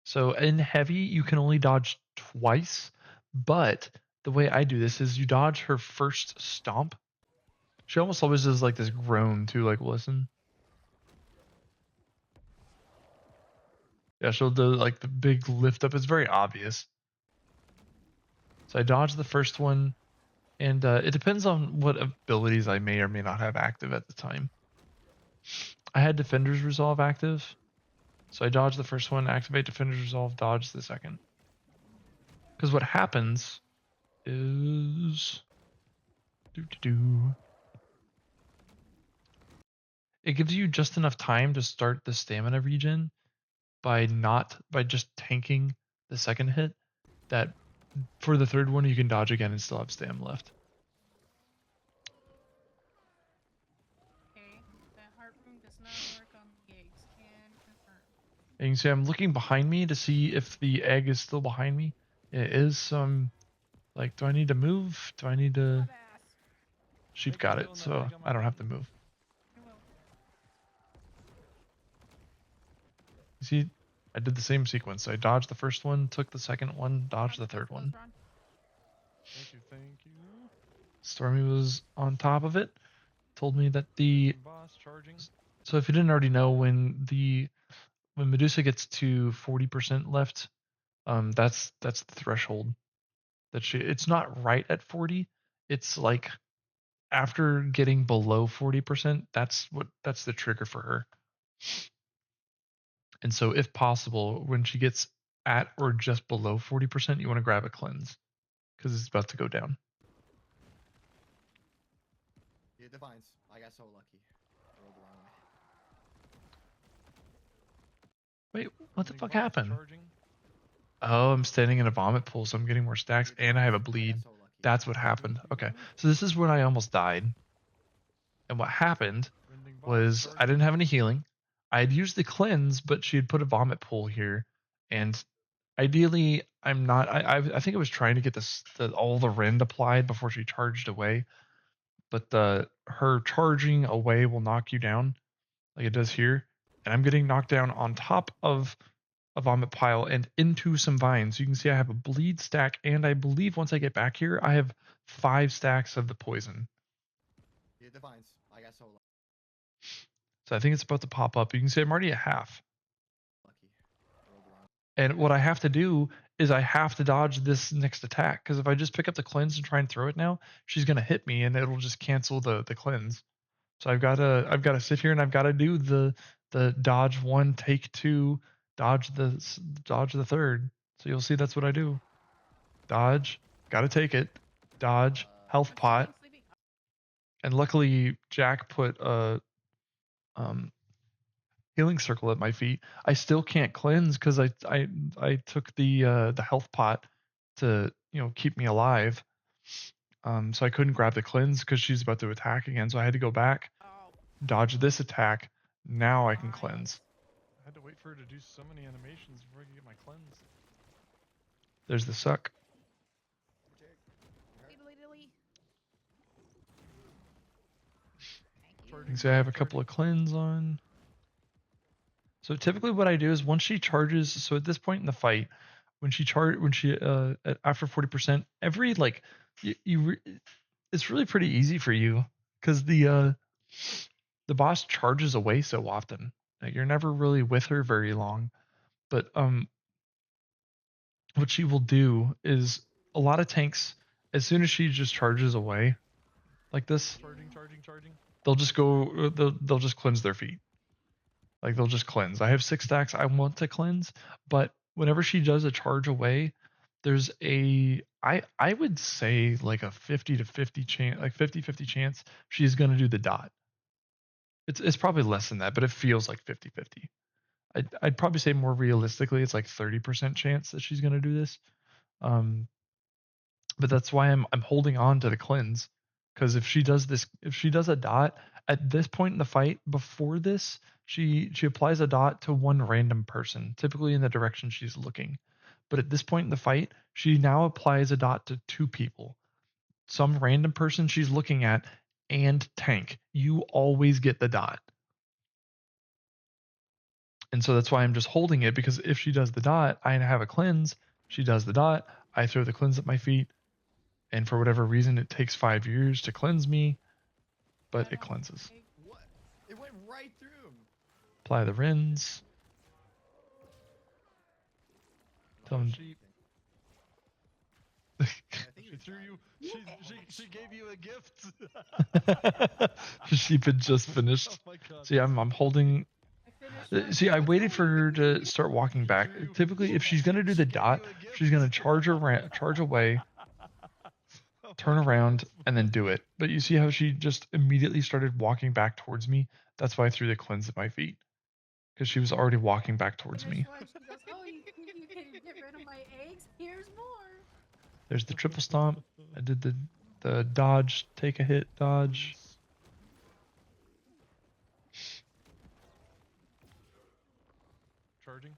So in heavy, you can only dodge twice, but the way I do this is you dodge her first stomp. She almost always does like this groan too, like listen. Yeah, she'll do like the big lift up. It's very obvious. So I dodge the first one, and it depends on what abilities I may or may not have active at the time. I had Defender's Resolve active, so I dodge the first one, activate Defender's Resolve, dodge the second. Because what happens is... It gives you just enough time to start the stamina regen by just tanking the second hit, that for the third one you can dodge again and still have stam left. Okay, the heart room does not work on the eggs. Can confirm. And you can see I'm looking behind me to see if the egg is still behind me. It is. So I'm like, do I need to move? Do I need to... Sheep Thank you for got it, killing that so egg on my I don't have to baby. move. I will. You see, I did the same sequence. I dodged the first one, took the second one, dodged the third one. Thank you, thank you. Stormy was on top of it. Told me that the... Boss charging. So if you didn't already know, when Medusa gets to 40% left, that's the threshold. It's not right at 40. It's like after getting below 40%, that's the trigger for her. And so if possible, when she gets at or just below 40%, you want to grab a cleanse because it's about to go down. Yeah, Divines. I got so lucky. I rolled the wrong way. Wait, what the Getting fuck boss happened? charging. Oh, I'm standing in a vomit pool, so I'm getting more stacks, Yeah, and I have a Divines. bleed. got so lucky. That's what happened. Thank you. Okay, so this is when I almost died. And what happened Rending boss was I charging. didn't have any healing. I had used the cleanse, but she had put a vomit pool here, and ideally, I'm not. I think I was trying to get all the rend applied before she charged away, but her charging away will knock you down, like it does here, and I'm getting knocked down on top of a vomit pile and into some vines. You can see I have a bleed stack, and I believe once I get back here, I have 5 stacks of the poison. Yeah, Divines. I got so lucky. So I think it's about to pop up. You can see I'm already at half. I rolled the wrong way. And what I have to do is I have to dodge this next attack, because if I just pick up the cleanse and try and throw it now, she's gonna hit me and it'll just cancel the cleanse. So I've gotta sit here and I've gotta do the dodge 1, take 2, dodge the third. So you'll see that's what I do. Dodge, gotta take it, dodge, health pot, and luckily Jack put a healing circle at my feet. I still can't cleanse because I took the health pot to keep me alive. So I couldn't grab the cleanse because she's about to attack again. So I had to go back, dodge this attack. Now I can cleanse. I had to wait for her to do so many animations before I could get my cleanse. There's the suck. So I have a couple of cleanse on. So typically what I do is once she charges, so at this point in the fight, after 40%, every like it's really pretty easy for you because the boss charges away so often. Like you're never really with her very long. But what she will do is a lot of tanks, as soon as she just charges away like this, Charging. they'll just go they'll just cleanse their feet. Like they'll just cleanse. I have 6 stacks I want to cleanse, but whenever she does a charge away, there's I would say like a 50-50 chance, like 50-50 chance she's going to do the dot. It's probably less than that, but it feels like 50-50. I'd probably say more realistically it's like 30% chance that she's going to do this. But that's why I'm holding on to the cleanse, Because if she does a dot at this point in the fight, before this, she applies a dot to one random person, typically in the direction she's looking. But at this point in the fight, she now applies a dot to two people. Some random person she's looking at and tank. You always get the dot. And so that's why I'm just holding it, because if she does the dot, I have a cleanse. She does the dot, I throw the cleanse at my feet. And for whatever reason, it takes 5 years to cleanse me, but it cleanses. What? It went right through him. Apply the rinse. Tell him. She threw you. She gave you a gift. She just finished. Oh my god. See, I'm holding. See, I waited for her to start walking back. Typically, if she's gonna do the dot, she's gonna charge away, turn around, and then do it. But you see how she just immediately started walking back towards me? That's why I threw the cleanse at my feet, because she was already walking back towards me. That's why she goes, oh, you think you can get rid of my eggs? Here's more. There's the triple stomp. I did the dodge, take a hit, dodge. Charging.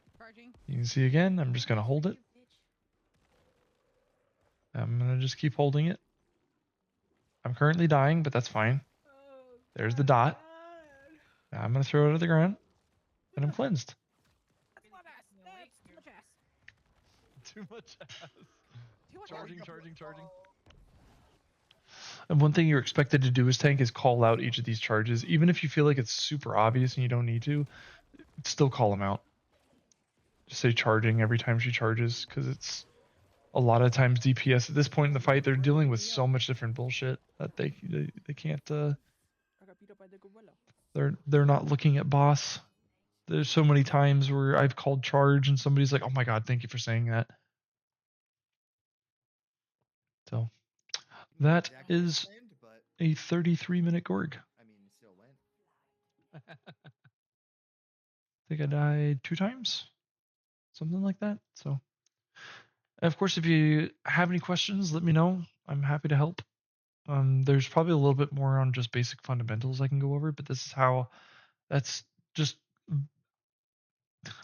You can see again, I'm just gonna hold it. I'm gonna just keep holding it. I'm currently dying, but that's fine. There's the dot. Now I'm gonna throw it at the ground, and I'm cleansed. Too much ass. Charging. And one thing you're expected to do as tank is call out each of these charges. Even if you feel like it's super obvious and you don't need to, still call them out. Just say charging every time she charges, because it's a lot of times DPS at this point in the fight, they're dealing with so much different bullshit that they can't they're not looking at boss. There's so many times where I've called charge and somebody's like, "Oh my god, thank you for saying that." So that is a 33-minute Gorg. I mean, it still went. I think I died 2 times, something like that. So, of course, if you have any questions, let me know. I'm happy to help. There's probably a little bit more on just basic fundamentals I can go over, but this is how. That's just.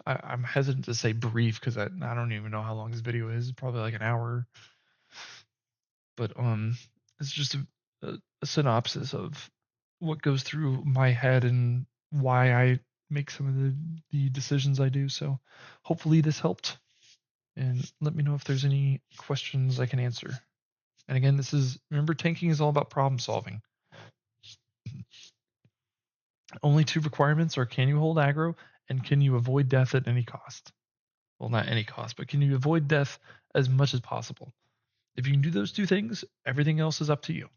I'm hesitant to say brief, because I don't even know how long this video is. Probably like an hour. But it's just a synopsis of what goes through my head and why I make some of the decisions I do. So hopefully this helped, and let me know if there's any questions I can answer. And again, remember, tanking is all about problem solving. Only 2 requirements are: can you hold aggro, and can you avoid death at any cost? Well, not any cost, but can you avoid death as much as possible? If you can do those 2 things, everything else is up to you.